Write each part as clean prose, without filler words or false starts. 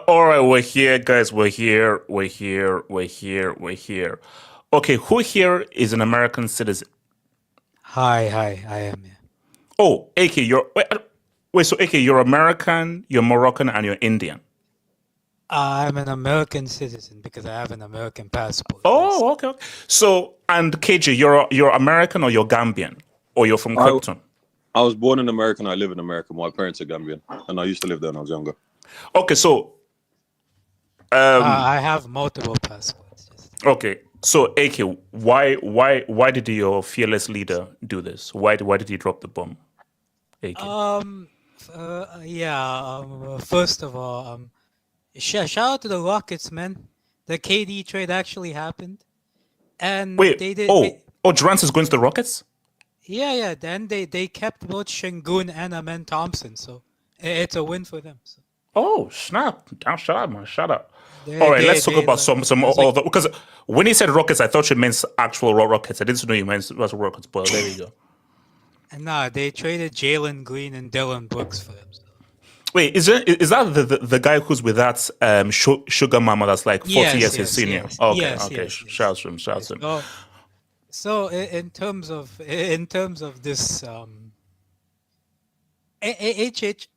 All right, we're here, guys. We're here. We're here. We're here. We're here. Okay, who here is an American citizen? Hi, I am here. Oh, AK, wait. So AK, you're American, you're Moroccan, and you're Indian. I'm an American citizen because I have an American passport. Yes. Oh, okay. So, and KJ, you're American or you're Gambian or you're from I Krypton. I was born in America and I live in America. My parents are Gambian, and I used to live there when I was younger. Okay, so I have multiple passports. Yes. okay, so AK, why did your fearless leader do this? Why did he drop the bomb? AK. First of all, shout out to the Rockets, man. The KD trade actually happened, and Wait. they did. Oh, Durant is going to the Rockets. Yeah. Then they kept both Şengün and Amen Thompson, so it's a win for them. So Oh, snap! Damn, shut up, man! Shut up. they All right, they let's talk they about like, some it's like other because when he said rockets, I thought you meant actual rockets. I didn't know you meant was rockets. But there you go. and nah, they traded Jalen Green and Dylan Brooks for him. So. Wait, is that the guy who's with that sugar mama that's like 40 years his senior? Okay, okay. Shout to him. Shout to him. So in terms of this HH,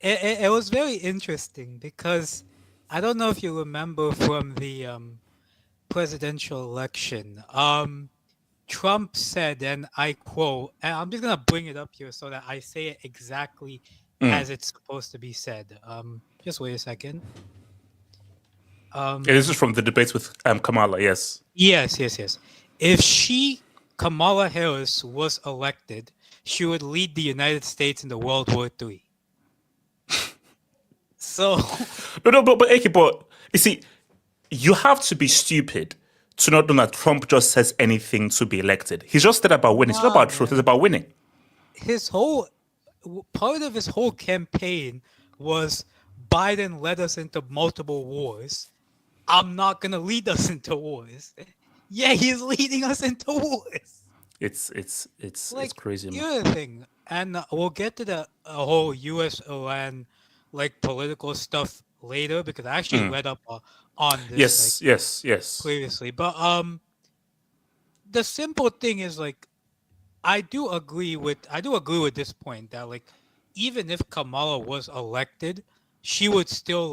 it was very interesting because I don't know if you remember from the presidential election. Trump said, and I quote, and I'm just gonna bring it up here so that I say it exactly as it's supposed to be said. Just wait a second. Yeah, this is from the debates with Kamala. Yes. Yes. If Kamala Harris, was elected, she would lead the United States in the World War III. So, No, but AK, but you see, you have to be stupid to not know that Trump just says anything to be elected. He's just said about winning. It's not nah, about truth. man. It's about winning. Part of his whole campaign was Biden led us into multiple wars. I'm not gonna lead us into wars. Yeah, he's leading us into wars. It's crazy, man. Here's the thing, and we'll get to the whole U.S. Iran political stuff later because I actually read up on this Yes. previously. But the simple thing is I do agree with this point that even if Kamala was elected, she would still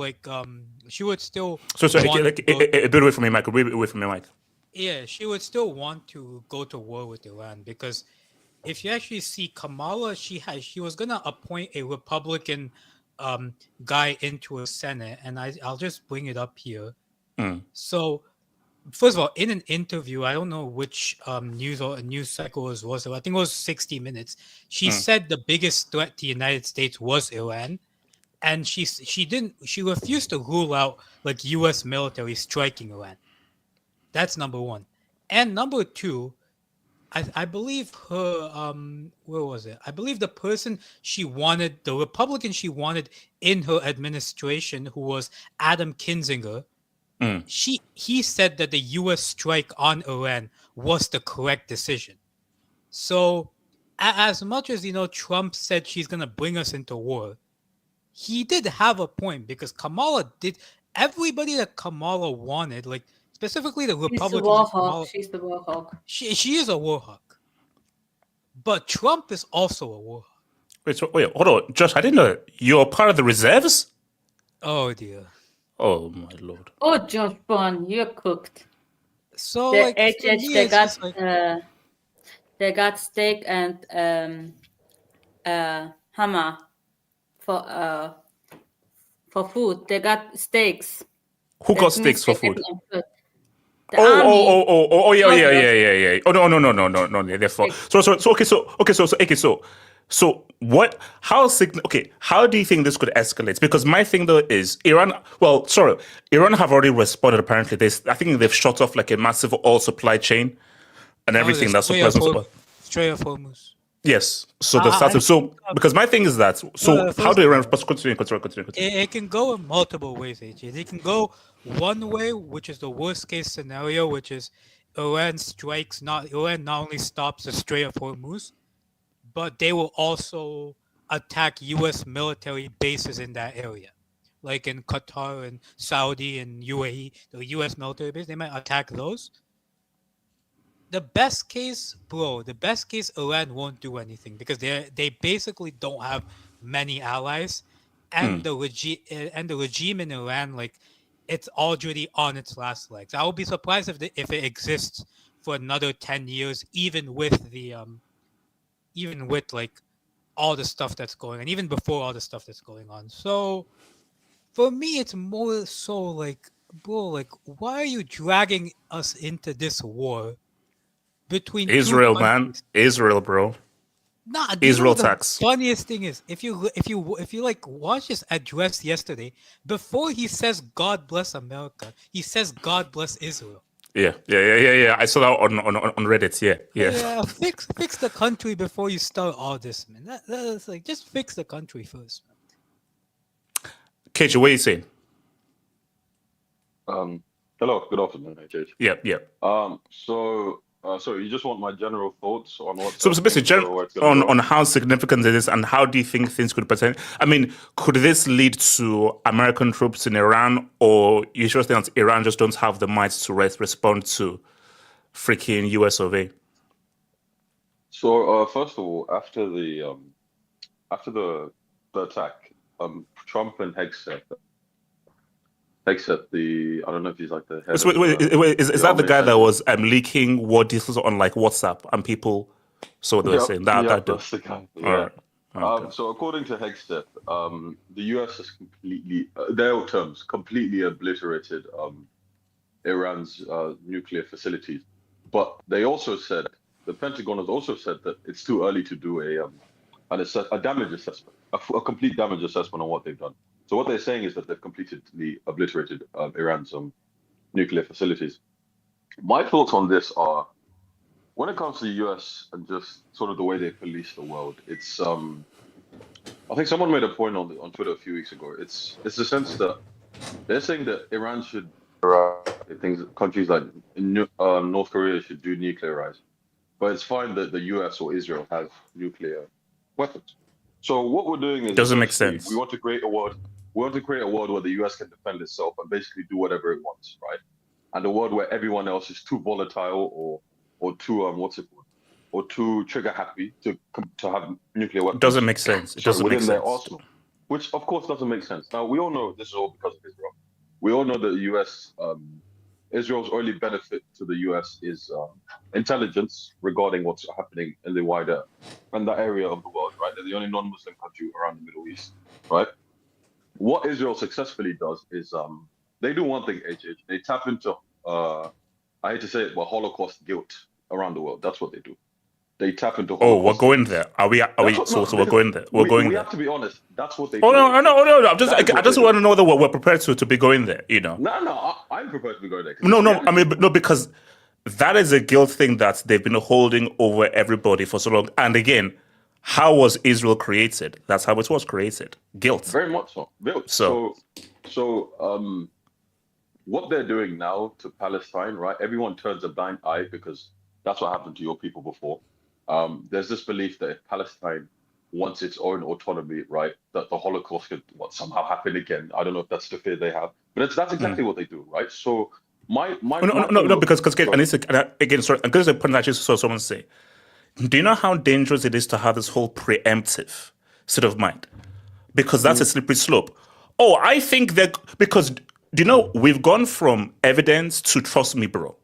So want a bit away from me, Mike. A bit away from me, Mike. yeah, she would still want to go to war with Iran because if you actually see Kamala, she was gonna appoint a Republican guy into a Senate, and I'll just bring it up here. So first of all, in an interview, I don't know which news cycle it was. I think it was 60 Minutes. She said the biggest threat to the United States was Iran, and she refused to rule out U.S. military striking Iran. That's number one, and number two, I believe her where was it? I believe the Republican she wanted in her administration, who was Adam Kinzinger. He said that the U.S. strike on Iran was the correct decision. So, as much as Trump said she's gonna bring us into war, he did have a point because Kamala did everybody that Kamala wanted, specifically the Republicans. She's the war hawk. She is a war hawk, but Trump is also a war hawk. Wait, hold on, Josh. I didn't know you're part of the reserves. Oh dear. Oh my lord. Oh, Josh Bond, you're cooked. So The for me, they it's got just they got steak and hammer for food. They got steaks. Who got That steaks means for they food? get them good. The army. Yeah. Oh no. Yeah, therefore. So what? How do you think this could escalate? Because my thing though is Iran. Well, sorry, Iran have already responded. Apparently, I think they've shut off a massive oil supply chain and everything that's supplies on supply. Stray of Hormuz. Yes. So the started. So because my thing is that. So how do Iran continue? It can go in multiple ways, AJ. It can go one way, which is the worst case scenario, which is Iran not only stops the Strait of Hormuz, but they will also attack U.S. military bases in that area. like in Qatar and Saudi and UAE, the US military base, they might attack those. The best case, Iran won't do anything because they basically don't have many allies, and the regime in Iran, like, it's already on its last legs. I would be surprised if it exists for another 10 years, even with like all the stuff that's going on, even before all the stuff that's going on. So for me, it's more so like, bro, like, why are you dragging us into this war between two Israel, man. countries? Israel, bro. Nah, do you know Israel what the tax. funniest thing is? If you like watch his address yesterday, before he says "God bless America," he says "God bless Israel." Yeah. I saw that on Reddit. Yeah. Yeah, fix the country before you start all this, man. That's like, just fix the country first, man. KJ, what are you saying? Hello, good afternoon, HH. Yeah. So you just want my general thoughts on what's So basically, where it's gonna go? on how significant it is and how do you think things could potentially... I mean, could this lead to American troops in Iran, or you just think Iran just don't have the might to respond to freaking US of A? So first of all, after the attack, Trump and Hegseth, the I don't know if he's like the head. So wait, is that the guy that was leaking war deals on like WhatsApp and people saw what they were saying? That dude. That's the guy. Yeah. All right. Okay. So according to Hegseth, the US has completely, their terms, completely obliterated Iran's nuclear facilities. But they also said, the Pentagon has also said that it's too early to do a damage assessment, a complete damage assessment on what they've done. So what they're saying is that they've completely obliterated Iran's nuclear facilities. My thoughts on this are, when it comes to the US and just sort of the way they police the world, it's I think someone made a point on Twitter a few weeks ago. It's the sense that they're saying that Iran should, countries like North Korea should denuclearize, but it's fine that the US or Israel have nuclear weapons. So what we're doing is, doesn't make sense. We want to create a world. We want to create a world where the US can defend itself and basically do whatever it wants, right? And a world where everyone else is too volatile or too or too trigger happy to have nuclear weapons. Doesn't make sense. It doesn't make sense. Their arsenal, which of course doesn't make sense. Now we all know this is all because of Israel. We all know that the US, Israel's only benefit to the US is intelligence regarding what's happening in the wider and that area of the world, right? They're the only non-Muslim country around the Middle East, right? What Israel successfully does is they do one thing, HH. They tap into I hate to say it, but Holocaust guilt around the world. That's what they do. They tap into Holocaust. Oh, we're going there. Are we? So we're going there. We're going there. We have to be honest. That's what they. Oh no! I just want to know that we're prepared to be going there. You know. No. I'm prepared to be going there. No. I mean, no, because that is a guilt thing that they've been holding over everybody for so long. And again, how was Israel created? That's how it was created. Guilt. Very much so. So what they're doing now to Palestine, right? Everyone turns a blind eye because that's what happened to your people before. There's this belief that if Palestine wants its own autonomy, right, that the Holocaust could somehow happen again. I don't know if that's the fear they have, but that's exactly what they do, right? So because I need to, again, sorry, and there's a point I just saw someone say. Do you know how dangerous it is to have this whole preemptive state of mind? Because that's a slippery slope. Oh, I think that because, do you know, we've gone from evidence to trust me, bro.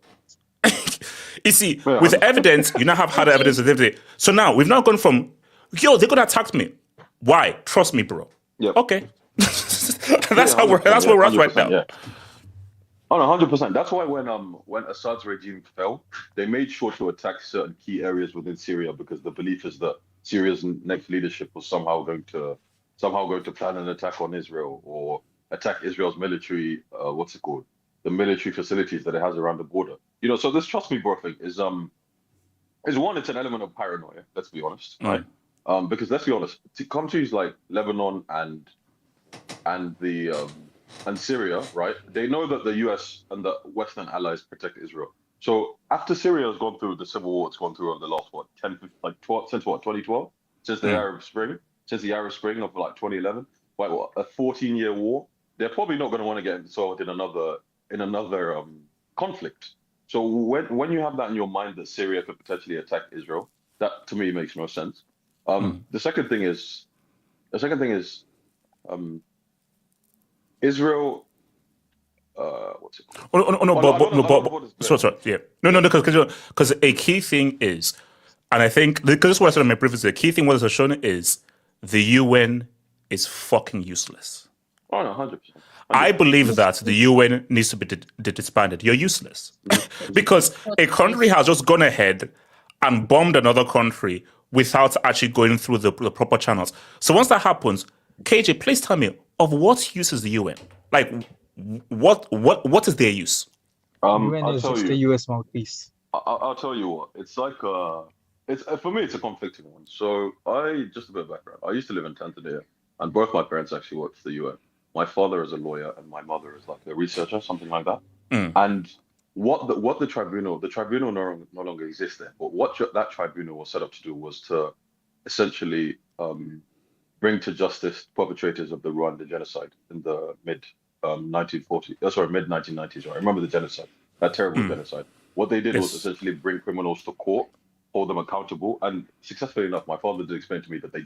You see, with evidence, you now have harder evidence. So now we've now gone from, yo, they're gonna attack me. Why? Trust me, bro. Yep. Okay. That's where we're at right now. Yeah. Oh, no, 100%. That's why when Assad's regime fell, they made sure to attack certain key areas within Syria because the belief is that Syria's next leadership was somehow going to plan an attack on Israel or attack Israel's military. The military facilities that it has around the border. You know, so this trust me, bro thing is one. It's an element of paranoia. Let's be honest, right? Because let's be honest, countries like Lebanon and Syria, right? They know that the US and the Western allies protect Israel. So after Syria has gone through the civil war it's gone through over the last 2012, since the Arab Spring, of 2011, a 14-year war. they're probably not going to want to get involved in another conflict. So when you have that in your mind that Syria could potentially attack Israel, that to me makes no sense. The second thing is Israel. What's it called? Oh, no, I don't know what it's sorry, yeah. No, because a key thing is, and I think, because this is what I said in my previous, the key thing what has shown is the UN is fucking useless. Oh, no, 100%. I believe that the UN needs to be disbanded. You're useless. Because a country has just gone ahead and bombed another country without actually going through the proper channels. So once that happens, KJ, please tell me, of what use is the UN? Like, what is their use? UN I'll is tell just you. the US mouthpiece. I'll tell you what. It's like it's for me, it's a conflicting one. So just a bit of background. I used to live in Tanzania, and both my parents actually worked for the UN. My father is a lawyer, and my mother is like a researcher, something like that. And what the tribunal no longer exists there. But what that tribunal was set up to do was to essentially bring to justice perpetrators of the Rwanda genocide in the mid 1990s. I remember the genocide, that terrible genocide. What they did was essentially bring criminals to court, hold them accountable, and successfully enough, my father did explain to me that they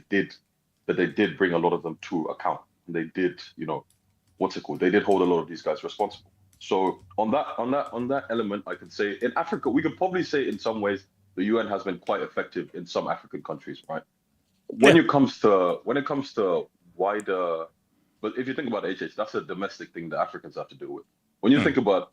did bring a lot of them to account. And they did, they did hold a lot of these guys responsible. So on that element, I could say in Africa, we could probably say in some ways the UN has been quite effective in some African countries, right? When it comes to wider, but if you think about HH, that's a domestic thing that Africans have to deal with. When you think about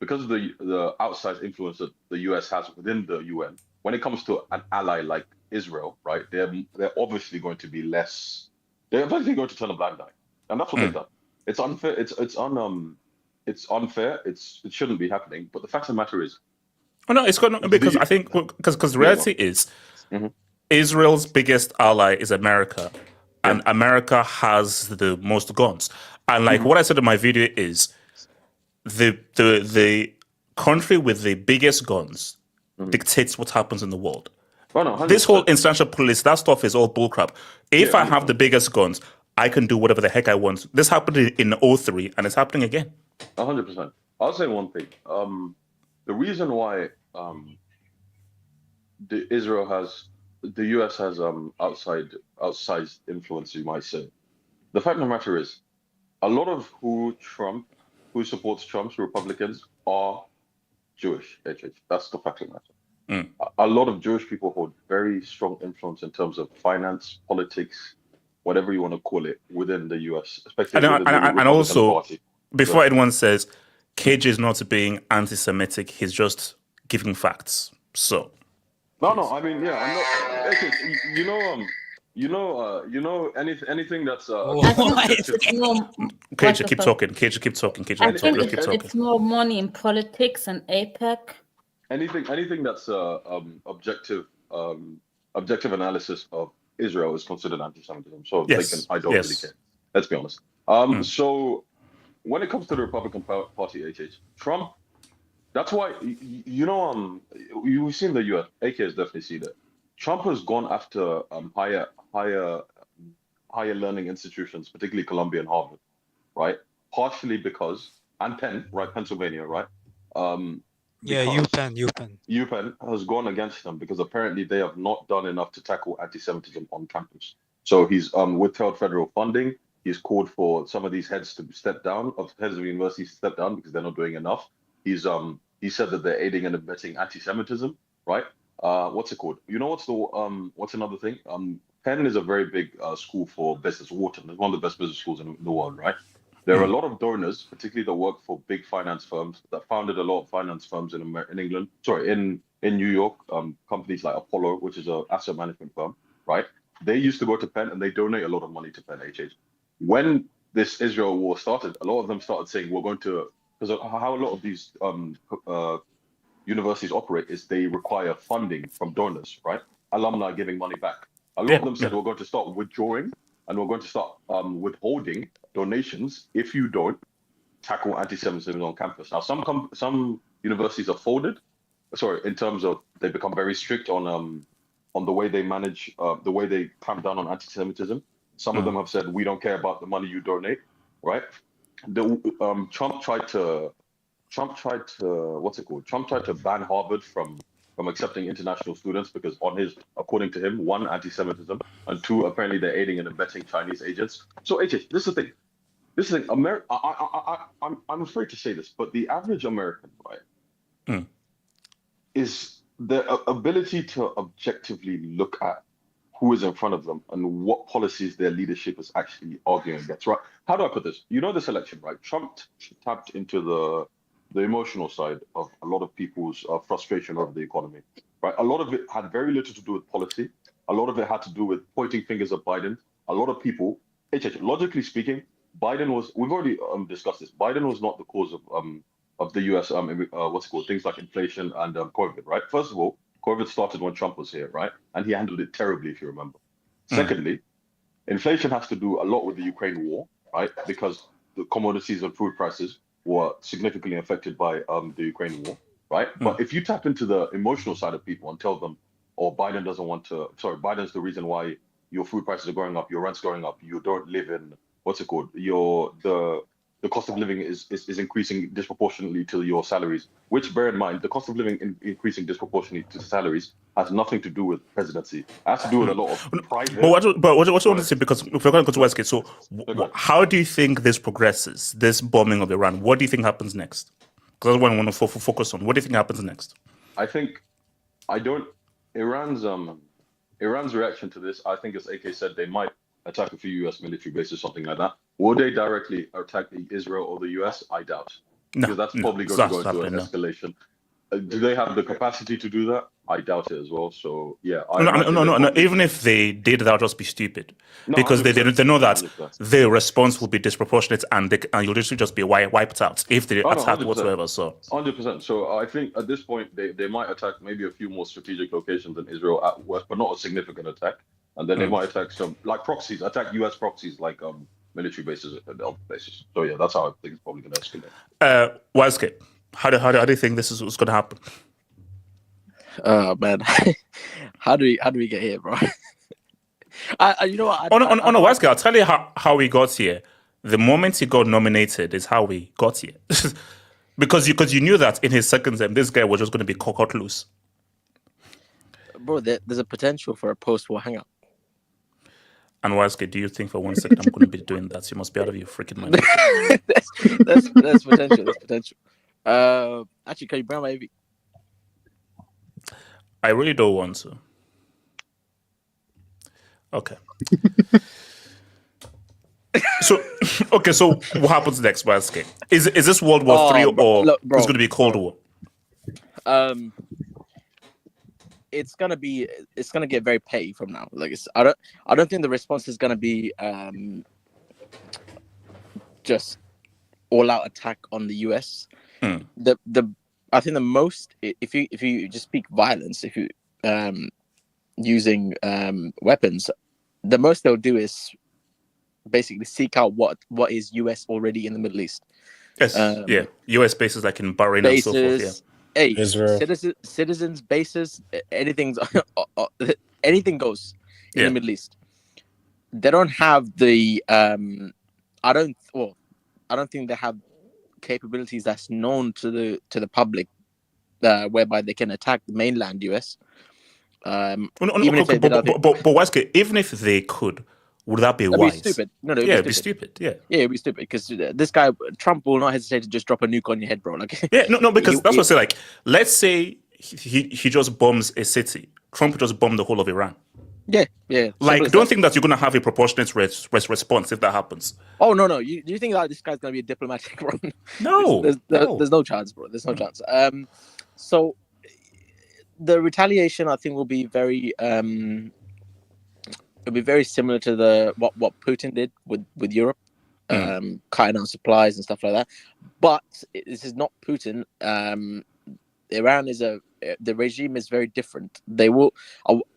because of the outsized influence that the US has within the UN, when it comes to an ally like Israel, right? They're obviously going to be less. They're eventually going to turn a blind eye, and that's what they've done. It's unfair. It's unfair. It shouldn't be happening. But the fact of the matter is, no, it's good because I think because the reality is Israel's biggest ally is America, and America has the most guns. And like what I said in my video is the country with the biggest guns dictates what happens in the world. Oh, no, this whole instantial police, that stuff is all bullcrap. If I have the biggest guns, I can do whatever the heck I want. This happened in 2003, and it's happening again. 100%. I'll say one thing. The reason why the US has outsized influence, you might say. The fact of the matter is, a lot of who supports Trump's Republicans are Jewish. That's the fact of the matter. A lot of Jewish people hold very strong influence in terms of finance, politics, whatever you want to call it, within the US, especially within the Republican also, Party. Before anyone says KJ is not being anti-Semitic, he's just giving facts. So, no, I mean, yeah, I'm not. Anything that's. KJ, keep talking. KJ, keep talking. KJ, I think it's more money in politics and APEC. Anything that's objective analysis of Israel is considered anti-Semitism. So I don't really care. Let's be honest. So when it comes to the Republican Party, Trump, that's why you've seen the US. AK has definitely seen it. Trump has gone after higher learning institutions, particularly Columbia and Harvard, right? Partially because and Penn, right? Pennsylvania, right? UPenn has gone against them because apparently they have not done enough to tackle anti-Semitism on campus. So he's withheld federal funding. He's called for some of these heads of universities to step down because they're not doing enough. He said that they're aiding and abetting anti-Semitism, right? What's it called? You know what's another thing? Penn is a very big school for business. Wharton is one of the best business schools in the world, right? There are a lot of donors, particularly that work for big finance firms, that founded a lot of finance firms in England. Sorry, in New York, companies like Apollo, which is an asset management firm, right? They used to go to Penn and they donate a lot of money to Penn. When this Israel war started, a lot of them started saying we're going to, because how a lot of these universities operate is they require funding from donors, right? Alumni giving money back. A lot of them said we're going to start withdrawing and we're going to start withholding donations if you don't tackle anti-Semitism on campus. Now, some universities are folded. Sorry, in terms of they become very strict on the way they manage, the way they clamp down on anti-Semitism. Some of them have said we don't care about the money you donate. right? Trump tried to what's it called? Trump tried to ban Harvard from accepting international students because according to him, one, anti-Semitism, and two, apparently they're aiding and abetting Chinese agents. So HH, this is the thing. I'm afraid to say this, but the average American, right, Mm. is the ability to objectively look at who is in front of them and what policies their leadership is actually arguing against, right? How do I put this? You know, this election, right? Trump tapped into the emotional side of a lot of people's frustration over the economy, right? A lot of it had very little to do with policy. A lot of it had to do with pointing fingers at Biden. A lot of people, logically speaking, we've already discussed this. Biden was not the cause of the US, things like inflation and COVID, right? First of all, COVID started when Trump was here, right? And he handled it terribly, if you remember. Secondly, inflation has to do a lot with the Ukraine war, right? Because the commodities and food prices were significantly affected by the Ukraine war, right? But if you tap into the emotional side of people and tell them, Biden's the reason why your food prices are going up, your rent's going up, you don't live in, the cost of living is increasing disproportionately to your salaries, which, bear in mind, the cost of living increasing disproportionately to salaries has nothing to do with presidency. It has to do with a lot of private... But what I want to say, because if we're going to go to Westgate, so how do you think this progresses, this bombing of Iran? What do you think happens next? Because that's what I want to focus on. What do you think happens next? Iran's reaction to this, I think, as AK said, they might attack a few US military bases, something like that. Will they directly attack Israel or the US? I doubt. Because that's probably going to go into an escalation. Do they have the capacity to do that? I doubt it as well. So, yeah. No. Even if they did, that would just be stupid. Because they know that 100%. The response will be disproportionate and you'll just be wiped out if they attack whatsoever. So 100%. So I think at this point, they might attack maybe a few more strategic locations in Israel at worst, but not a significant attack. And then they might attack some, like proxies, attack US proxies, like military bases and other places. So yeah, that's how I think it's probably going to escalate. Wildskip, how do you think this is what's going to happen? Oh man, how do we get here, bro? You know what? Wildskip, I'll tell you how we got here. The moment he got nominated is how we got here, because you knew that in his second term, this guy was just going to be cut loose. Bro, there's a potential for a post-war hangout. And Wildskip, do you think for 1 second I'm going to be doing that? You must be out of your freaking mind. That's potential. That's potential. Actually, can you bring my AV? I really don't want to. Okay. So what happens next, Wildskip? Is this World War III or it's going to be Cold War? It's gonna get very petty from now. Like I don't think the response is gonna be just all out attack on the US. I think the most, if you just speak violence, if you using weapons, the most they'll do is basically seek out what is US already in the Middle East. Yes, US bases like in Bahrain and so forth. Yeah. Hey, citizens bases, anything goes in the Middle East. They don't have the I don't think they have capabilities that's known to the public, whereby they can attack the mainland US. But Wesker, even if they could, would that be wise? Be stupid. No, it'd be stupid. Yeah, it'd be stupid because this guy Trump will not hesitate to just drop a nuke on your head, bro. Like, because that's what I say. Like, let's say he just bombs a city. Trump just bombed the whole of Iran. Yeah. Like, don't think that you're gonna have a proportionate response if that happens. Oh no. You think that this guy's gonna be a diplomatic, bro? No, there's no chance, bro. There's no chance. So the retaliation, I think, will be very it'll be very similar to what Putin did with Europe, cutting down supplies and stuff like that. But this is not Putin. Iran is the regime is very different. They will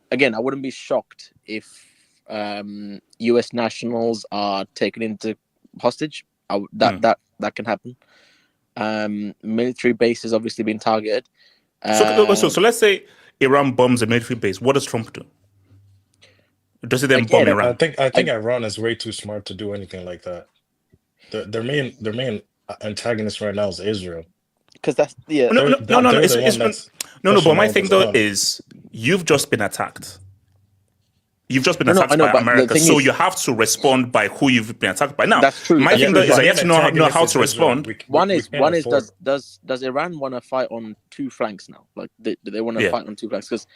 again. I wouldn't be shocked if U.S. nationals are taken into hostage. That can happen. Military bases obviously being targeted. So let's say Iran bombs a military base. What does Trump do? Does he then bomb Iran? I think Iran is way too smart to do anything like that. their main antagonist right now is Israel. Because that's yeah. No, no, no, no, no. They're It's, the it's one that's no. But pushing my all thing this though on. is you've just been attacked. You've just been No, attacked I know, by but the America, thing so is, you have to respond by who you've been attacked by. Now, that's true. my That's thing true. though is Their that you main have to know antagonist how is to Israel. respond. One We is can't afford. does Iran want to fight on two flanks now? Like, do they want to Yeah. fight on two flanks? Because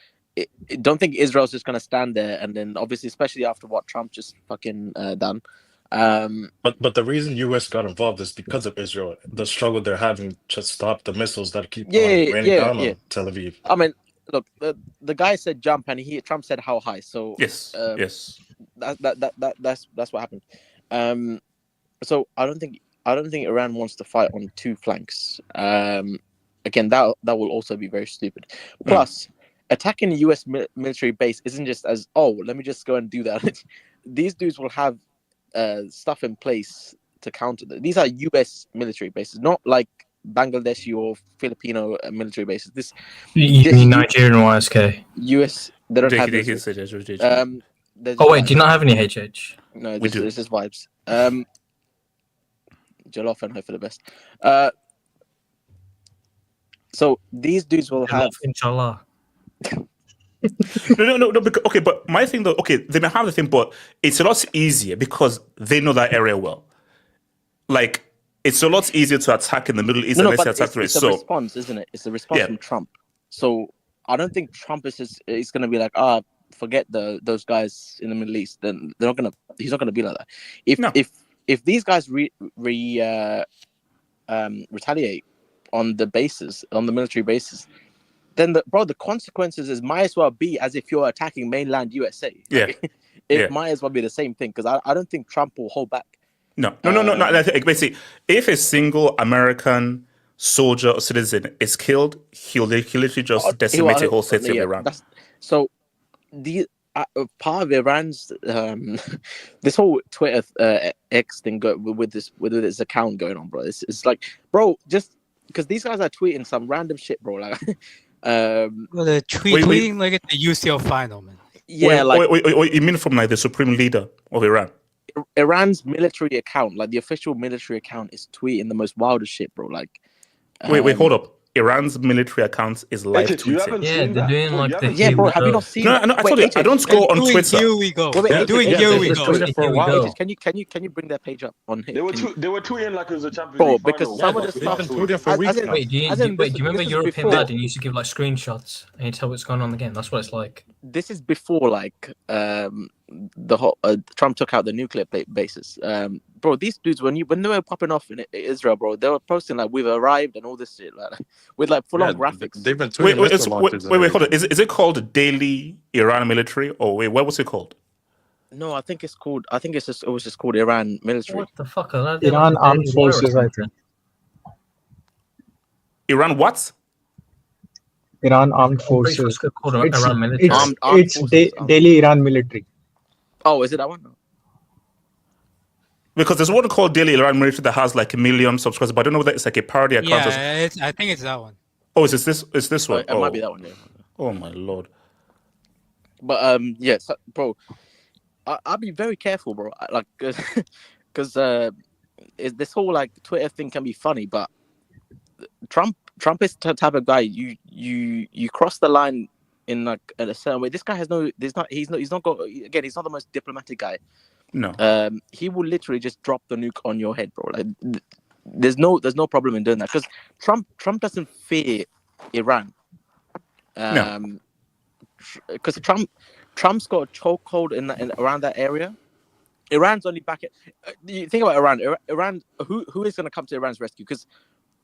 don't think Israel's just going to stand there and then obviously, especially after what Trump just fucking done. But the reason U.S. got involved is because of Israel. The struggle they're having to stop the missiles that keep on raining down on Tel Aviv. I mean, look, the guy said jump and Trump said how high. So Yes, yes. That's what happened. So I don't think Iran wants to fight on two flanks. Again, that will also be very stupid. Plus, attacking a U.S. military base isn't just as let me just go and do that. These dudes will have stuff in place to counter that. These are U.S. military bases, not like Bangladeshi or Filipino military bases. This You mean Nigerian YSK? U.S. They don't have this. Oh wait, do you not have any HH? No, We do. This is vibes. Jollof and hope for the best. So these dudes will have inshallah. No. Because, okay, but my thing though, okay, they may have the thing, but it's a lot easier because they know that area well. Like, it's a lot easier to attack in the Middle East than but attack it's a response, isn't it? It's a response from Trump. So I don't think Trump is going to be like, forget those guys in the Middle East. Then they're not gonna. He's not gonna be like that. If these guys retaliate on the bases, on the military bases, then the consequences might as well be as if you're attacking mainland USA. It might as well be the same thing because I don't think Trump will hold back. No. Basically, if a single American soldier or citizen is killed, he'll literally just decimate a whole city of Iran. So the part of Iran's this whole Twitter X thing with this account going on, bro. It's like, bro, just because these guys are tweeting some random shit, bro. Like, they're tweeting like at the UCL final, man. Yeah, wait, you mean from like the supreme leader of Iran? Iran's military account, like the official military account, is tweeting the most wildest shit, bro. Like, wait, hold up. Iran's military account is live tweeting. Yeah, they're doing like the bro. Have you not seen? No, I told you, I don't go on Twitter. Here we go. Here we go. Can you bring their page up on here? They were tweeting like it was a Champions Bro, League because final. some of the stuff. Wait, do you remember European Madden? You used to give like screenshots and you tell what's going on in the game. That's what it's like. This is before like the whole Trump took out the nuclear bases. Bro, these dudes when they were popping off in Israel, bro, they were posting like we've arrived and all this shit, like with like full on graphics. They've been tweeting wait, hold on. Is it called Daily Iran Military or wait, what was it called? No, I think it's called. it was just called Iran Military. What the fuck are that? Iran Armed Forces, I think. Iran what? Iran Armed Forces. Iran Military. It's Daily Iran Military. Oh, is it that one? No. Because there's one called Daily Iran Military that has like 1 million subscribers, but I don't know whether it's like a parody account. Yeah, I think it's that one. Oh, is this one? It might be that one. Yeah. Oh my lord. But so, bro, I'll be very careful, bro. Like, because this whole like Twitter thing can be funny, but Trump is the type of guy you cross the line in like in a certain way. This guy he's not the most diplomatic guy. No. He will literally just drop the nuke on your head, bro. Like, there's no problem in doing that because Trump doesn't fear Iran. No. Because Trump's got a chokehold in around that area. Iran's only back at. You think about Iran. Iran, who is going to come to Iran's rescue? Because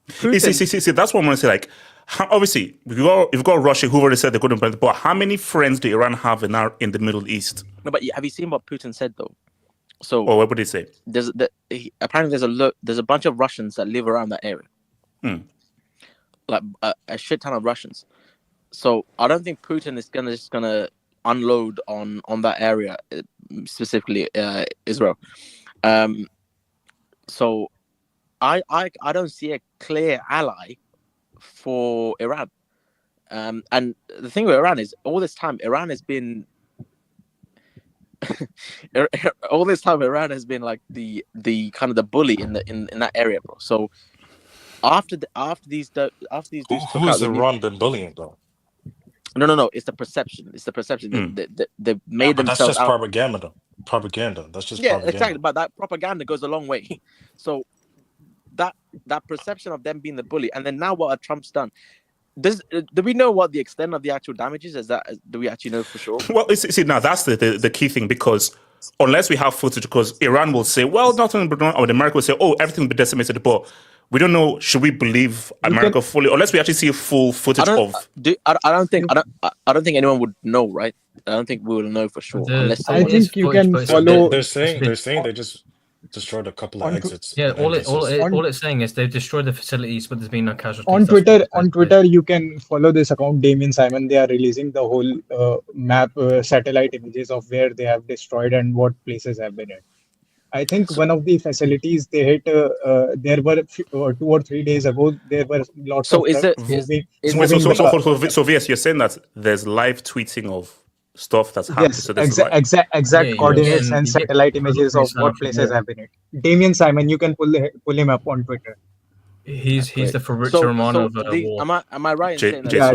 see, that's what I'm going to say. Like, obviously, you've got Russia, who already said they're going to, but how many friends do Iran have in the Middle East? No, but have you seen what Putin said though? So, what would he say? Apparently there's a bunch of Russians that live around that area, like a shit ton of Russians. So I don't think Putin is just gonna unload on that area, specifically Israel. So I don't see a clear ally for Iran. And the thing with Iran is all this time Iran has been all this time Iran has been like the kind of the bully in that area, bro. So after these dudes took Who's out the Iran been bullying though? No. It's the perception. They made But that's themselves just out. propaganda. That's just Yeah, propaganda. exactly. But that propaganda goes a long way. So that perception of them being the bully, and then now what Trump's done. Do we know what the extent of the actual damage is? Do we actually know for sure? Well, see, now that's the key thing, because unless we have footage, because Iran will say, well, nothing, or America will say, oh, everything will be decimated, but we don't know. Should we believe America fully, unless we actually see full footage of? I don't think anyone would know, right? I don't think we will know for sure. I think you can follow. They're saying they just destroyed a couple of exits. Yeah, all it's saying is they've destroyed the facilities, but there's been no casualties. On Twitter, you can follow this account, Damien Simon. They are releasing the whole map, satellite images of where they have destroyed and what places have been hit. I think one of the facilities they hit. There were 2 or 3 days ago. There were lots of. So VS, you're saying that there's live tweeting of stuff that's happened. Yes, So this exact coordinates and satellite images of what places have been hit. Damien Simon, you can pull him up on Twitter. He's the Fabrizio Romano of war. Am I right in saying that? Yeah,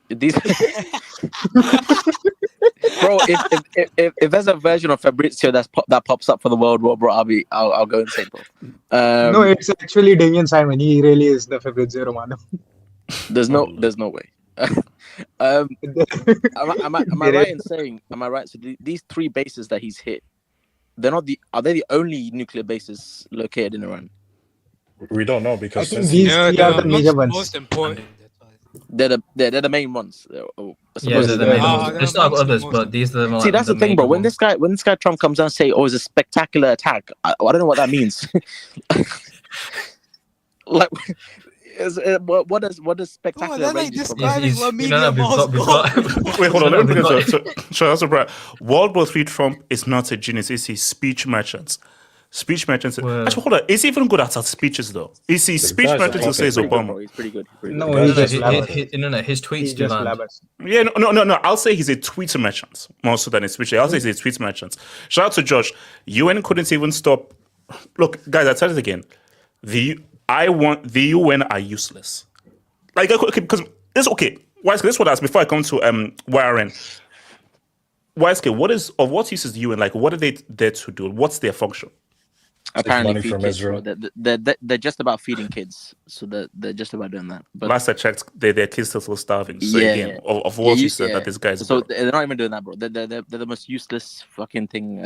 these bro, if there's a version of Fabrizio that pops up for the World War, bro, I'll go insane, bro. No, it's actually Damien Simon. He really is the Fabrizio Romano. There's no way. Am I right in saying? Am I right? So these 3 bases that he's hit, are they the only nuclear bases located in Iran? We don't know, because I think these are the major ones. Most important. They're the main ones. They're the main ones. There's not others, but these are the. See, that's the thing, bro. When this guy Trump comes down and say, "Oh, it's a spectacular attack," I don't know what that means. Like, what does spectacular range from? Wait, hold on. Let me bring it. World War III Trump is not a genius. It's his speech merchants. Speech merchants. Actually, hold on. Is he even good at speeches though? Is he speech merchants who says Obama? He's pretty good. No, his tweets do land. Yeah, no. I'll say he's a tweet merchant more so than a speech. I'll say he's a tweet merchant. Shout out to Josh. UN couldn't even stop. Look, guys, I tell it again. The UN are useless. Like, okay, because this okay. This is what I asked before I come to Warren. What use is the UN? Like, what are they there to do? What's their function? Apparently feed kids, Israel. They're just about feeding kids, so they're just about doing that. But last I checked, their kids still starving. So again, of what you said that this guy's. So they're not even doing that, bro. They're the most useless fucking thing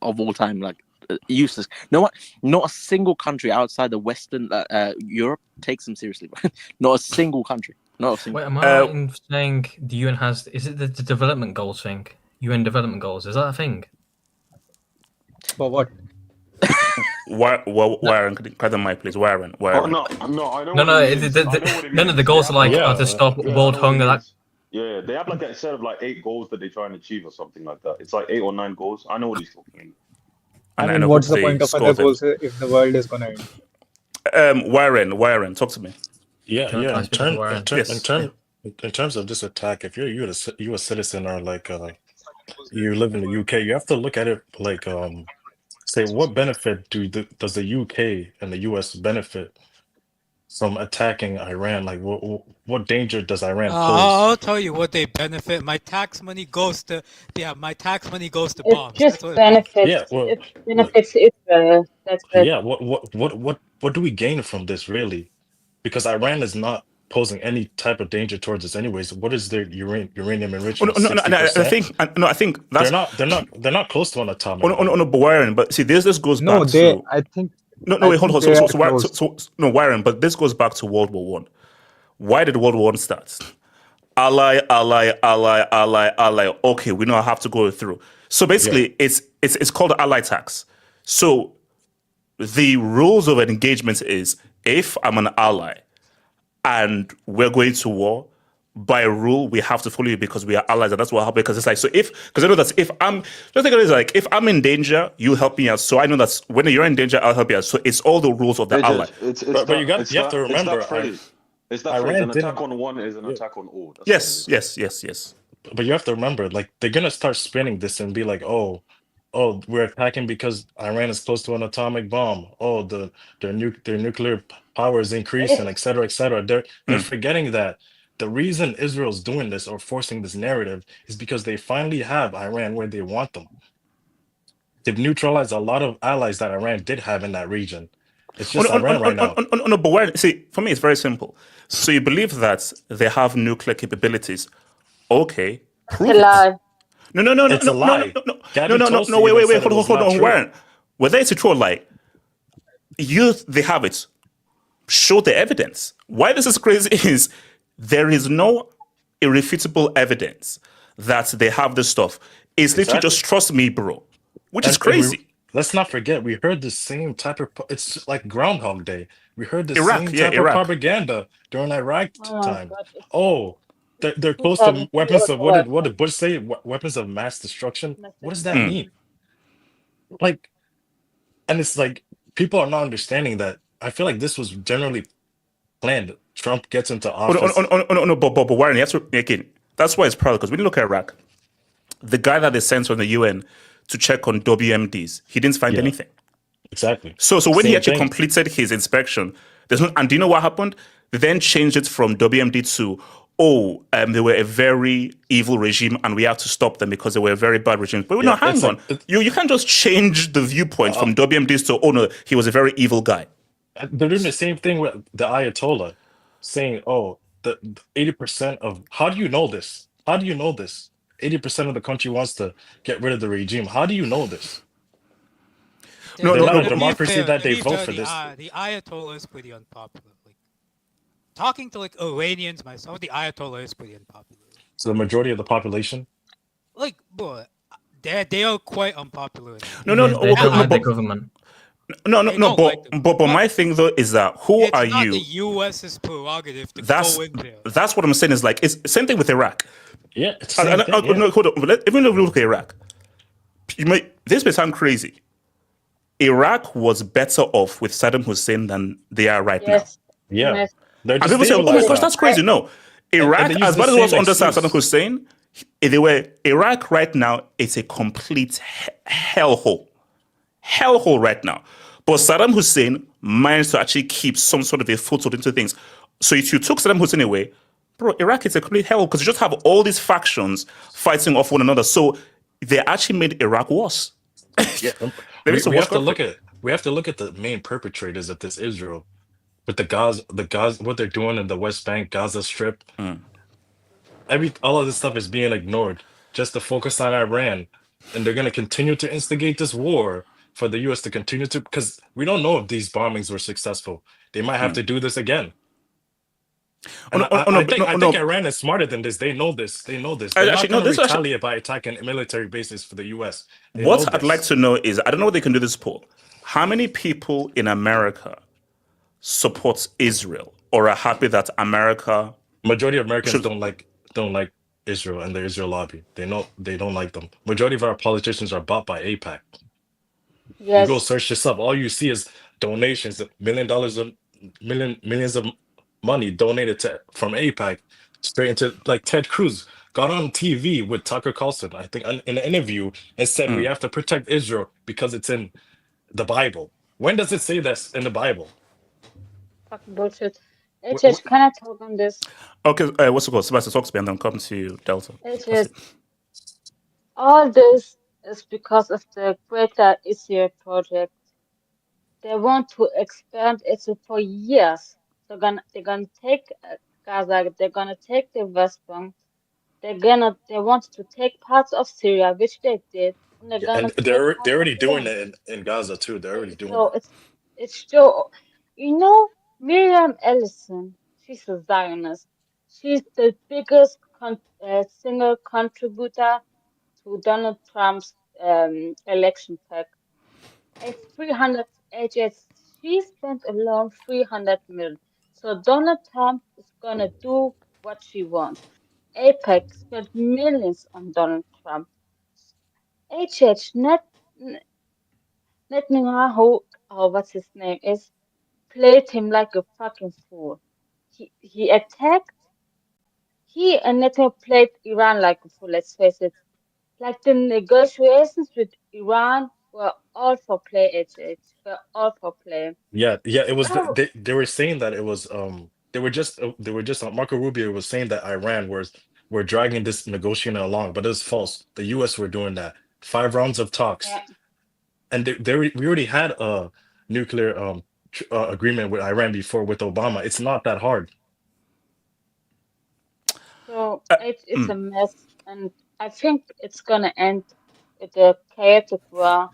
of all time. Like useless. Not a single country outside the Western Europe takes them seriously, bro. Not a single country. Not a single. Wait, am I saying the UN has? Is it the development goals thing? UN development goals, is that a thing? For what? Warren, can the mic, please? Warren. Oh, no, I know. The goals are like to stop world hunger. Yeah, they have like a set of like 8 goals that they try and achieve or something like that. It's like 8 or 9 goals. I know what he's talking about. I mean, what's the point of other goals if the world is gonna end? Warren, talk to me. Yeah. In terms of this attack, if you're a US citizen or like you live in the UK, you have to look at it like say what benefit does the UK and the US benefit from attacking Iran? Like what danger does Iran pose? I'll tell you what they benefit. My tax money goes to bombs. It just benefits. Yeah, well, it benefits Israel. That's it. Yeah, what do we gain from this really? Because Iran is not posing any type of danger towards us anyways. What is their uranium enrichment? I think that's they're not close to an atomic. But Warren, but see, this goes back to. I think. Wait, hold on. So Warren, but this goes back to World War One. Why did World War One start? Ally. Okay, we know I have to go through. So basically, it's called ally tax. So the rules of engagement is if I'm an ally and we're going to war, by rule we have to follow you because we are allies, and that's what happened. Because it's like, so because I know that if I'm in danger, you help me out. So I know that when you're in danger, I'll help you out. So it's all the rules of the ally. But you have to remember, It's that phrase. An attack on one is an attack on all. Yes. But you have to remember, like they're gonna start spinning this and be like, we're attacking because Iran is close to an atomic bomb. Oh, their nuclear power is increasing, et cetera, et cetera. They're forgetting that the reason Israel's doing this or forcing this narrative is because they finally have Iran where they want them. They've neutralized a lot of allies that Iran did have in that region. It's just Iran right now. No, but see, for me, it's very simple. So you believe that they have nuclear capabilities? Okay, prove It's a it. lie. No, It's a lie. Gabby Tulsi wait, even said it was hold not on, true. Warren. Whether it's a true or lie, they have it. Show the evidence. Why this is crazy is there is no irrefutable evidence that they have this stuff. It's literally Exactly. just trust me, bro, which is And crazy. let's not forget, we heard the same type of. It's like Groundhog Day. We heard the Iraq, same yeah, type of Iraq. propaganda during Iraq Oh my time. God. Oh, they're close to weapons of what what did Bush say? Weapons of mass destruction. What does that Mm. mean? Like, and it's like people are not understanding that. I feel like this was generally planned. Trump gets into office. No, but Warren, you have to again. That's why it's proud because when you look at Iraq, the guy that they sent from the UN to check on WMDs, he didn't find anything. Exactly. So when Same he actually thing. completed his inspection, and do you know what happened? They then changed it from WMD to they were a very evil regime and we have to stop them because they were a very bad regime. But no, hang on. You can't just change the viewpoint from WMDs to, no, he was a very evil guy. They're doing the same thing with the Ayatollah, saying, the 80% of, how do you know this? How do you know this? 80% of the country wants to get rid of the regime. How do you know this? They're not a democracy that they vote for this. The Ayatollah is pretty unpopular. Like talking to like Iranians myself, the Ayatollah is pretty unpopular. So the majority of the population, like, boy, they are quite unpopular. They don't like the government. But my thing though is that who are you? It's not the U.S.'s prerogative to go in there. That's what I'm saying. Is like it's same thing with Iraq. Yeah, it's same thing, yeah. No, hold on. Even if we look at Iraq, this may sound crazy. Iraq was better off with Saddam Hussein than they are right now. Yeah, and people say, "Oh my gosh, that's crazy." No, Iraq, as bad as it was under Saddam Hussein, Iraq right now is a complete hellhole. Hellhole right now. But Saddam Hussein managed to actually keep some sort of a foothold into things. So if you took Saddam Hussein away, bro, Iraq is a complete hell because you just have all these factions fighting off one another. So they actually made Iraq worse. Yeah, we have to look at the main perpetrators of this Israel, with the Gaza, what they're doing in the West Bank, Gaza Strip. All of this stuff is being ignored just to focus on Iran, and they're going to continue to instigate this war for the U.S. to continue to, because we don't know if these bombings were successful. They might have to do this again. I think Iran is smarter than this. They know this. They're not going to retaliate by attacking military bases for the U.S. What I'd like to know is, I don't know what they can do this poll. How many people in America support Israel or are happy that America? Majority of Americans don't like Israel and the Israel lobby. They don't like them. Majority of our politicians are bought by AIPAC. Yes. You go search this up. All you see is donations, millions of money donated from AIPAC straight into, like, Ted Cruz got on TV with Tucker Carlson, I think, in an interview, and said we have to protect Israel because it's in the Bible. When does it say this in the Bible? Fucking bullshit. HH, can I talk on this? Okay, what's it called? Sebastian, talk to me and then come to Delta. HH, all this is because of the Greater Israel project. They want to expand Israel for years. They're gonna take Gaza. They're gonna take the West Bank. They want to take parts of Syria, which they did. And they're already doing it in Gaza too. They're already doing it. It's still, Miriam Ellison. She's a Zionist. She's the biggest single contributor to Donald Trump's election pack. She spent alone 300 million. So Donald Trump is gonna do what she wants. APEC spent millions on Donald Trump. Netanyahu, or what's his name is, played him like a fucking fool. He attacked he and NATO played Iran like a fool, let's face it. Like the negotiations with Iran were all for play, HH. Were all for play. Yeah, it was Oh, they were saying that it was they were just Marco Rubio was saying that Iran were dragging this negotiation along, but it was false. The US were doing that. 5 rounds of talks, yeah. and we already had a nuclear agreement with Iran before with Obama. It's not that hard. So Uh, it's a mess, and I think it's gonna end with a chaotic war.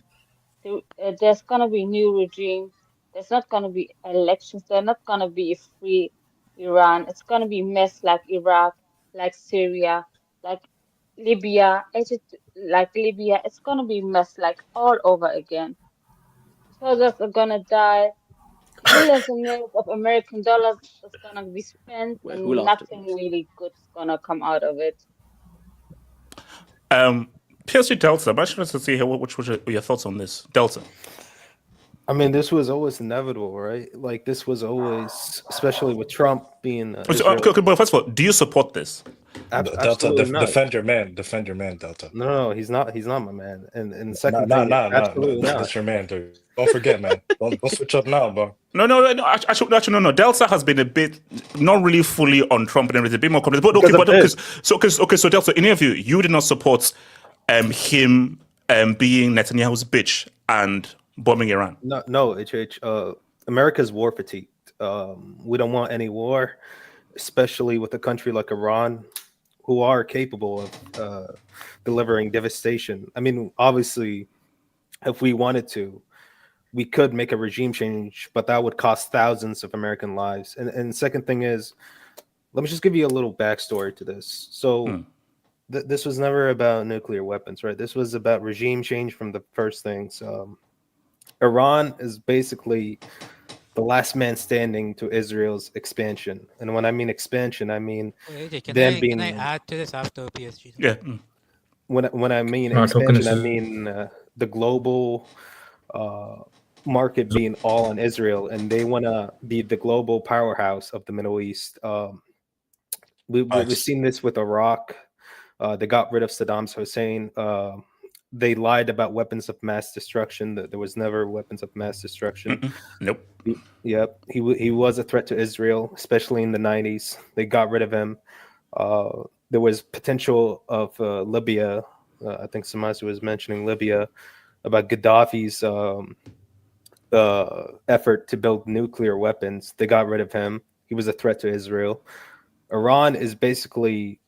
There's gonna be new regime. There's not gonna be elections. There's not gonna be a free Iran. It's gonna be mess like Iraq, like Syria, like Libya. Like Libya. It's gonna be mess like all over again. Soldiers are gonna die. Billions and millions of American dollars is gonna be spent, Wait, who and laughed at nothing this? really good is gonna come out of it. PSG Delta. I'm actually interested to see which were your thoughts on this Delta. I mean, this was always inevitable, right? Like this was always, especially with Trump being Okay, but first of all, do you support this? Delta, absolutely not. defend your man, Delta. No, he's not. He's not my man. And the Nah, second thing, absolutely not. that's your man, dude. Don't forget, man. Don't switch up now, bro. No. Actually, no. Delta has been a bit, not really fully on Trump and everything, a bit more complicated. But okay, so Delta, in your view, you did not support him being Netanyahu's bitch and bombing Iran. No, HH. America's war fatigued. We don't want any war, especially with a country like Iran, who are capable of delivering devastation. I mean, obviously, if we wanted to, we could make a regime change, but that would cost thousands of American lives. And second thing is, let me just give you a little backstory to this. So this was never about nuclear weapons, right? This was about regime change from the first things. Iran is basically the last man standing to Israel's expansion. And when I mean expansion, I mean Can being. I add to this after PSG? Yeah. When I mean expansion, I mean the global market being all on Israel, and they want to be the global powerhouse of the Middle East. We've seen this with Iraq. They got rid of Saddam Hussein. They lied about weapons of mass destruction. That there was never weapons of mass destruction. Nope. Yep, he was a threat to Israel, especially in the 90s. They got rid of him. There was potential of Libya. I think Samasu was mentioning Libya, about Gaddafi's effort to build nuclear weapons. They got rid of him. He was a threat to Israel. Iran is basically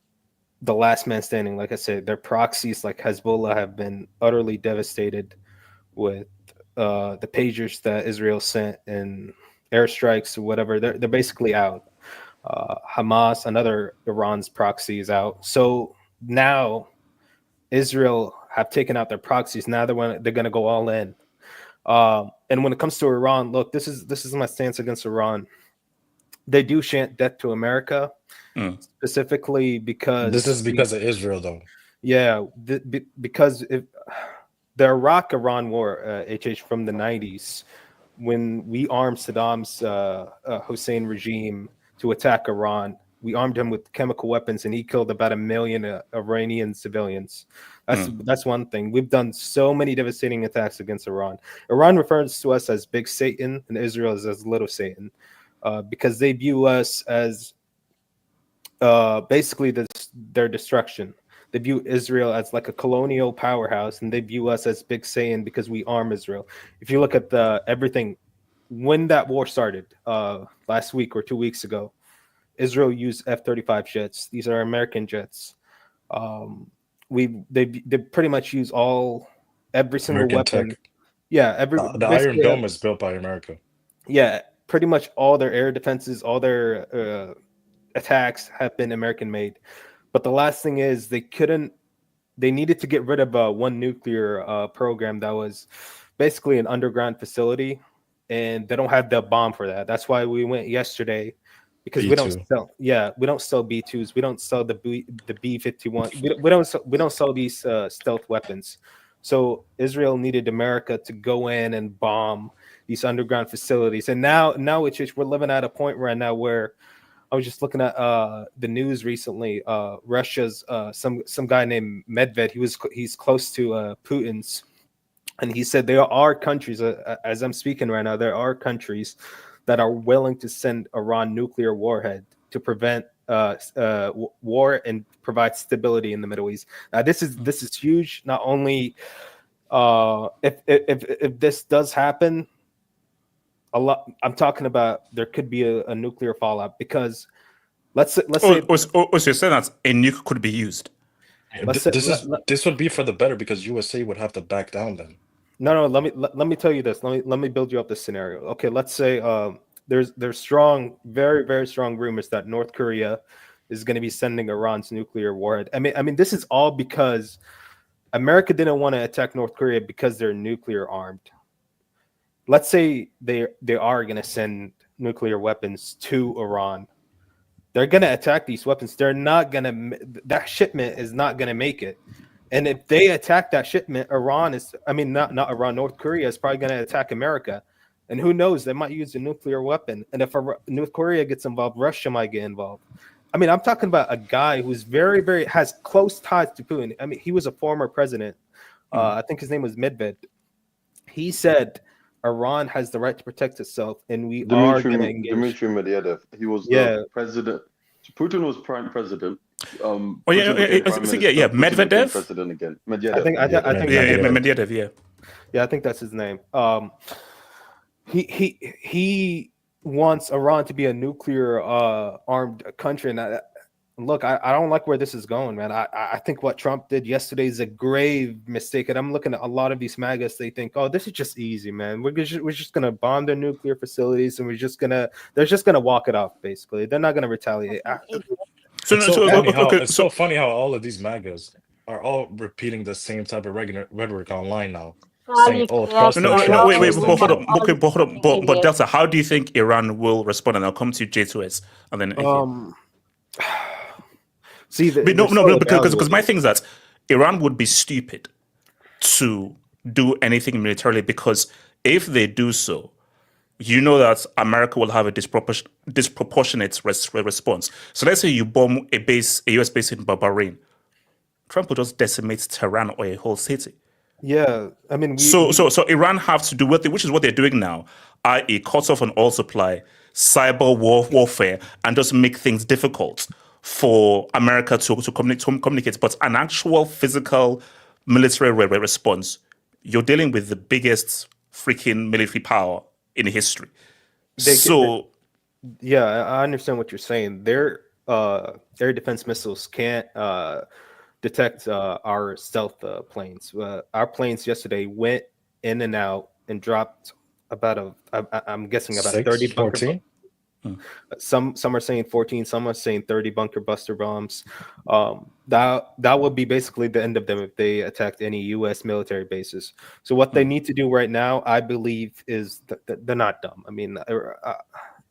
the last man standing. Like I said, their proxies like Hezbollah have been utterly devastated with the pagers that Israel sent and airstrikes or whatever. They're basically out. Hamas, another Iran's proxy, is out. So now Israel have taken out their proxies. Now they're going to go all in. And when it comes to Iran, look, this is my stance against Iran. They do chant death to America, specifically because this is because of Israel, though. Yeah, because if the Iraq-Iran war, from the 90s, when we armed Saddam's Hussein regime to attack Iran, we armed him with chemical weapons, and he killed about 1 million Iranian civilians. That's one thing. We've done so many devastating attacks against Iran. Iran refers to us as Big Satan, and Israel as Little Satan, because they view us as basically their destruction. They view Israel as like a colonial powerhouse, and they view us as Big Satan because we arm Israel. If you look at everything, when that war started last week or 2 weeks ago, Israel used F-35 jets. These are American jets. They pretty much use every single American weapon. tech. Yeah, the Iron Dome is built by America. Yeah, pretty much all their air defenses, all their attacks have been American made. But the last thing is they needed to get rid of one nuclear program that was basically an underground facility, and they don't have the bomb for that. That's why we went yesterday, because we don't sell B2s, we don't sell the B-51, we don't sell these stealth weapons. So Israel needed America to go in and bomb these underground facilities, and now we're living at a point right now where I was just looking at the news recently. Russia's some guy named Medved. He's close to Putin's, and he said there are countries, as I'm speaking right now, there are countries that are willing to send Iran nuclear warhead to prevent war and provide stability in the Middle East. Now, this is huge. Not only if this does happen, I'm talking about there could be a nuclear fallout, because let's say. So you're saying that a nuke could be used. This would be for the better, because USA would have to back down then. No. Let me tell you this. Let me build you up this scenario. Okay, let's say there's strong, very very strong rumors that North Korea is going to be sending Iran's nuclear warhead. I mean, this is all because America didn't want to attack North Korea because they're nuclear armed. Let's say they are going to send nuclear weapons to Iran. They're going to attack these weapons. They're not going to. That shipment is not going to make it. And if they attack that shipment, not Iran, North Korea is probably going to attack America. And who knows? They might use a nuclear weapon. And if North Korea gets involved, Russia might get involved. I mean, I'm talking about a guy who's very, very has close ties to Putin. I mean, he was a former president. I think his name was Medved. He said Iran has the right to protect itself, and we are going to engage. Dmitry Medvedev. He was the president. Putin was prime president. Medvedev. President again. Medvedev. I think Medvedev. Yeah, I think that's his name. He wants Iran to be a nuclear armed country, and look, I don't like where this is going, man. I think what Trump did yesterday is a grave mistake, and I'm looking at a lot of these MAGAs. They think, oh, this is just easy, man. We're just gonna bomb their nuclear facilities, and they're just gonna walk it off. Basically, they're not gonna retaliate. It's so funny how all of these MAGAs are all repeating the same type of rhetoric online now. Saying, wait, hold on. But Delta, how do you think Iran will respond? And I'll come to J2S, and then because my thing is that Iran would be stupid to do anything militarily, because if they do so, you know that America will have a disproportionate response. So let's say you bomb a US base in Bahrain, Trump will just decimate Tehran or a whole city. Yeah, I mean, so Iran have to do which is what they're doing now, i.e., cut off an oil supply, cyber warfare, and just make things difficult for America to communicate. But an actual physical military response, you're dealing with the biggest freaking military power in history. Yeah, I understand what you're saying. Their air defense missiles can't detect our stealth planes. Our planes yesterday went in and out and dropped I'm guessing about 30 bunker. Some are saying 14, some are saying 30 bunker buster bombs. That would be basically the end of them if they attacked any U.S. military bases. So what they need to do right now, I believe, is that they're not dumb. I mean,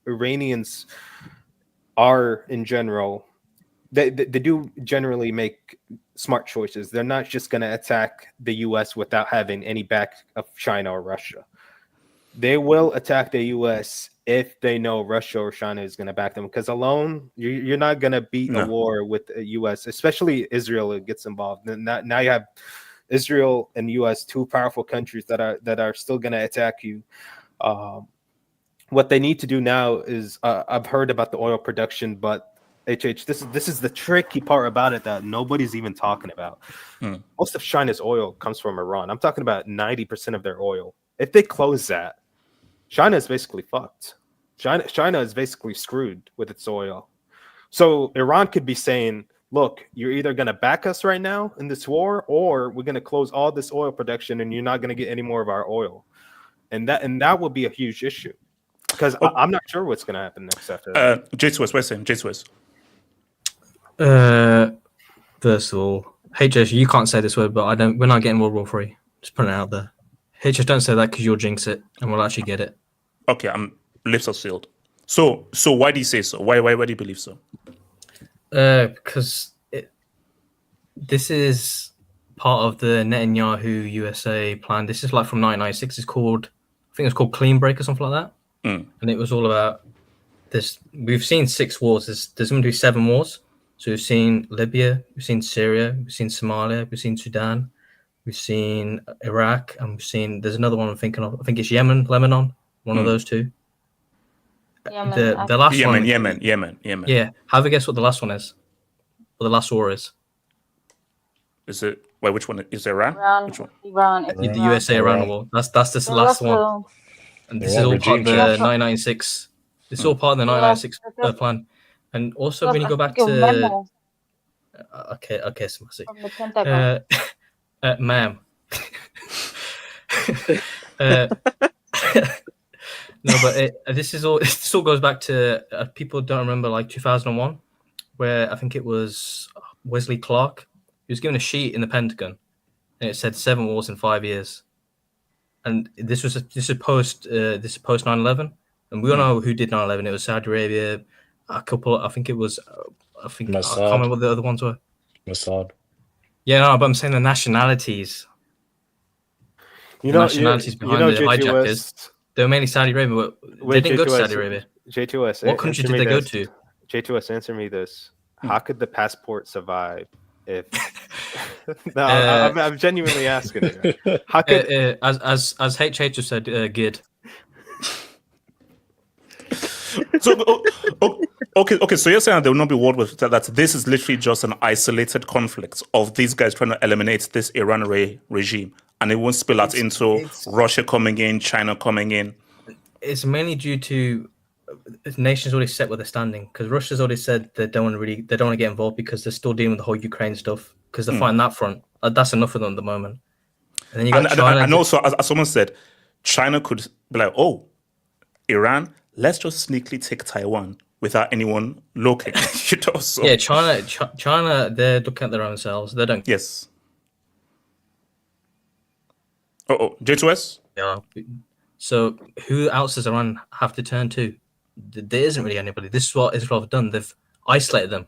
Iranians are in general. They do generally make smart choices. They're not just going to attack the U.S. without having any back of China or Russia. They will attack the U.S. if they know Russia or China is going to back them. Because alone, you're not going to beat a war with the U.S., especially Israel gets involved. Now you have Israel and U.S., two powerful countries that are still going to attack you. What they need to do now is, I've heard about the oil production, but this is the tricky part about it that nobody's even talking about. Most of China's oil comes from Iran. I'm talking about 90% of their oil. If they close that, China is basically fucked. China is basically screwed with its oil. So Iran could be saying, look, you're either going to back us right now in this war, or we're going to close all this oil production and you're not going to get any more of our oil. And that would be a huge issue, because I'm not sure what's going to happen next after that. J2S, where's him? J2S. First of all, HS, you can't say this word, but we're not getting World War III. Just putting it out there. HS, don't say that, because you'll jinx it, and we'll actually get it. Okay, lips are sealed. So why do you say so? Why do you believe so? Because this is part of the Netanyahu USA plan. This is like from 1996. I think it's called Clean Break or something like that. And it was all about we've seen 6 wars. There's going to be 7 wars. So we've seen Libya, we've seen Syria, we've seen Somalia, we've seen Sudan, we've seen Iraq, and there's another one I'm thinking of. I think it's Yemen, Lebanon, one of those two. Yemen, the last one. Yemen. Yeah. Have a guess what the last one is? What the last war is? Is it? Wait, which one is Iran? Iran, Which one? Iran. The USA-Iran war. That's this last one. And this is all part of the 1996. This is all part of the 1996 plan. And also, when you go back to okay, Smasi. From the Pentagon. Ma'am. No, but this all goes back to people don't remember like 2001, where I think it was Wesley Clark. He was given a sheet in the Pentagon, and it said 7 wars in 5 years. And this is post 9/11, and we all know who did 9/11. It was Saudi Arabia. A couple, I think Mossad. I can't remember what the other ones were. Mossad. Yeah, no, but I'm saying the nationalities. Nationalities behind the hijackers. They were mainly Saudi Arabia, but they didn't go to Saudi Arabia. J2S. What country did they go to? J2S, answer me this: how could the passport survive if? No, I'm genuinely asking it. How could as HH just said, Gid. So okay. So you're saying there will not be war with that? This is literally just an isolated conflict of these guys trying to eliminate this Iran regime, and it won't spill out into Russia coming in, China coming in. It's mainly due to nations already set where they're standing, because Russia's already said they don't want to get involved because they're still dealing with the whole Ukraine stuff, because they're fighting that front. That's enough for them at the moment. And then you got China. And also, as someone said, China could be like, oh, Iran, let's just sneakily take Taiwan without anyone looking. So. Yeah, China, they're looking at their own selves. They don't. Yes. J2S? Yeah. So who else does Iran have to turn to? There isn't really anybody. This is what Israel have done. They've isolated them.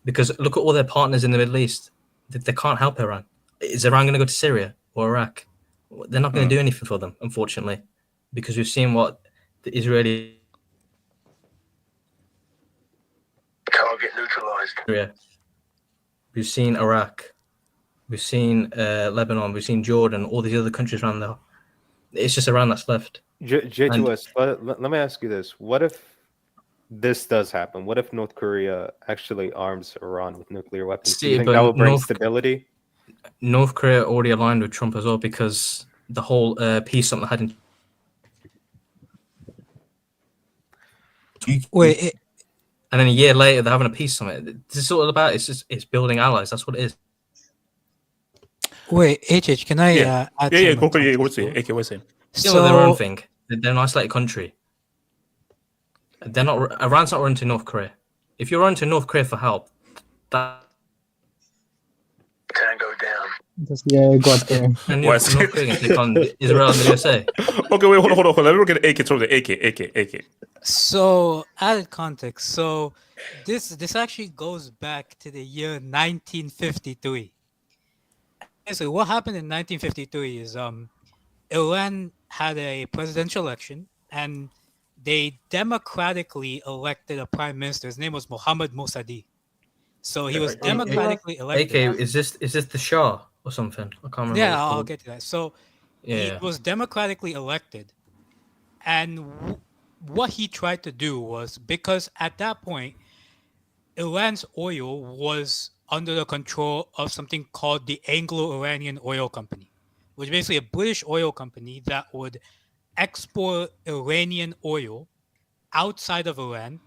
Because look at all their partners in the Middle East. They can't help Iran. Is Iran going to go to Syria or Iraq? They're not going to do anything for them, unfortunately. Because we've seen what the Israeli can't get neutralized. Syria. We've seen Iraq. We've seen Lebanon. We've seen Jordan. All these other countries around there. It's just Iran that's left. J2S, let me ask you this. What if this does happen? What if North Korea actually arms Iran with nuclear weapons? Do you think that will bring stability? North Korea already aligned with Trump as well, because the whole peace summit had in... Wait, and then a year later they're having a peace summit. This is all about. It's building allies. That's what it is. Wait, HH, can I add? What's it? Still their own thing. They're an isolated country. They're not. Iran's not running to North Korea. If you're running to North Korea for help, that tango down. Got there. And North Korea can click on Israel and the USA. Okay, wait, hold on. Let me get AK. Throw the AK. So, added context. So, this actually goes back to the year 1953. So, what happened in 1953 is Iran had a presidential election, and they democratically elected a prime minister. His name was Mohammad Mossadegh. So he was democratically elected. AK, is this the Shah or something? I can't remember. Yeah, I'll get to that. So he was democratically elected, and what he tried to do was, because at that point, Iran's oil was under the control of something called the Anglo-Iranian Oil Company, which is basically a British oil company that would export Iranian oil outside of Iran.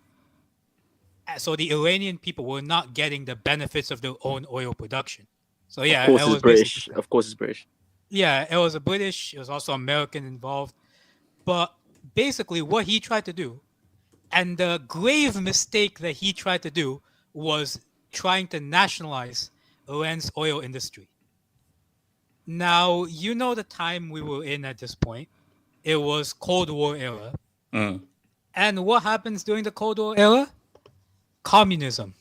So the Iranian people were not getting the benefits of their own oil production. So yeah, of course it's British. Of course it's British. Yeah, it was a British. It was also American involved. But basically, what he tried to do, and the grave mistake that he tried to do, was trying to nationalize Iran's oil industry. Now, you know the time we were in at this point. It was Cold War era. And what happens during the Cold War era? Communism.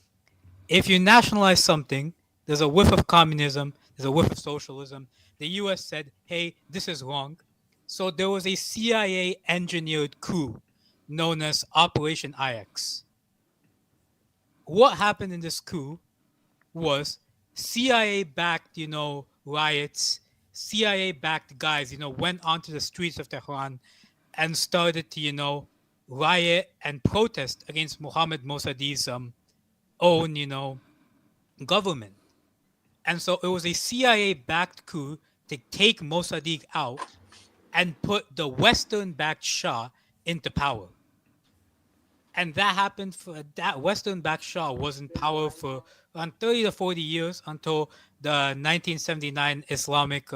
If you nationalize something, there's a whiff of communism, there's a whiff of socialism. The US said, hey, this is wrong. So there was a CIA engineered coup known as Operation IX. What happened in this coup was CIA-backed, riots, CIA-backed guys, went onto the streets of Tehran and started to, riot and protest against Mohammad Mosaddegh's own, government. And so it was a CIA-backed coup to take Mossadegh out and put the Western-backed Shah into power. And that happened for that Western-backed Shah was in power for around 30 to 40 years until the 1979 Islamic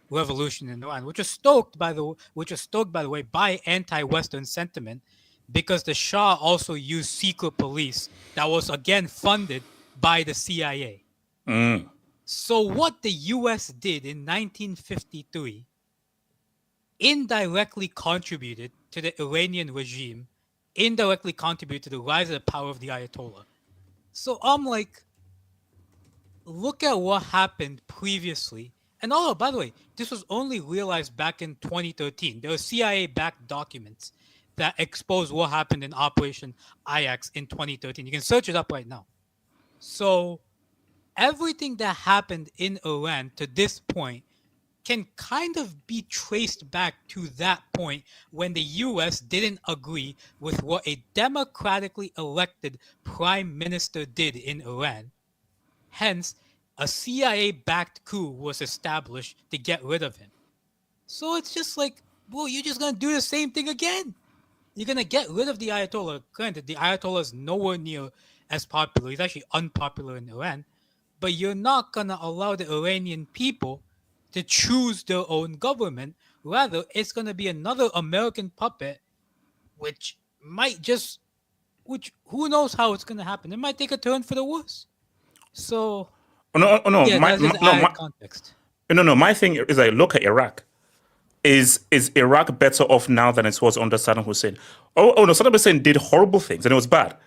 revolution in Iran, which was stoked by the way by anti-Western sentiment, because the Shah also used secret police that was again funded by the CIA. So what the U.S. did in 1953 indirectly contributed to the Iranian regime, indirectly contributed to the rise of the power of the Ayatollah. So I'm like, look at what happened previously. And by the way, this was only realized back in 2013. There were CIA-backed documents that expose what happened in Operation IX in 2013. You can search it up right now. So everything that happened in Iran to this point can kind of be traced back to that point when the U.S. didn't agree with what a democratically elected prime minister did in Iran. Hence, a CIA-backed coup was established to get rid of him. So it's just like, well, you're just going to do the same thing again. You're going to get rid of the Ayatollah. Granted, the Ayatollah is nowhere near as popular. He's actually unpopular in Iran. But you're not going to allow the Iranian people to choose their own government. Rather, it's going to be another American puppet, which who knows how it's going to happen. It might take a turn for the worse. So, context. No, my thing is I look at Iraq. Is Iraq better off now than it was under Saddam Hussein? No, Saddam Hussein did horrible things and it was bad.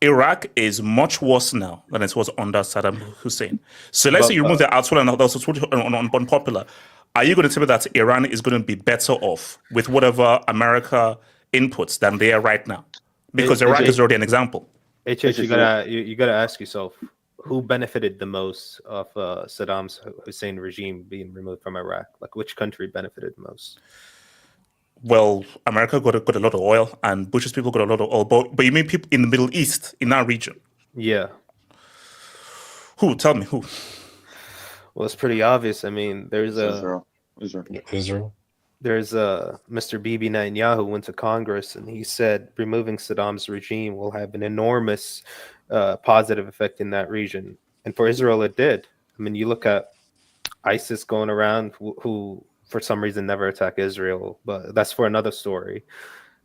Iraq is much worse now than it was under Saddam Hussein. So let's say you remove the Ayatollah and that's unpopular. Are you going to tell me that Iran is going to be better off with whatever America inputs than they are right now? Because Iraq is already an example. You gotta ask yourself, who benefited the most of Saddam Hussein regime being removed from Iraq? Like, which country benefited the most? Well, America got a lot of oil, and Bush's people got a lot of oil. But you mean people in the Middle East, in that region? Yeah. Who? Tell me who. Well, it's pretty obvious. I mean, there's Israel. There's Mr. Bibi Netanyahu went to Congress and he said removing Saddam's regime will have an enormous positive effect in that region. And for Israel, it did. I mean, you look at ISIS going around who for some reason never attack Israel, but that's for another story.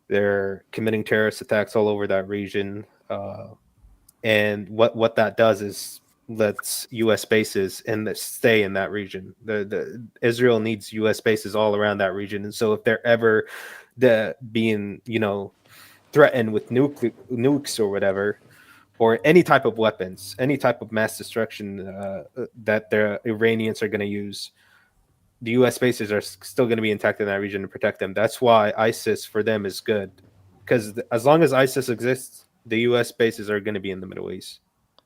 They're committing terrorist attacks all over that region. And what that does is lets U.S. bases stay in that region. The Israel needs U.S. bases all around that region. And so if they're ever being, threatened with nukes or whatever, or any type of weapons, any type of mass destruction that the Iranians are going to use, the U.S. bases are still going to be intact in that region to protect them. That's why ISIS for them is good, because as long as ISIS exists, the U.S. bases are going to be in the Middle East,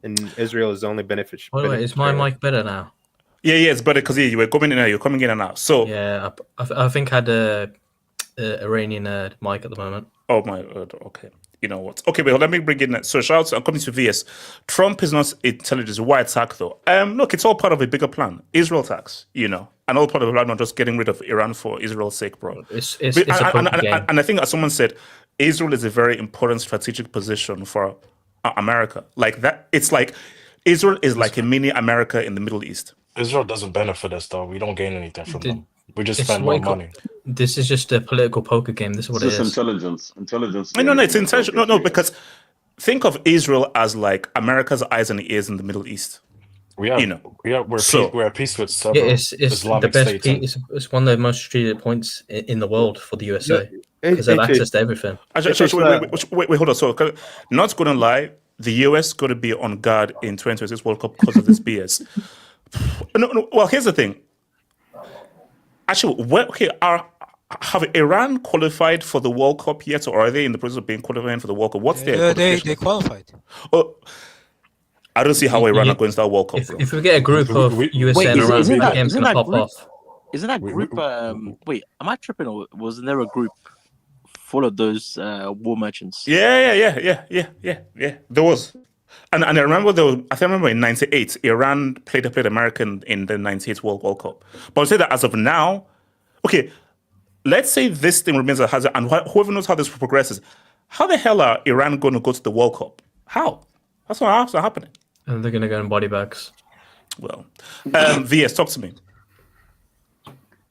and Israel is the only beneficiary. By the way, is my mic better now? Yeah, it's better because you were coming in and you're coming in and out. So yeah, I think I had a Iranian mic at the moment. Oh my God. Okay. You know what? Okay, but let me bring in. So shout out, I'm coming to VS. Trump is not intelligence. Why attack though? Look, it's all part of a bigger plan. Israel tax, and all part of the plan on just getting rid of Iran for Israel's sake, bro. It's a game. And I think, as someone said, Israel is a very important strategic position for America. Like that, it's like Israel is like a mini America in the Middle East. Israel doesn't benefit us though. We don't gain anything from them. We just spend more money. This is just a political poker game. This is what it is. Intelligence. No, it's intelligence. No, because think of Israel as like America's eyes and ears in the Middle East. We're at peace with several Islamic states. It's one of the most strategic points in the world for the USA because they have access to everything. Wait, hold on. So, not going to lie, the US going to be on guard in 2026 World Cup because of this BS. No. Well, here's the thing. Actually, our have Iran qualified for the World Cup yet, or are they in the process of being qualified for the World Cup? What's their qualification? They qualified. Oh, I don't see how Iran are going to that World Cup, bro. If we get a group of USA and Iran, that game's gonna pop off. Isn't that group? Wait, am I tripping? Or wasn't there a group full of those war merchants? Yeah. There was. And I remember I remember in '98, Iran played American in the '98 World Cup. But I'll say that as of now, okay, let's say this thing remains as it has, and whoever knows how this progresses, how the hell are Iran going to go to the World Cup? How? That's not happening. And they're going to go in body bags. Well, VS, talk to me.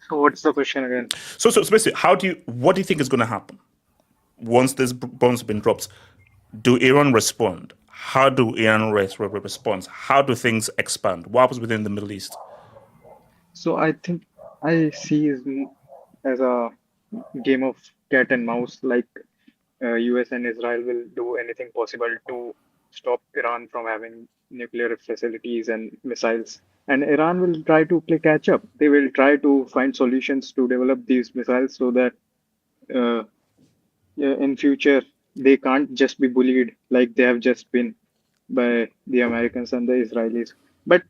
So what's the question again? So basically, what do you think is going to happen once this bombs have been dropped? Do Iran respond? How do Iran respond? How do things expand? What happens within the Middle East? So I think I see it as a game of cat and mouse. Like US and Israel will do anything possible to stop Iran from having nuclear facilities and missiles. And Iran will try to play catch up. They will try to find solutions to develop these missiles so that in future they can't just be bullied like they have just been by the Americans and the Israelis. But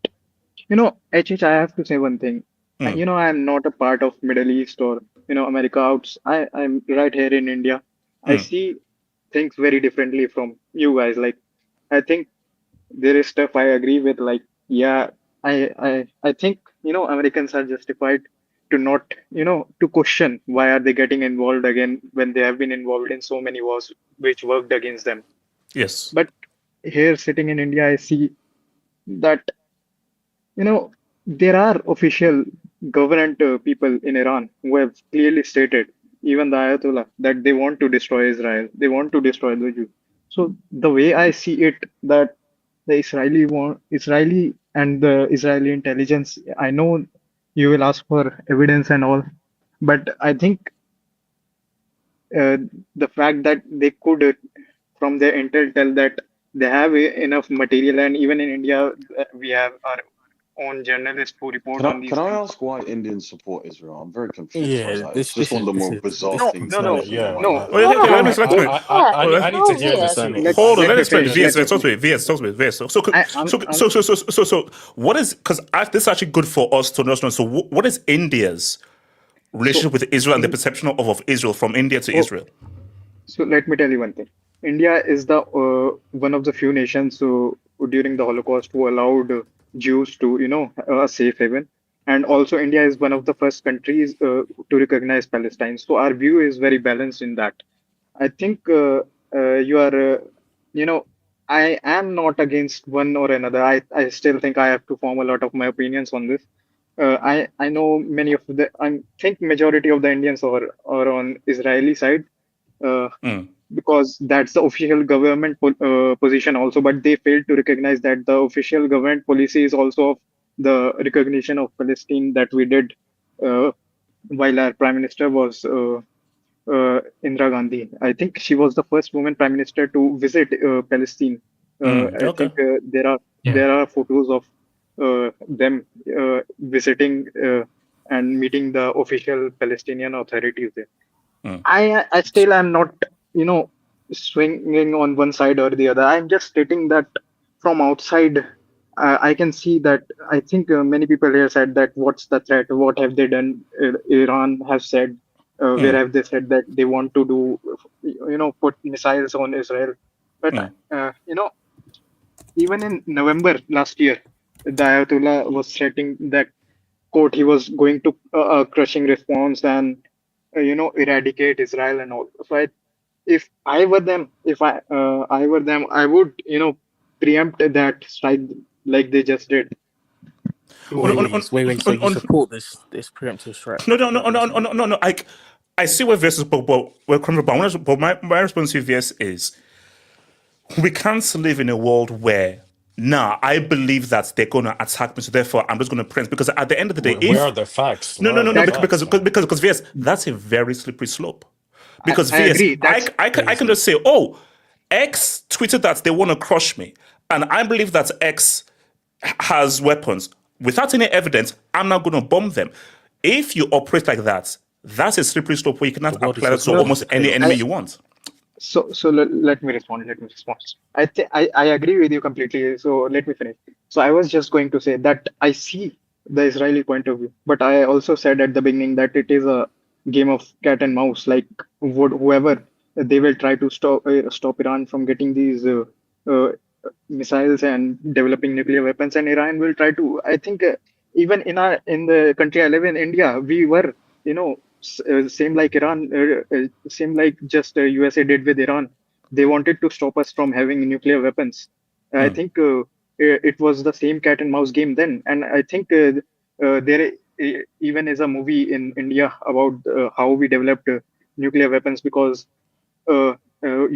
HH, I have to say one thing. I'm not a part of Middle East or America outs. I'm right here in India. I see things very differently from you guys. Like, I think there is stuff I agree with. Like, yeah, I think Americans are justified to not to question why are they getting involved again when they have been involved in so many wars which worked against them. Yes. But here sitting in India, I see that there are official government people in Iran who have clearly stated, even the Ayatollah, that they want to destroy Israel. They want to destroy the Jews. So the way I see it, that the Israeli and the Israeli intelligence, I know you will ask for evidence and all, but I think the fact that they could, from their intel, tell that they have enough material, and even in India, we have our own journalists who report on these Can I things. ask why Indians support Israel? I'm very confused. Yeah, It's just one of the more bizarre things. No. Let me explain. I need to hear this. Hold on, let me explain. VS, talk to me. VS. So, what is, because this is actually good for us to know. So, what is India's relationship with Israel and the perception of Israel from India to Israel? So let me tell you one thing. India is the one of the few nations who during the Holocaust who allowed Jews to a safe haven, and also India is one of the first countries to recognize Palestine. So our view is very balanced in that. I think you are I am not against one or another. I still think I have to form a lot of my opinions on this. I know many of I think majority of the Indians are on Israeli side. Because that's the official government position also, but they failed to recognize that the official government policy is also the recognition of Palestine that we did while our prime minister was Indira Gandhi. I think she was the first woman prime minister to visit Palestine. I think there are photos of them visiting and meeting the official Palestinian authorities there. I still am not swinging on one side or the other. I'm just stating that from outside I can see that. I think many people here said that what's the threat, what have they done. Iran have said where have they said that they want to do put missiles on Israel, but even in November last year the Ayatollah was threatening that quote he was going to a crushing response and eradicate Israel and all. So if I were them, I would preempt that strike like they just did. Wait. So you support this preemptive strike? No. I see where VS is, but my response to VS is we can't live in a world where I believe that they're going to attack me, so therefore I'm just going to print, because at the end of the day, where are the facts? No, because VS, that's a very slippery slope. Because I VS, agree. I can just say, X tweeted that they want to crush me, and I believe that X has weapons. Without any evidence, I'm not going to bomb them. If you operate like that, That's a slippery slope where you cannot But what is apply that the to what is almost the any trade-off? enemy you want. Let me respond. I agree with you completely. So let me finish. So I was just going to say that I see the Israeli point of view, but I also said at the beginning that it is a game of cat and mouse. Like whoever they will try to stop Iran from getting these uh, missiles and developing nuclear weapons, and Iran will try to. I think even in the country I live in, India, we were same like Iran, same like just USA did with Iran. They wanted to stop us from having nuclear weapons. I Hmm. think it was the same cat and mouse game then, and I think there even is a movie in India about how we developed nuclear weapons because uh,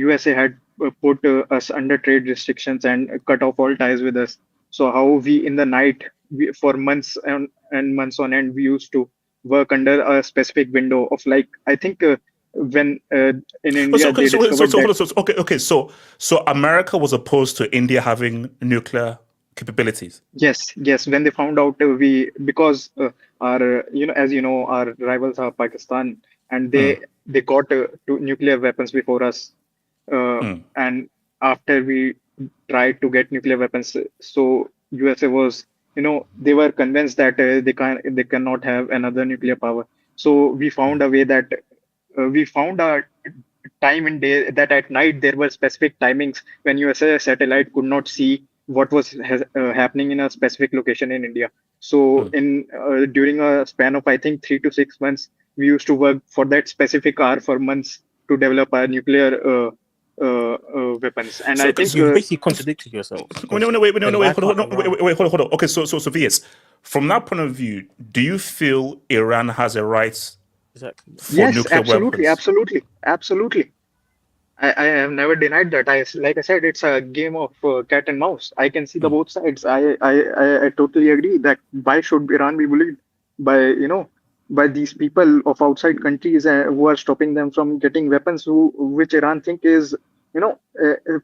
USA had put us under trade restrictions and cut off all ties with us. So how we in the night for months and months on end we used to work under a specific window of like I think when in India they discovered that. Hold on, so America was opposed to India having nuclear capabilities. Yes. When they found out because our as you know our rivals are Pakistan and Hmm. they got nuclear weapons before us, Hmm. and after we tried to get nuclear weapons, so USA was they were convinced that they cannot have another nuclear power. So we found a way that we found a time in day that at night there were specific timings when USA satellite could not see what was happening in a specific location in India. So Hmm. in during a span of I think 3 to 6 months, we used to work for that specific hour for months to develop our nuclear weapons. And So, I okay, think You basically contradicted yourself. hold on. Okay, so VS, from that point of view, do you feel Iran has a right Exactly. for yes, nuclear weapons? absolutely. I have never denied that. Like I said, it's a game of cat and mouse. I can see the Hmm. both sides. I totally agree that why should Iran be bullied by by these people of outside countries who are stopping them from getting weapons, which Iran think is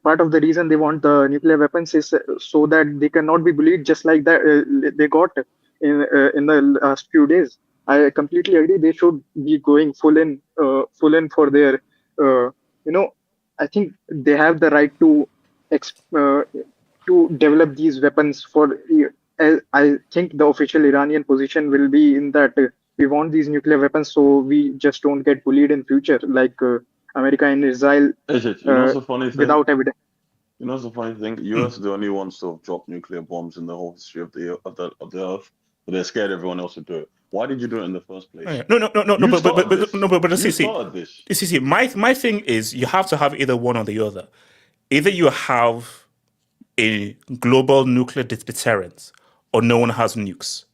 part of the reason they want the nuclear weapons is so that they cannot be bullied just like that they got in the last few days. I completely agree. They should be going full in for their you know I think they have the right to develop these weapons for. I think the official Iranian position will be in that we want these nuclear weapons so we just don't get bullied in future like America and Israel Ajit, you know what's the funny thing? without evidence. You know what's the funny thing? Hmm. US are the only ones to have dropped nuclear bombs in the whole history of the earth, but they're scared everyone else to do it. Why did you do it in the first place? No, You started this. You see, started this. my thing is you have to have either one or the other. Either you have a global nuclear deterrent or no one has nukes.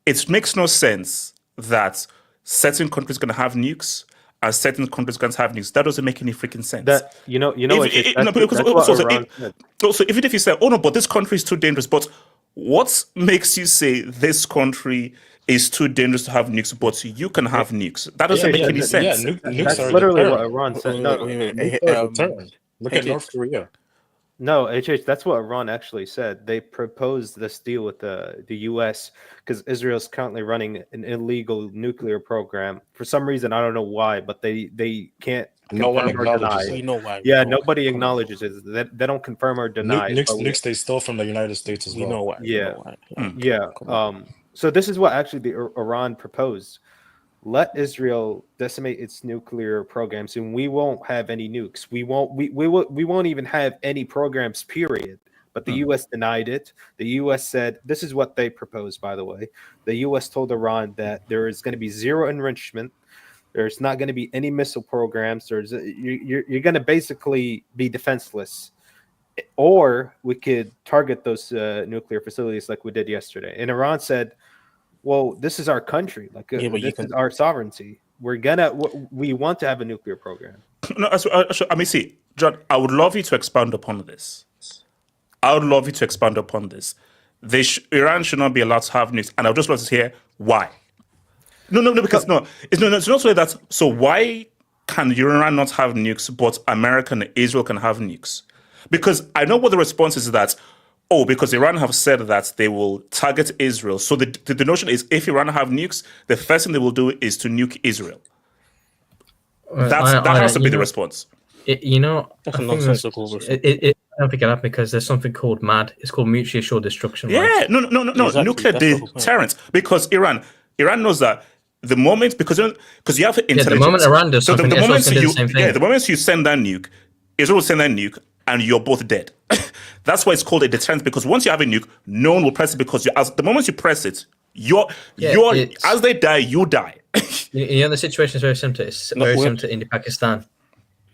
It makes no sense that certain countries going to have nukes and certain countries going to have nukes. That doesn't make any freaking sense. That that's what Iran said. Also, even if you say, oh no, but this country is too dangerous, but what makes you say this country is too dangerous to have nukes, but you can have nukes? That doesn't make any sense. Nukes That's are a literally what deterrent. Iran said. Wait, No, wait. Nukes are a deterrent. Look at HH. North Korea. No, that's what Iran actually said. They proposed this deal with the U.S. because Israel's currently running an illegal nuclear program. For some reason, I don't know why, but they can't No one confirm or acknowledges deny. We know why. Yeah, We know nobody why. Come on. acknowledges it. They don't confirm or deny. Nukes they stole from the United States as We well. know why. Yeah. We know why. Like, Yeah. come on. So this is what actually the Iran proposed. Let Israel decimate its nuclear programs, and we won't have any nukes. We won't even have any programs. Period. But the U.S. denied it. The U.S. said this is what they proposed. By the way, the U.S. told Iran that there is going to be zero enrichment. There's not going to be any missile programs. You're going to basically be defenseless, or we could target those nuclear facilities like we did yesterday. And Iran said, well, this is our country. Like this is our sovereignty. We want to have a nuclear program. No, I mean, see, John, I would love you to expand upon this. Iran should not be allowed to have nukes, and I would just love to hear why. It's not so that. So why can Iran not have nukes, but America and Israel can have nukes? Because I know what the response is that, Oh, because Iran have said that they will target Israel. So the notion is, if Iran have nukes, the first thing they will do is to nuke Israel. That has to be the response. That's a nonsensical response. I don't think it happened because there's something called MAD. It's called mutually assured destruction. Yeah, right? no, Exactly. nuclear That's the whole point. deterrent. Because Iran knows that the moment, because you have intelligence. the moment Iran does something, the Israel's gonna do the same thing. the moment you send that nuke, Israel will send that nuke, and you're both dead. That's why it's called a deterrent, because once you have a nuke, no one will press it, because the moment you press it, as they die, you die. The situation is very similar. It's very similar to India, Pakistan.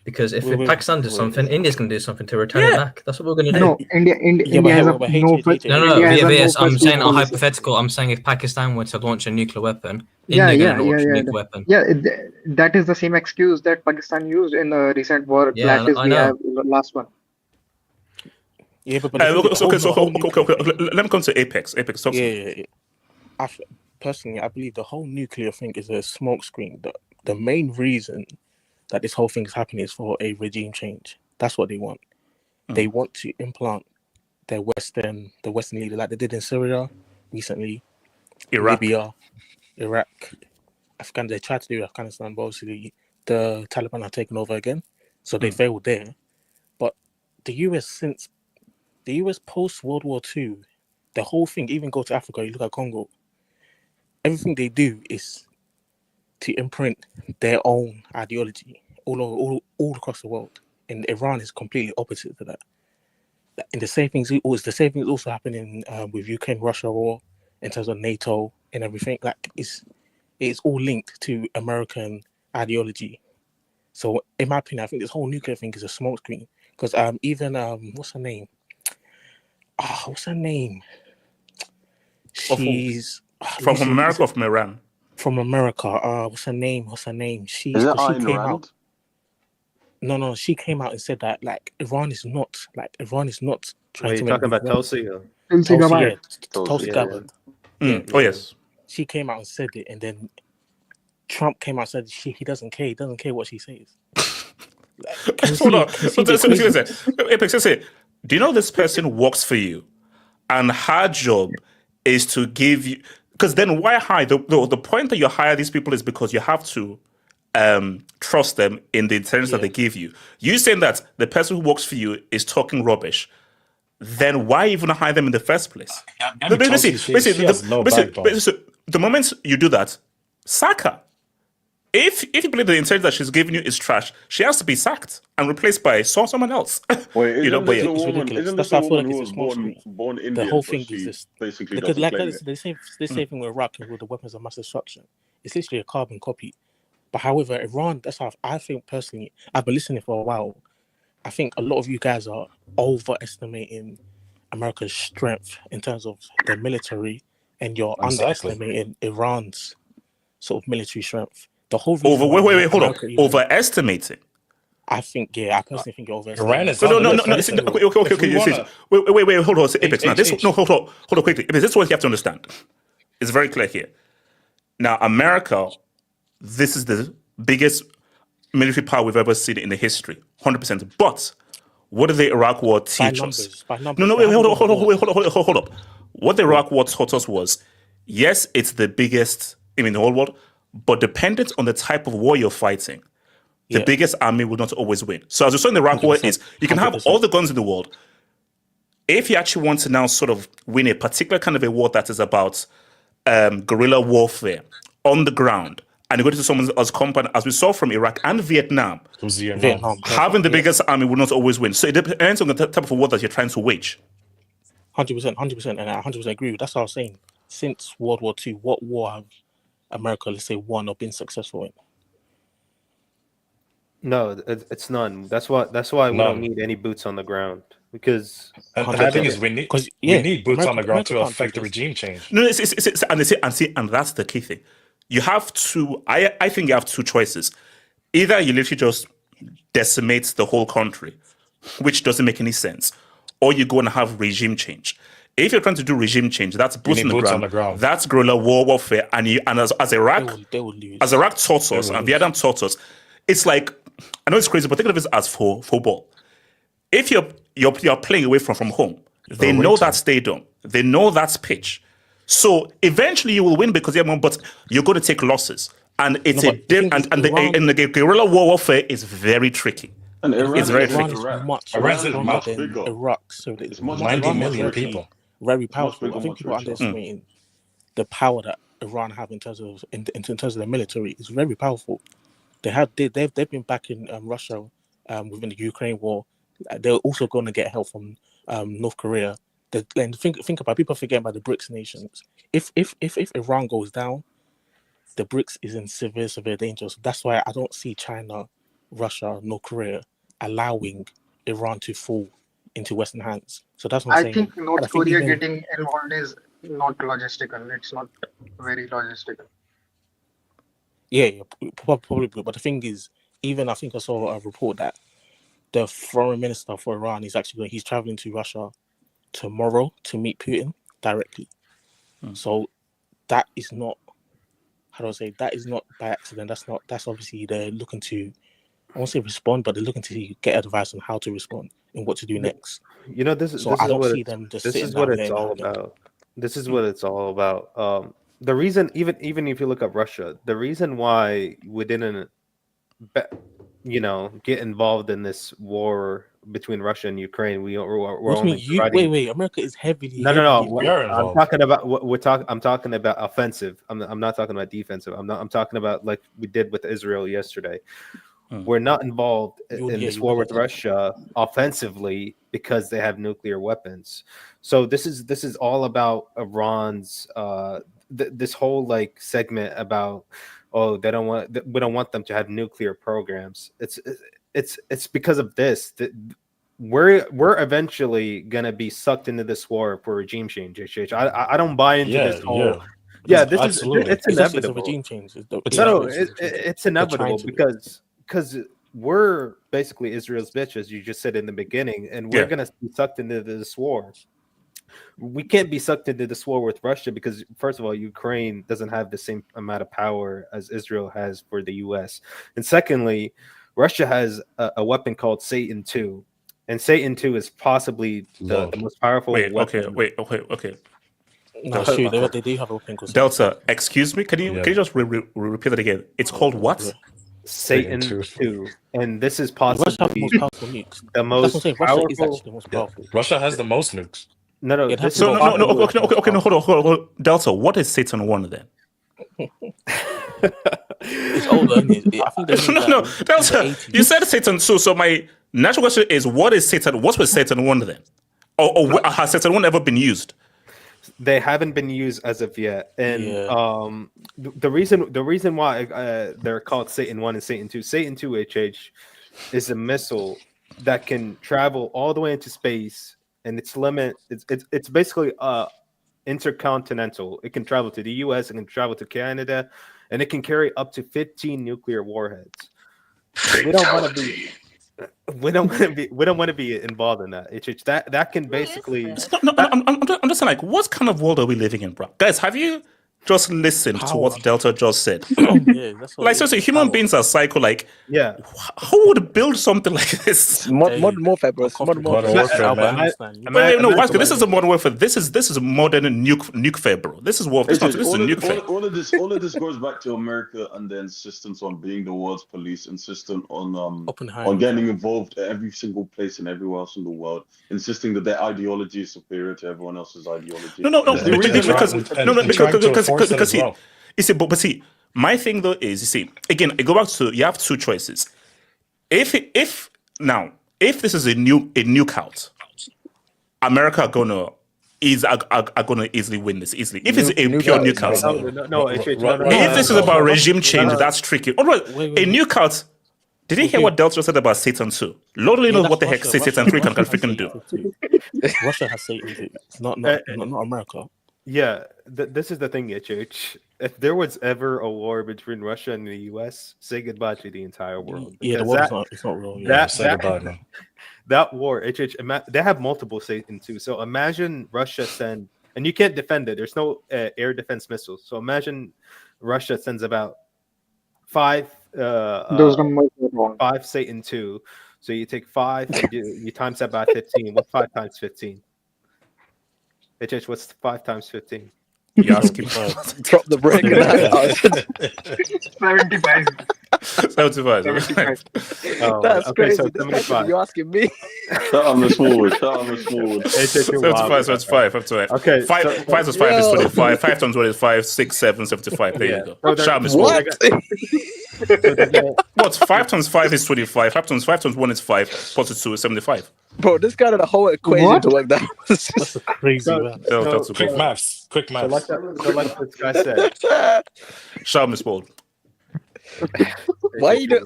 Because if Pakistan does something, India's going to do something to return it back. That's what we're going to do. No, India has I'm saying a hypothetical. I'm saying if Pakistan were to launch a nuclear weapon, India going to launch a nuclear weapon. Yeah, that is the same excuse that Pakistan used in the recent war clashes we have, the last one. Yeah, but let me come to Apex. Apex, talk to me. Personally, I believe the whole nuclear thing is a smokescreen. The main reason that this whole thing is happening is for a regime change. That's what they want. They want to implant the Western leader, like they did in Syria recently, Libya, Iraq, Afghanistan. They tried to do Afghanistan, but obviously the Taliban have taken over again, so they failed there. But the US post World War II, the whole thing, even go to Africa, you look at Congo, everything they do is to imprint their own ideology all across the world. And Iran is completely opposite to that. And the same things also happening with Ukraine-Russia war in terms of NATO and everything. Like it's all linked to American ideology. So in my opinion, I think this whole nuclear thing is a smokescreen. Because even what's her name? She's from America or from Iran? From America. What's her name? Is it Ayn Rand? No, she came out and said that Iran is not trying to. You're talking about Tulsi? Tulsi Gabbard. Oh yes. She came out and said it, and then Trump came out and said he doesn't care. He doesn't care what she says. Hold on. Apex, do you know this person works for you, and her job is to give you? Because then why hire? The point that you hire these people is because you have to trust them in the intelligence that they give you. You saying that the person who works for you is talking rubbish, then why even hire them in the first place? The moment you do that, sack her. If you believe the intelligence that she's giving you is trash, she has to be sacked and replaced by someone else. Wait, isn't this the woman who was born Indian? The whole thing is this. Basically, because the same thing with Iraq and with the weapons of mass destruction. It's literally a carbon copy. But however, Iran, that's how I think personally, I've been listening for a while. I think a lot of you guys are overestimating America's strength in terms of their military, and you're underestimating Iran's sort of military strength. The whole wait, hold on. Overestimating. I personally think you're overestimating. Iran is okay. Wait, hold on. Apex. Now, hold on quickly. This is what you have to understand. It's very clear here. Now, America, this is the biggest military power we've ever seen in the history, 100%. But what did the Iraq War teach us? No, wait, hold up. What the Iraq War taught us was, yes, it's the biggest in the whole world, but dependent on the type of war you're fighting, the biggest army will not always win. So as we saw in the Iraq War, is you can have all the guns in the world. If you actually want to now sort of win a particular kind of a war that is about guerrilla warfare on the ground, and you go to someone else's compound, as we saw from Iraq and Vietnam, having the biggest army will not always win. So it depends on the type of war that you're trying to wage. 100%, and I 100% agree. That's what I was saying. Since World War II, what war have America, let's say, won or been successful in? No, it's none. That's why we don't need any boots on the ground, because the thing is we need boots on the ground to affect the regime change. No, and that's the key thing. You have to. I think you have two choices. Either you literally just decimate the whole country, which doesn't make any sense, or you go and have regime change. If you're trying to do regime change, that's boots on the ground. That's guerrilla warfare, and as Iraq, as Iraq taught us, and Vietnam taught us, it's like, I know it's crazy, but think of it as football. If you're playing away from home, They know that stadium. They know that pitch. So eventually you will win because but you're going to take losses. And it's and the guerrilla warfare is very tricky. And Iran It's very Iran tricky. is much Iran is stronger much than bigger. Iraq, so It's much 90 bigger, much million richer. people. very It's much powerful. bigger, I think much people are richer. underestimating the power that Iran have in terms of the military. It's very powerful. They've been backing Russia within the Ukraine war. They're also going to get help from North Korea. And think about, people forget about the BRICS nations. If Iran goes down, the BRICS is in severe danger. So that's why I don't see China, Russia, North Korea allowing Iran to fall into Western hands. So that's what I'm I saying. think And North I think Korea even getting involved is not logistical. It's not very logistical. probably. But the thing is, even I think I saw a report that the foreign minister for Iran is actually he's traveling to Russia tomorrow to meet Putin directly. So that is not, how do I say, that is not by accident. That's obviously they're looking to, I won't say respond, but they're looking to get advice on how to respond and what to do next. You know, this is I don't see them just this sitting is what down it's there all about. This is what it's all about. The reason, even if you look at Russia, the reason why we didn't, get involved in this war between Russia and Ukraine, we're What do you only mean? providing. Wait, America is heavily. No. We are I'm involved. talking about I'm talking about offensive. I'm not talking about defensive. I'm talking about like we did with Israel yesterday. We're not involved in this war with Russia offensively because they have nuclear weapons. So this is all about Iran's this whole like segment about, oh, we don't want them to have nuclear programs. It's because of this that we're eventually gonna be sucked into this war for regime change. I don't buy into this whole. Yeah, this absolutely. It's It's inevitable. a regime change. It's inevitable because we're basically Israel's bitch, as you just said in the beginning, and we're gonna be sucked into this war. We can't be sucked into this war with Russia because, first of all, Ukraine doesn't have the same amount of power as Israel has for the U.S. And secondly, Russia has a weapon called Satan II, and Satan II is possibly the most powerful weapon. Okay. No, shoot, they do have a weapon called Delta, excuse me, can you just repeat that again? It's called what? Satan II, and this is possibly Russia has the most powerful nukes. The most Russia is powerful. actually the most powerful. Russia has the most nukes. No. Okay, Hold on. Delta, what is Satan 1 then? It's older, isn't it? I think Delta, you said Satan 2, so my natural question is, what was Satan 1 then? Or has Satan 1 ever been used? They haven't been used as of yet, and the reason why they're called Satan 1 and Satan 2. Satan 2 is a missile that can travel all the way into space, and its limit it's basically intercontinental. It can travel to the U.S., it can travel to Canada, and it can carry up to 15 nuclear warheads. We don't want to be. We don't want to be involved in that. That can basically. I'm just like, what kind of world are we living in, bro? Guys, have you just listened to what Delta just said? Like, seriously, human beings are psycho. Like, who would build something like this? Modern warfare, bro. Modern warfare. This is a modern warfare. This is modern nuke bro. This is war. This is nuke. All of this goes back to America and the insistence on being the world's police, insistent on getting involved at every single place and everywhere else in the world, insisting that their ideology is superior to everyone else's ideology. Because you see, but see, my thing though is, you see, again, I go back to, you have two choices. If this is a nuke out, America are gonna easily win this easily. If it's a pure nuke out, if this is about regime change, that's tricky. All right, a nuke out. Did you hear what Delta said about Satan 2? Lord only knows what the heck Satan 3 can freaking do. Russia has Satan 2. It's not America. Yeah, this is the thing, HH. If there was ever a war between Russia and the US, say goodbye to the entire world. Yeah, the war is not real. Say goodbye now. That war, HH, they have multiple Satan too. So imagine Russia send, and you can't defend it. There's no air defense missiles. So imagine Russia sends about 5 Satan 2. So you take 5 and you times that by 15. What's 5 times 15? HH, what's 5 times 15? You're asking Drop the brick. 75. 75. 75. Oh, That's okay, crazy. so This guy should 75. be asking me. Shut up, Miss Wood. Shut up, Miss Wood. HH, you're wild. 75. Up to it. Okay, 5 so- times 5 is Yo. 25. 5 times 1 is 5. 6, 7, 75. There Yeah. you go. So they're- Shout out, Miss What? Wood. What? 5 times 5 is 25. 5 times 1 is 5. Plus 2 is 75. Bro, this guy had a whole equation What? to work that. That's crazy, So- man. That's so- okay. Quick maths. Quick So maths. like this guy said, Shout out, Miss Wood. Why you doing?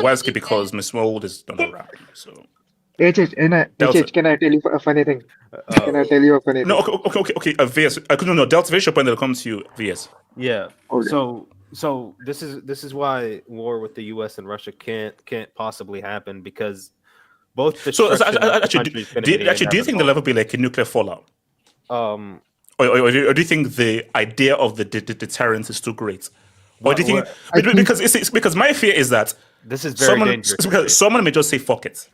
Wisely because Miss Mold is not around. So HH, Delta. HH, can I tell you a funny thing? Can I tell you a funny thing? no, okay. VS. No, Delta. Finish your point. That'll come to you, VS. yeah. Okay. So this is why war with the U.S. and Russia can't possibly happen, because both So destruction of the actually, country is gonna do be you think inevitable. there'll ever be like a nuclear fallout, Um, or do you think the idea of the deterrent is too great, or do you think I think- because my fear is that this is very dangerous. because someone may just say fuck it.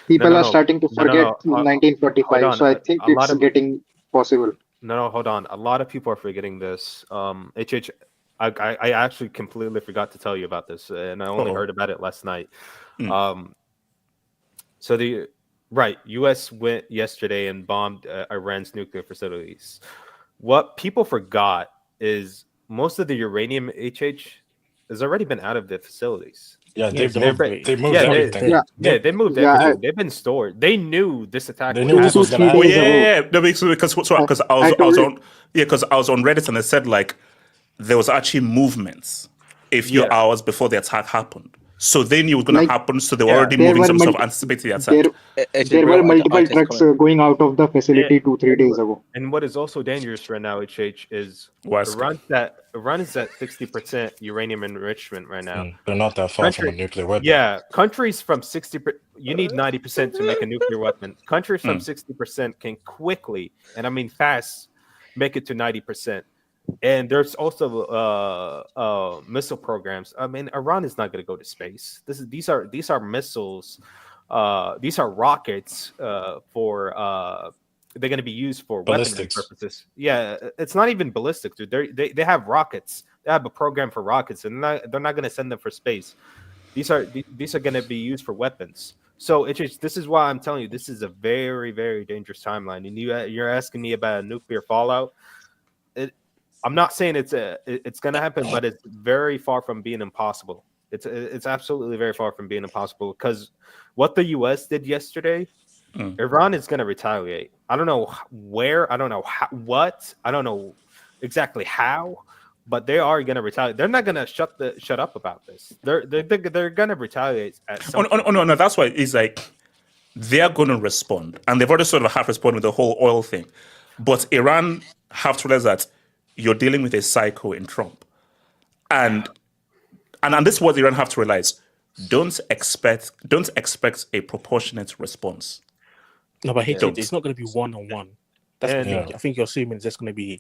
People no, are no. starting to No, no, forget no. 1945, Hold on. so I think A lot it's of- getting possible. No, hold on. A lot of people are forgetting this. HH, I actually completely forgot to tell you about this, and I only Uh-oh. heard about it last night. Mm. So U.S. went yesterday and bombed Iran's nuclear facilities. What people forgot is most of the uranium has already been out of the facilities. Yeah, Yeah, they moved Yeah, everything. they moved Yeah, everything. They've been stored. They knew this attack They would knew this happen. was gonna Oh happen. yeah. No, because I told was you- on because I was on Reddit and they said like there was actually movements a few Yeah. hours before the attack happened. So they knew it was going Like, to happen. So they were yeah, already there moving were some sort of multi- anticipating the attack. There were multiple trucks going out of the facility 2-3 days ago. And what is also dangerous right now, HH, is West. Iran is at 60% uranium enrichment right now. They're not that far from a nuclear weapon. Yeah, countries from 60%, you need 90% to make a nuclear weapon. Countries from 60% can quickly, and I mean fast, make it to 90%. And there's also missile programs. I mean, Iran is not going to go to space. These are missiles. These are rockets for they're going to be used for weaponry Ballistics. purposes. Yeah, it's not even ballistic, dude. They have rockets. They have a program for rockets, and they're not going to send them for space. These are going to be used for weapons. So this is why I'm telling you, this is a very, very dangerous timeline. And you're asking me about a nuclear fallout. I'm not saying it's going to happen, but it's very far from being impossible. It's absolutely very far from being impossible, because what the U.S. did yesterday, Iran is going to retaliate. I don't know where, I don't know what, I don't know exactly how, but they are going to retaliate. They're not going to shut up about this. They're going to retaliate at some point. No. That's why it's like they're going to respond, and they've already sort of half responded with the whole oil thing. But Iran have to realize that you're dealing with a psycho in Trump, and this is what Iran have to realize: don't expect a proportionate response. No, but Don't. it's not going to be one-on-one. That's the And- thing. I think you're assuming it's just going to be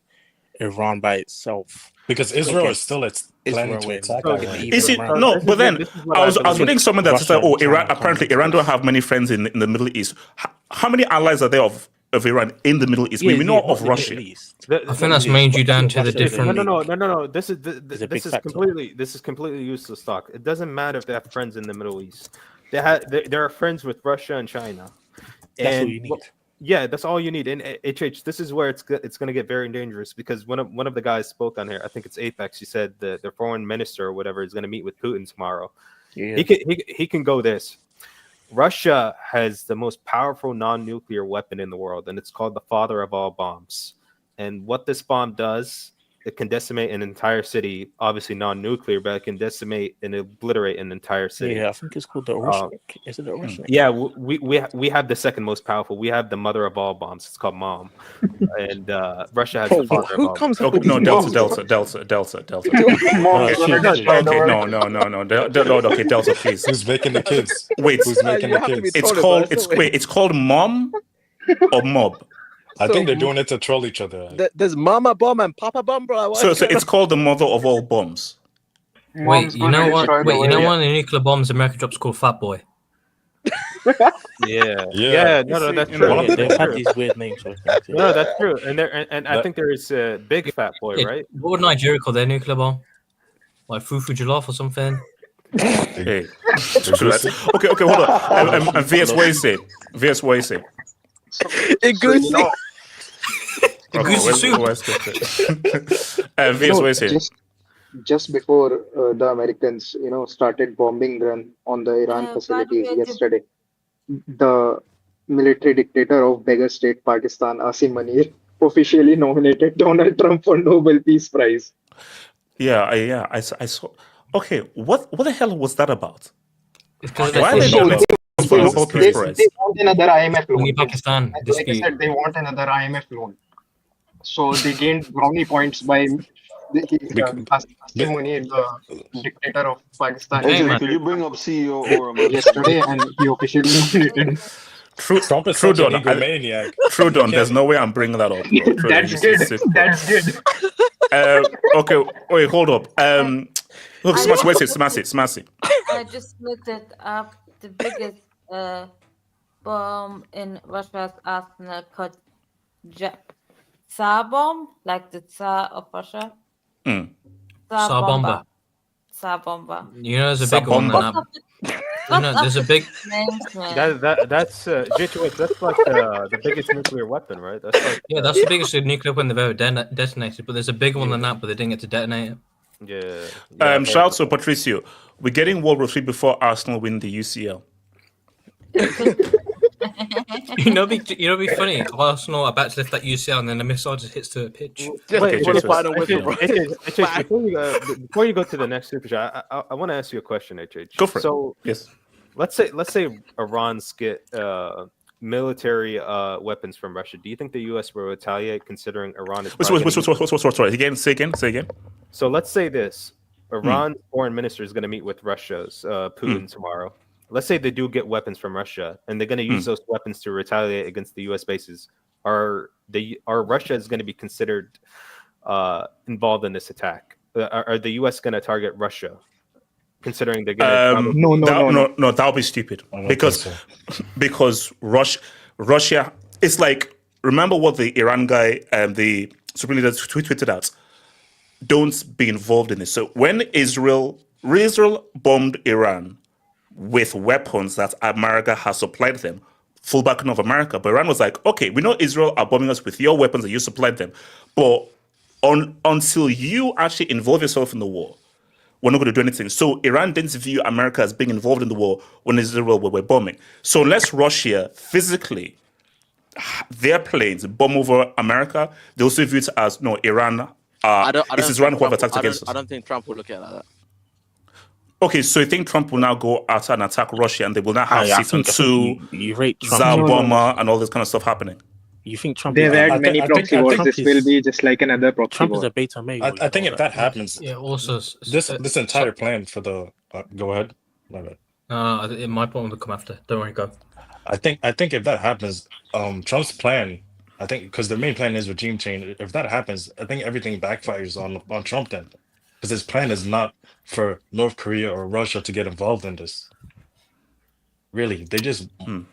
Iran by itself. Because Israel Okay. is still planning to attack So- Iran. Is it Iran. no? This is But then what- this is what I I was believe. reading someone that Russia said, "Oh, and Iran China apparently come Iran into don't have many friends in the Middle East. How many allies are there of Iran in the Middle East? We know not of the Russia. Middle East. I think that's mainly down to the That's different. No. This is It's a big factor. completely useless talk. It doesn't matter if they have friends in the Middle East. They are friends with Russia and China. That's And what you need. yeah, that's all you need. And HH, this is where it's going to get very dangerous, because one of the guys spoke on here. I think it's Apex. He said the foreign minister or whatever is going to meet with Putin tomorrow. Yeah. He can go this. Russia has the most powerful non-nuclear weapon in the world, and it's called the father of all bombs. And what this bomb does, it can decimate an entire city. Obviously non-nuclear, but it can decimate and obliterate an entire city. Yeah, I think it's called the Russian. Is it the Russian? Yeah, we have the second most powerful. We have the mother of all bombs. It's called Mom, and Russia has Bro, the father of who all. comes Oh, up with no, these Delta. bombs? Mom's gonna get shot Okay, over. no. Okay, Delta, please. Who's making the kids? Wait, Who's making You the have to be kids? it's told called about it, it's so wait, it's called Mom or Mob. I think they're doing it to troll each other. There's Mama Bomb and Papa Bomb, bro. So it's called the mother of all bombs. Wait, Mom's you gonna know destroy what? the Wait, you know world. one of the nuclear bombs America drops called Fat Boy. Yeah. No, that's you know, true. They've had these weird names for things. Yeah. No, that's true. And I think there is a big fat boy, Yeah, right? what would Nigeria call their nuclear bomb? Like Fufu Jollof or something? Hey, okay, hold on. And VS, what you say? VS, what you say? Igusi. VS, what you say? Just before the Americans, started bombing run on the Iran facilities yesterday, the military dictator of beggar state Pakistan, Asim Munir, officially nominated Donald Trump for Nobel Peace Prize. I saw. Okay, what the hell was that about? Why are they nominating for Nobel Peace Prize? They want another IMF loan. Pakistan Like I said, they want another IMF loan. So they gained brownie points by Asim Munir, the dictator of Pakistan. Could you bring up CEO Oram yesterday, and he officially nominated. Trump is such an egomaniac. True, Don. There's no way I'm bringing that up. Bro. That's good. That's good. Okay, wait, hold up. Look, Smassy. I just looked it up. The biggest bomb in Russia's arsenal called Tsar bomb, like the Tsar of Russia. Tsar bomber. Tsar bomber. You know, there's a big one. There's a big. That's J2H. That's like the biggest nuclear weapon, right? That's like that's the biggest nuclear weapon they've ever detonated. But there's a bigger one than that, but they didn't get to detonate it. Yeah. Shout out to Patricio. We're getting World War III before Arsenal win the UCL. You know, be funny. Arsenal are about to lift that UCL, and then the missile just hits the pitch. Before you go to the next super chat, I want to ask you a question, HH. Go for it. So yes, let's say Iran's get military weapons from Russia. Do you think the U.S. will retaliate, considering Iran is? Sorry. Say again. So let's say this: Iran's foreign minister is going to meet with Russia's Putin tomorrow. Let's say they do get weapons from Russia, and they're going to use those weapons to retaliate against the U.S. bases. Are Russia is going to be considered involved in this attack? Are the U.S. going to target Russia, considering they're going to? No, that would be stupid because Russia. It's like, remember what the Iran guy and the Supreme Leader tweeted out. Don't be involved in this. So when Israel bombed Iran with weapons that America has supplied them, full backing of America. But Iran was like, okay, we know Israel are bombing us with your weapons that you supplied them, but until you actually involve yourself in the war, we're not going to do anything. So Iran didn't view America as being involved in the war when Israel were bombing. So unless Russia physically, their planes bomb over America, they also view it as, no, Iran, this is Iran who have attacked against us. I don't think Trump will look at it like that. Okay, so you think Trump will now go out and attack Russia, and they will now have season 2, Tsar bomber, and all this kind of stuff happening? You think Trump? They've had many proxy wars. This will be just like another proxy Trump war. is a beta male. I think if that happens, Also this entire plan for the go ahead. My point will come after. Don't worry, go. I think if that happens, Trump's plan. I think because the main plan is regime change. If that happens, I think everything backfires on Trump then, because his plan is not for North Korea or Russia to get involved in this. Really, they just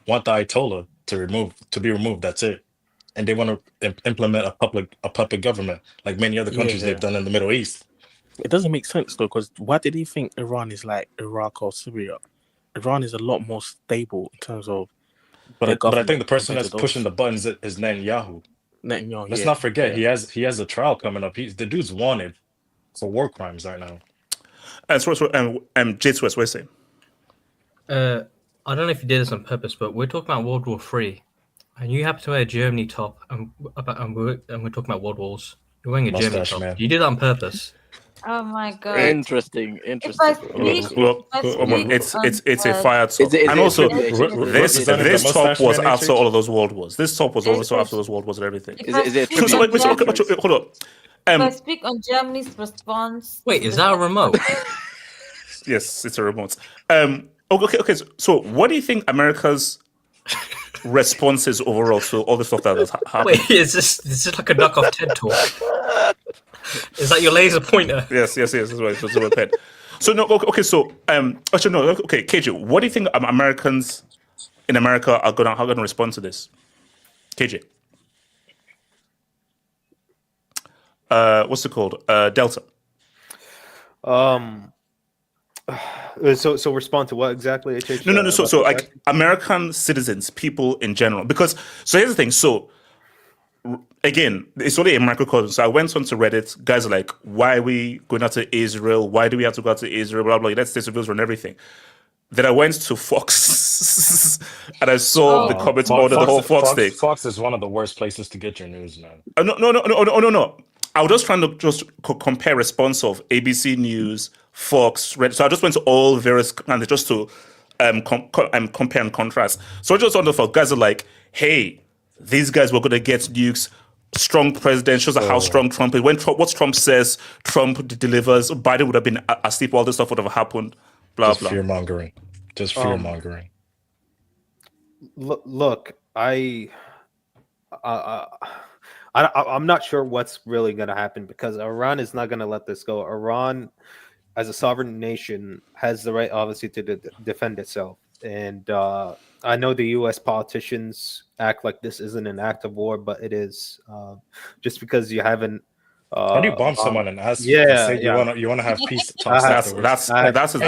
want the Ayatollah to be removed. That's it, and they want to implement a puppet government like many other countries they've done in the Middle East. It doesn't make sense though, because why did he think Iran is like Iraq or Syria? Iran is a lot more stable in terms of. But I think the person that's pushing the buttons is Netanyahu. Let's not forget he has a trial coming up. The dude's wanted for war crimes right now. J2S, what are you saying? I don't know if you did this on purpose, but we're talking about World War III, and you happen to wear a Germany top, and we're talking about World Wars. You're wearing a Germany top. Man. You did that on purpose. Oh my god! Interesting. It's a fire top, and also this top was after all of those world wars. This top was also after those world wars and everything. Hold on. If I speak on Germany's response. Wait, is that a remote? Yes, it's a remote. Okay. So, what do you think America's response is overall to all the stuff that has happened? Wait, is this like a knockoff TED talk? Is that your laser pointer? Yes. That's right. It's a pen. So no. Okay. So actually no. Okay, KJ, what do you think Americans in America are going to respond to this? KJ. What's it called? Delta. So respond to what exactly? HH, No. So like American citizens, people in general. Because so here's the thing. So again, it's only a microcosm. So I went onto Reddit. Guys are like, why are we going out to Israel? Why do we have to go out to Israel? Blah blah. United States of Israel and everything. Then I went to Fox and I saw the comments about the whole Fox thing. Fox is one of the worst places to get your news, man. No. I was just trying to compare response of ABC News, Fox, Reddit. So I just went to all various and just to compare and contrast. So just wonderful. Guys are like, hey, these guys were going to get nukes. Strong president shows how strong Trump is. What Trump says, Trump delivers. Biden would have been asleep. All this stuff would have happened. Blah just blah. Fear mongering. Just fear mongering. Look, I'm not sure what's really going to happen because Iran is not going to let this go. Iran, as a sovereign nation, has the right, obviously, to defend itself. And I know the U.S. politicians act like this isn't an act of war, but it is. Just because you haven't. How do you bomb someone and ask? You want to have peace talks afterwards? That's cycle.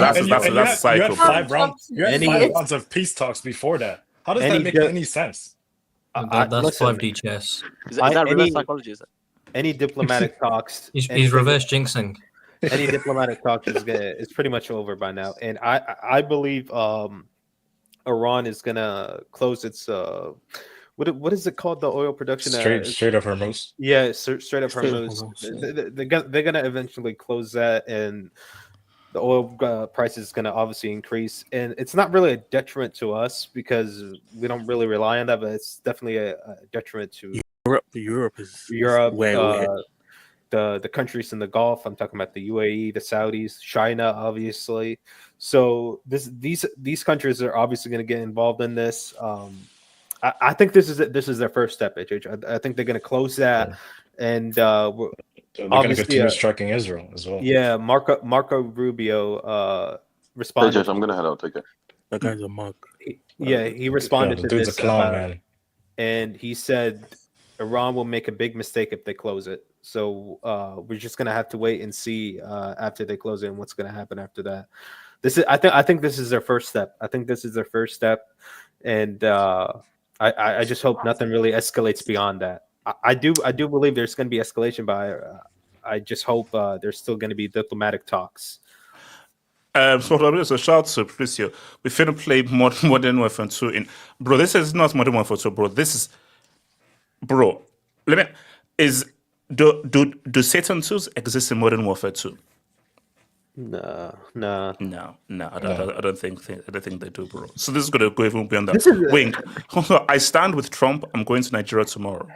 You had 5 rounds of peace talks before that. How does that make any sense? That's 5D chess. Is that reverse psychology? Is it? Any diplomatic talks? He's reverse jinxing. Any diplomatic talks is pretty much over by now, and I believe Iran is gonna close its what is it called, the oil production? Strait of Hormuz. Yeah, Strait of Hormuz. They're gonna eventually close that, and the oil price is gonna obviously increase. And it's not really a detriment to us because we don't really rely on that, but it's definitely a detriment to Europe is the countries in the Gulf. I'm talking about the UAE, the Saudis, China, obviously. So these countries are obviously going to get involved in this. I think this is their first step. I think they're going to close that, and they're going to continue striking Israel as well. Yeah, Marco Rubio responded. Hey, I'm going to head out. Take care. That guy's a mug. He responded to this, a clown, man. And he said Iran will make a big mistake if they close it. So we're just gonna have to wait and see after they close it and what's gonna happen after that. I think this is their first step. And I just hope nothing really escalates beyond that. I do believe there's gonna be escalation, but I just hope there's still gonna be diplomatic talks. So shout out to Patricio. We finna play Modern Warfare 2 in bro. This is not Modern Warfare 2, bro. This is bro. Do Satan 2s exist in Modern Warfare 2? No. I don't think they do, bro. So this is gonna go even beyond that. Wink. I stand with Trump. I'm going to Nigeria tomorrow.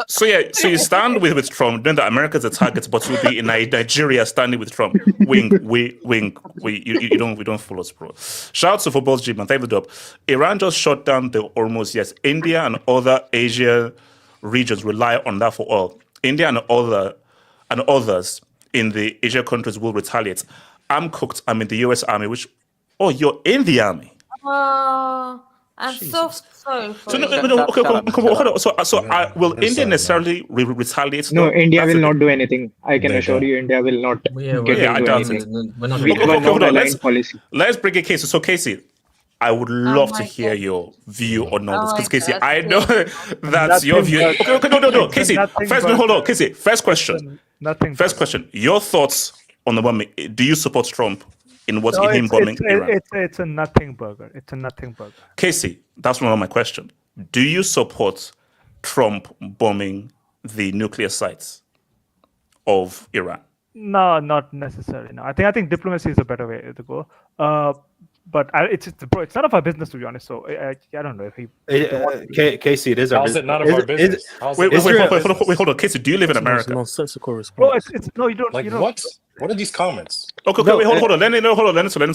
So you stand with Trump, then that America's a target, but we'll be in Nigeria standing with Trump. Wink. You don't follow us, bro. Shout out to Football's G, man. Thank you, Dub. Iran just shut down the Hormuz. Yes, India and other Asia regions rely on that for oil. India and others in the Asia countries will retaliate. I'm cooked. I'm in the U.S. Army. You're in the army. I'm so sorry for you. Will India necessarily retaliate? No, India will not do anything. I can assure you, India will not get into anything. Policy. Let's bring a Casey. So Casey, I would love to hear your view on all this because Casey, I know that's your view. No, Casey. Hold on, Casey. First question. First question. Your thoughts on the bombing? Do you support Trump in him bombing Iran? It's a nothing burger. It's a nothing burger. Casey, that's one of my questions. Do you support Trump bombing the nuclear sites of Iran? No, not necessarily. No, I think diplomacy is a better way to go. But it's none of our business, to be honest. So I don't know if he. Casey, it is our business. How's it none of our business? Wait, hold on. Casey, do you live in America? Nonsensical response. Bro, no, you don't. Like you don't. what? What are these comments? Okay, wait, hold on. Let me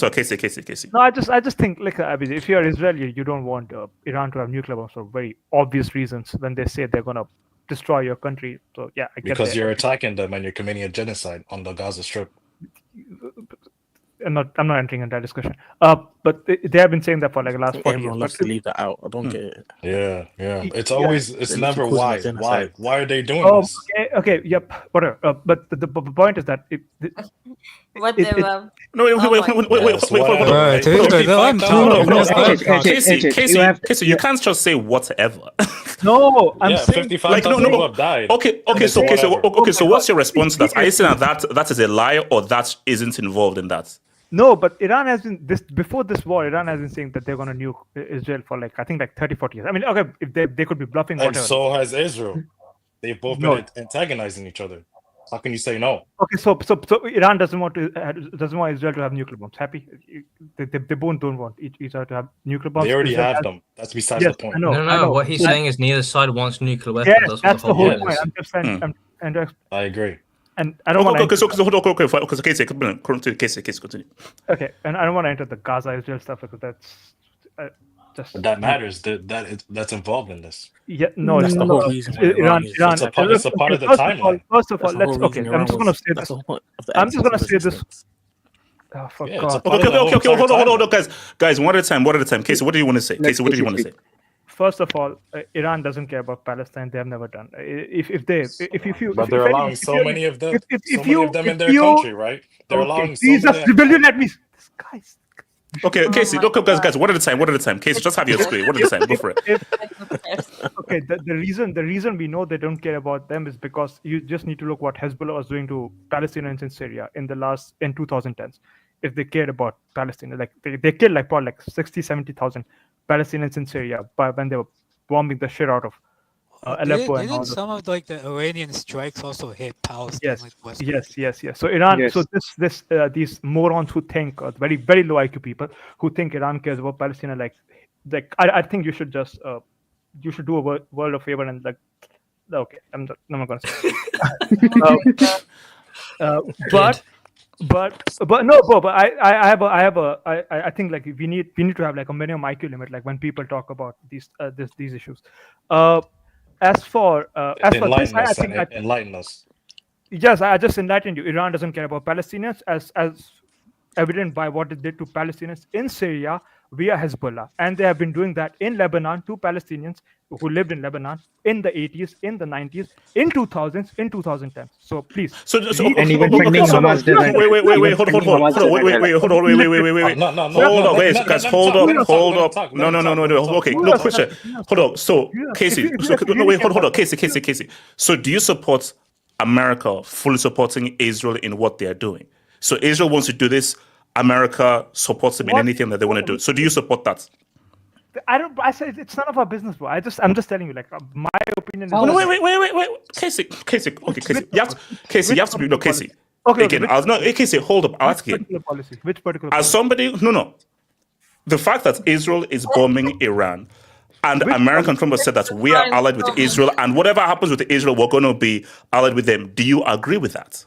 Casey. No, I just think if you're Israeli, you don't want Iran to have nuclear bombs for very obvious reasons. When they say they're gonna destroy your country, so yeah, I get because that. You're attacking them and you're committing a genocide on the Gaza Strip. I'm not entering into that discussion. But they have been saying that for like the last 40 Everyone years. loves to leave that out. I don't get it. Yeah. It's Yeah. always, it's They need to never cause why. a genocide. Why are they doing this? Okay, yep, whatever. But the point is that Whatever. No, wait, hold on. Right, I'm Casey, you can't just say whatever. No, I'm saying 55,000 people have died. Okay. So what's your response to that? Are you saying that is a lie or that isn't involved in that? No, but Iran has been before this war. Iran has been saying that they're going to nuke Israel for like I think like 30-40 years. I mean, okay, if they could be bluffing. And Whatever. so has Israel. They've both been antagonizing each other. How can you say no? Okay, so Iran doesn't want Israel to have nuclear bombs. Happy? They both don't want each other to have nuclear bombs. They already have them. That's besides the point. I know. No. What he's saying is neither side wants nuclear weapons. Yes, that's the whole point point. is. I'm just saying. I agree. And I don't want to. Casey, continue. Okay, and I don't want to enter the Gaza-Israel stuff because that's just. But that matters. That's involved in this. Yeah, no, That's the whole reason why Iran. It's a part of the timeline. First of all, let's. Okay, I'm just going to say this. I'm just going to say this. Oh, for God. Okay, hold on, guys, one at a time. Casey, what do you want to say? Say? First of all, Iran doesn't care about Palestine. They have never done. But they're allowing so many of them in their country, right? They're allowing so many. Will you let me? This guy's. Okay, Casey, look, guys, one at a time. Casey, just have your screen. One at a time. Go for it. Okay, the reason we know they don't care about them is because you just need to look what Hezbollah was doing to Palestinians in Syria in 2010s. If they cared about Palestine, like they killed like probably like 60,000-70,000 Palestinians in Syria when they were bombing the shit out of Aleppo. Didn't some of like the Iranian strikes also hit Palestine? Yes. So Iran. So these morons who think very very low IQ people who think Iran cares about Palestine are like I think you should just you should do a world a favor and like okay I'm not gonna say. I think like we need to have like a minimum IQ limit like when people talk about these issues. As for this, I think enlighten us. Yes, I just enlightened you. Iran doesn't care about Palestinians as evident by what it did to Palestinians in Syria via Hezbollah, and they have been doing that in Lebanon to Palestinians who lived in Lebanon in the 80s, in the 90s, in 2000s, in 2010s. So please. And even funding Hamas doesn't. Hold on, guys, hold up. No. Okay, no question. Hold on. So, Casey, hold on, Casey. So, do you support America fully supporting Israel in what they are doing? So, Israel wants to do this. America supports them in anything that they want to do. So, do you support that? I said it's none of our business, bro. I'm just telling you, like my opinion. No, wait, Casey. Okay, Casey. You have to be Casey. Okay. Again, Casey, hold up. I'll ask you. Which particular? As somebody, no. The fact that Israel is bombing Iran, and American Trump said that we are allied with Israel, and whatever happens with Israel, we're going to be allied with them. Do you agree with that?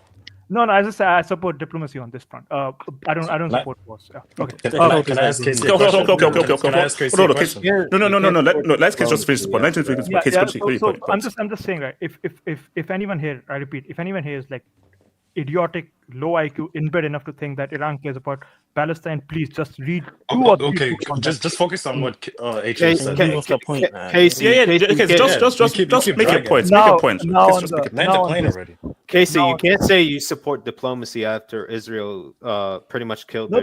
No. As I said, I support diplomacy on this front. I don't support wars. Yeah. Okay. Can I ask Casey a question? Can I ask Casey a question? No. Let's just finish the point. I'm just saying, right? If anyone here, I repeat, if anyone here is like idiotic, low IQ, inbred enough to think that Iran cares about Palestine, please just read two or three. Okay, just focus on what H said. What's the point? Just make your points. Land the plane already. Casey, you can't say you support diplomacy after Israel pretty much killed their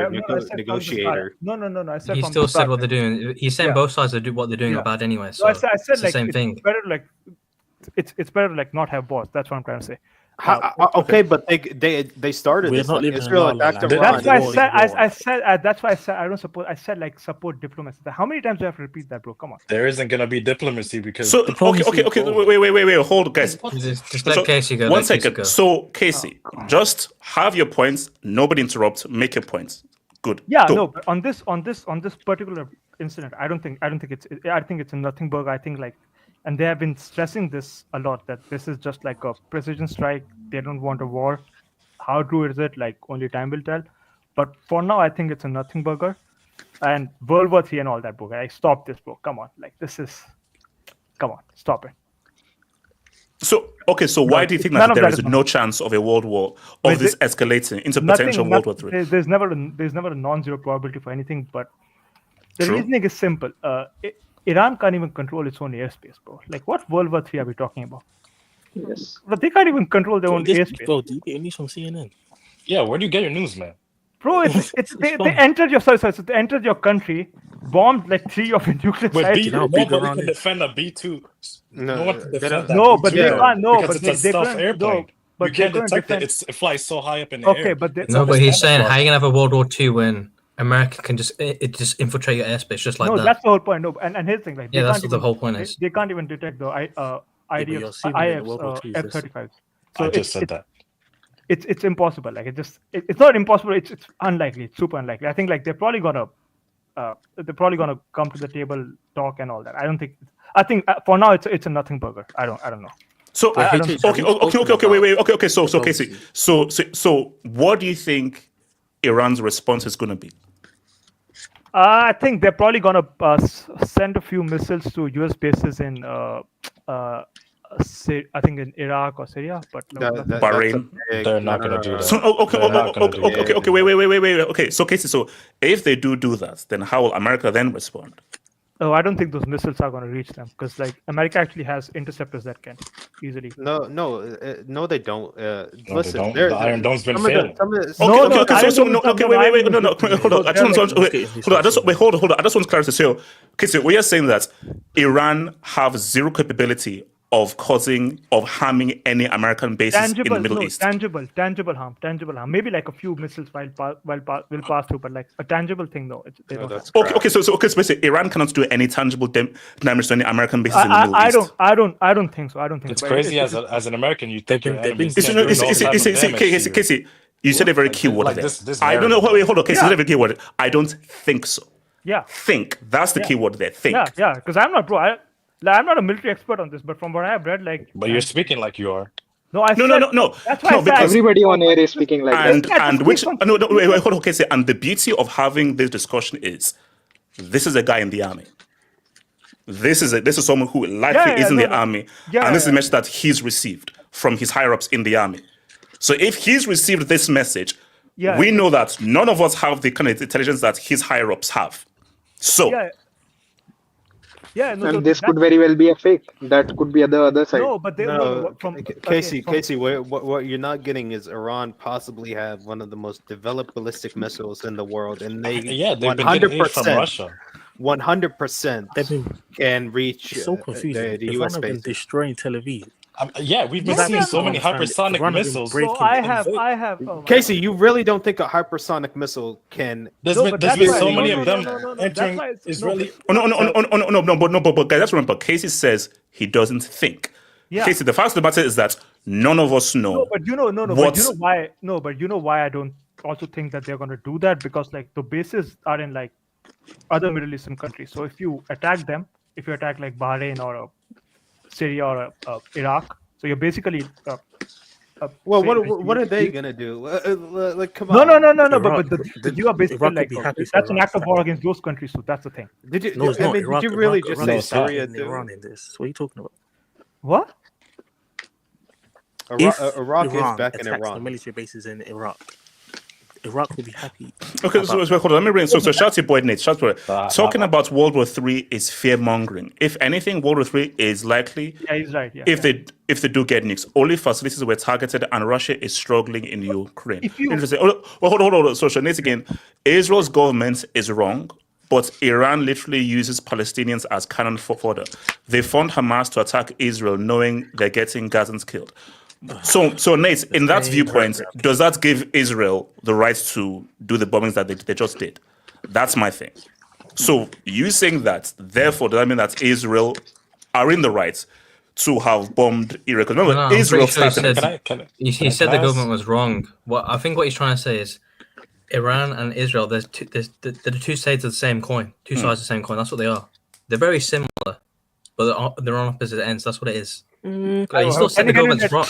nuclear negotiator. No. I said he still said what they're doing. He's saying both sides are what they're doing are bad anyway. So I said it's the like same thing. It's better to like not have wars. That's what I'm trying to say. Okay, but they started this. Israel attacked Iran. That's why I said I don't support. I said like support diplomacy. How many times do I have to repeat that, bro? Come on. There isn't gonna be diplomacy because. So okay. Wait. Hold, guys. Just let Casey go. 1 second. So Casey, just have your points. Nobody interrupt. Make your points. Good. Yeah. Go. No. But on this particular incident, I think it's a nothing burger. I think like. And they have been stressing this a lot, that this is just like a precision strike. They don't want a war. How true is it? Like, only time will tell. But for now, I think it's a nothing burger. And World War III and all that, book. Stop this, bro. Come on. Like, this is... Come on. Stop it. So why do you think none that of there that is is no chance of a world war, of this escalating into potential World War III? There's never a non-zero probability for anything, but the True. reasoning is simple. Iran can't even control its own airspace, bro. Like, what World War III are we talking about? Yes. But they can't even control their own airspace. Bro, do you get your news from CNN? Yeah, where do you get your news, man? Bro, they entered your they entered your country, bombed like 3 of your nuclear With sites. nobody can defend a B2. No one can defend that. No, but they B2 can't. No, because but it's a stealth airplane. but You can't they couldn't detect defend. it flies so high up in the air. Okay, but but he's saying how you can have a World War II when America can just infiltrate your airspace just like that. That's the whole point. No, and here's the thing, like, that's what the whole point is. They can't even detect the IF's F-35s. So I just said that. It's impossible. Like, it's not impossible. It's unlikely. It's super unlikely. I think like they're probably gonna come to the table, talk and all that. I think for now it's a nothing burger. I don't know. So okay. So Casey, so what do you think Iran's response is going to be? I think they're probably gonna send a few missiles to U.S. bases in I think in Iraq or Syria, but Bahrain. They're not going to do that. So, okay. Wait. Okay, so Casey, so if they do that, then how will America then respond? Oh, I don't think those missiles are going to reach them because, like, America actually has interceptors that can easily. No, they don't. Listen, the Iron Dome's been failing. Wait. Hold on. I just want clarity. So, Casey, we are saying that Iran have zero capability of harming any American bases in the Middle East. Tangible harm. Maybe like a few missiles will pass through, but like a tangible thing, no. They don't. Okay. So basically, Iran cannot do any tangible damage to any American bases in the Middle East. I don't think so. It's crazy as an American, you think your enemies Casey, you said a very key word there. I don't know. Wait, hold on. Casey, you said a very key word. I don't think so. Yeah. Think. That's the key word there. Think. Yeah. Because I'm not, bro. I'm not a military expert on this, but from what I have read, like. But you're speaking like you are. No. That's why because everybody on air is speaking like that. Wait, hold on, Casey. And the beauty of having this discussion is, this is a guy in the army. This is someone who likely is in the army, and this is a message that he's received from his higher ups in the army. So if he's received this message, we know that none of us have the kind of intelligence that his higher ups have. So. And this could very well be a fake. That could be the other side. No, but Casey, what you're not getting is Iran possibly have one of the most developed ballistic missiles in the world, and they've been getting aid from Russia. 100% can reach the U.S. base. Destroying Tel Aviv. We've been seeing so many hypersonic missiles. So I have. Casey, you really don't think a hypersonic missile can? There's been so many of them entering Israeli. But guys, let's remember. Casey says he doesn't think. Yeah. Casey, the fact of the matter is that none of us know. But you know why I don't also think that they're going to do that, because like the bases are in like other Middle Eastern countries. So if you attack them, like Bahrain or Syria or Iraq, so you're basically. What are they gonna do? Like, come on. No. But you are basically like that's an act of war against those countries. So that's the thing. Did you really just say Syria? Iran in this? What are you talking about? What? Iraq is back in Iran. The military bases in Iraq. Iraq will be happy. Okay, so hold on. Let me bring. So shout your boy Nate. Talking about World War III is fear mongering. If anything, World War III is likely. Yeah, he's right. Yeah. If they do get nukes, only facilities were targeted, and Russia is struggling in Ukraine. Interesting. Hold on. So Nate again. Israel's government is wrong, but Iran literally uses Palestinians as cannon fodder. They fund Hamas to attack Israel, knowing they're getting Gazans killed. So Nate, in that viewpoint, does that give Israel the right to do the bombings that they just did? That's my thing. So you saying that, therefore, does that mean that Israel are in the right to have bombed Iraq? Remember, Israel started. He said the government was wrong. I think what he's trying to say is Iran and Israel, they're the two sides of the same coin. Two sides of the same coin. That's what they are. They're very similar, but they're on opposite ends. That's what it is. He still said the government's wrong.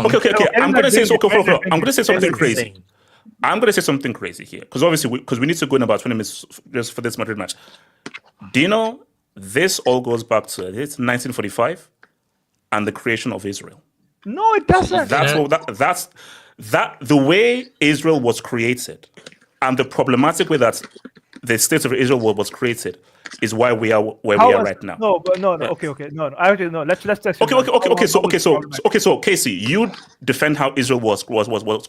Okay. I'm going to say something crazy. I'm going to say something crazy here, because obviously, we need to go in about 20 minutes just for this Madrid match. Do you know this all goes back to it's 1945, and the creation of Israel. No, it doesn't. That's the way Israel was created, and the problematic way that the state of Israel was created is why we are where we are right now. No. Okay. No. Actually, no. Let's Okay. So Casey, you defend how Israel was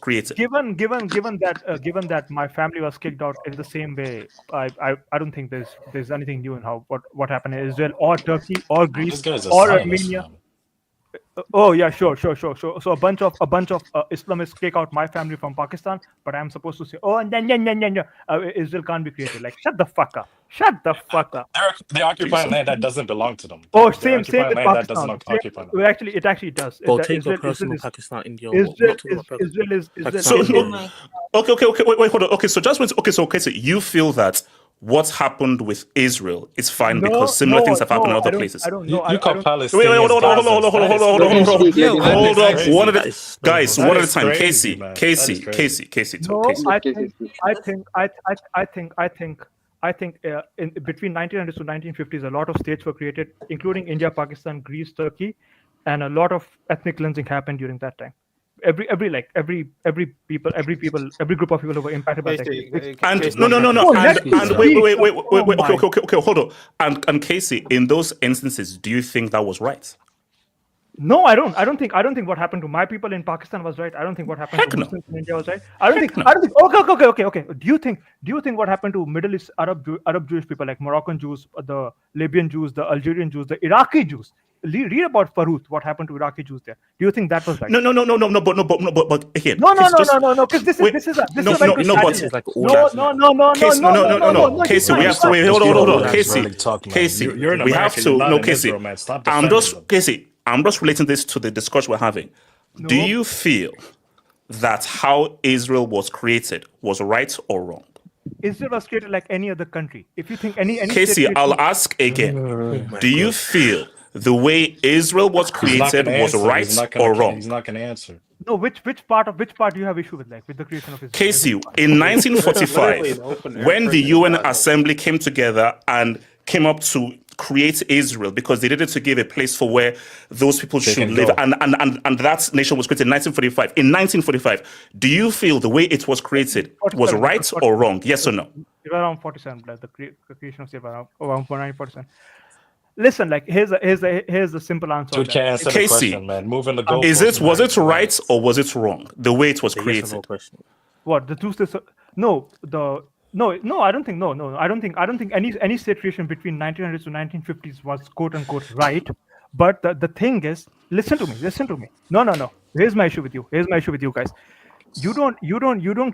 created. Given that my family was kicked out in the same way, I don't think there's anything new in what happened in Israel or Turkey or Greece or Armenia. Oh yeah, sure. So a bunch of Islamists kick out my family from Pakistan, but I'm supposed to say, oh, no, Israel can't be created. Like, shut the fuck up. They occupy land that doesn't belong to them. Oh, same with Pakistan. That doesn't occupy them. Well, actually, it actually does. Well, take your personal Pakistan, India. Israel is. Wait, hold on. Okay, so so you feel that what happened with Israel is fine because similar things have happened in other places. I don't know. You call Palestine. Wait, hold on. One at a time. Casey. No, I think in between 1900s to 1950s, a lot of states were created, including India, Pakistan, Greece, Turkey, and a lot of ethnic cleansing happened during that time. Every group of people who were impacted by that. Okay, hold on. And Casey, in those instances, do you think that was right? No, I don't think what happened to my people in Pakistan was right. I don't think what happened to Muslims in India was right. I don't think. Okay. Do you think what happened to Middle East Arab Jewish people like Moroccan Jews, the Libyan Jews, the Algerian Jews, the Iraqi Jews? Read about Farooq, what happened to Iraqi Jews there. Do you think that was right? No, but again. No, because this is Casey, we have to wait. Hold on. Casey, we have to. No, Casey, I'm just relating this to the discussion we're having. No. Do you feel that how Israel was created was right or wrong? Israel was created like any other country. If you think any Casey, I'll ask again. Do you feel the way Israel was created was right or wrong? He's not going to answer. No, which part do you have issue with, like with the creation of Israel? Casey, in 1945, when the UN Assembly came together and came up to create Israel because they needed to give a place for where those people should live, and that nation was created in 1945. In 1945, do you feel the way it was created was right or wrong? Yes or no? Around 47, the creation of Israel around 47. Listen, like here's a simple answer. Dude can't answer the question, man. Moving the goalposts. Was it right or was it wrong? The way it was created. What the two states? No, I don't think. No. I don't think any state creation between 1900s to 1950s was quote unquote right. But the thing is, listen to me. No. Here's my issue with you, guys. You don't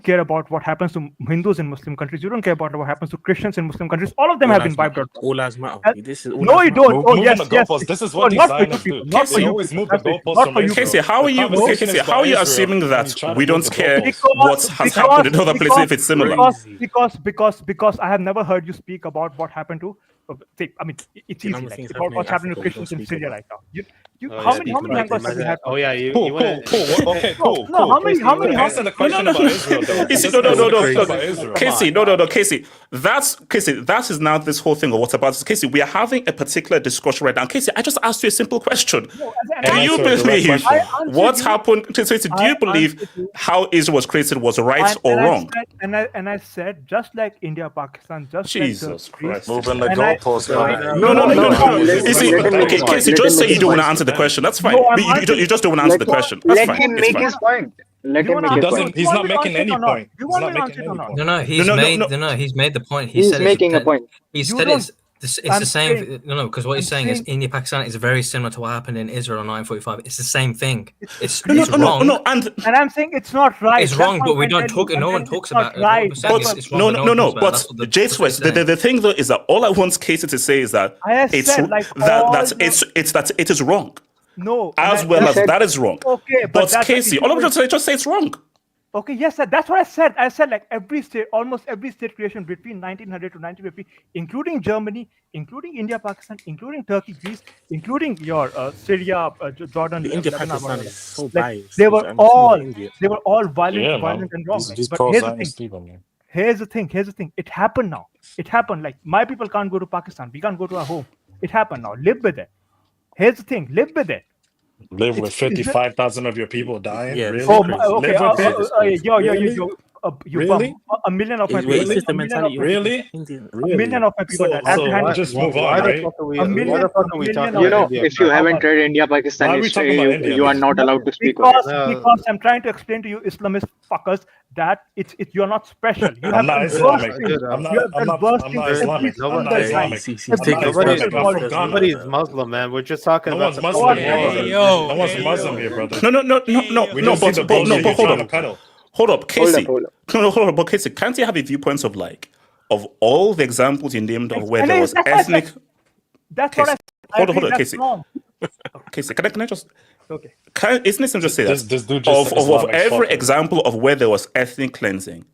care about what happens to Hindus in Muslim countries. You don't care about what happens to Christians in Muslim countries. All of them have been wiped out. All lives matter. No, you don't. Oh, yes. This is what Zionists do. They always move the goalposts from Israel. Casey, how are you assuming that we don't care what has happened in other places if it's similar? Because I have never heard you speak about what happened to. I mean, it's easy. Like, about what's happening to Christians in Syria right now. How many hangouts have you had? Oh yeah, cool. No, how many? Answer the question about Israel, though. Casey, no. Casey, that is now this whole thing of what's about. Casey, we are having a particular discussion right now. Casey, I just asked you a simple question. Do you believe what happened? Do you believe how Israel was created was right or wrong? And I said, just like India, Pakistan, Jesus Christ, moving the goalposts. No. You see, okay, Casey, just say you don't want to answer the question. That's fine. You just don't want to answer the question. That's fine. Let him make his point. He's not making any point. No, he's made the point. He's making a point. He said it's the same. No, because what he's saying is India, Pakistan is very similar to what happened in Israel in 1945. It's the same thing. It's wrong. No, and I'm saying it's not right. It's wrong, but we don't talk. No one talks about it. No. But James West, the thing though is that all I want Casey to say is that it is wrong. No, as well as that is wrong. Okay, but Casey, all of you just say it's wrong. Okay, yes, sir. That's what I said. I said like almost every state creation between 1900 to 1950, including Germany, including India, Pakistan, including Turkey, Greece, including your Syria, Jordan, India, Pakistan is so biased. They were all violent and wrong. But here's the thing. It happened now. It happened. Like my people can't go to Pakistan. We can't go to our home. It happened now. Live with it. Here's the thing. Live with it. Live with 55,000 of your people dying? Yeah, Really? oh, okay. Live with it? Yo, Really? you Really? bum. A million of my people. It's just the mentality of Really? Indian. A million of my people died. So just move on, right? A million You know, if you haven't read India-Pakistan Why are we history, talking about India? you are not allowed to speak on it. Because I'm trying to explain to you Islamist fuckers that you're not special. You I'm not Islamic. I'm not Islamic. I'm not Islamic. Nobody's Muslim, man. We're just talking about the Muslim here, brother. No one's Muslim here, brother. No, hold up, Casey. Hold up, but Casey, can't you have a viewpoint of of all the examples you named of where there was ethnic? That's what I said. Hold on, Casey. Casey, can I just? Okay. Isn't it just say that? This dude of every example of where there was ethnic cleansing,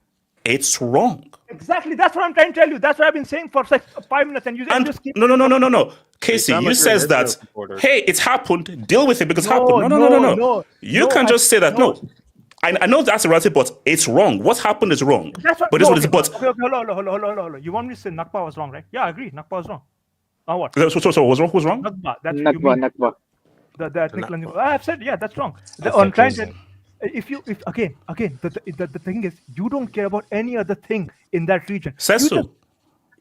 it's wrong. Exactly. That's what I'm trying to tell you. That's what I've been saying for like 5 minutes, and you just keep. No. Casey, you says that. Hey, it's happened. Deal with it because it happened. No. You can't just say that. No. I know that's a relative, but it's wrong. What happened is wrong. That's what, but it's but. Okay, hold on. You want me to say Nakba was wrong, right? Yeah, I agree. Nakba was wrong. Now what? So what's wrong? Who's wrong? Nakba. That's Nakba. The ethnic cleansing. I've said, yeah, that's wrong. On trying to, if again, the thing is, you don't care about any other thing in that region. Says so.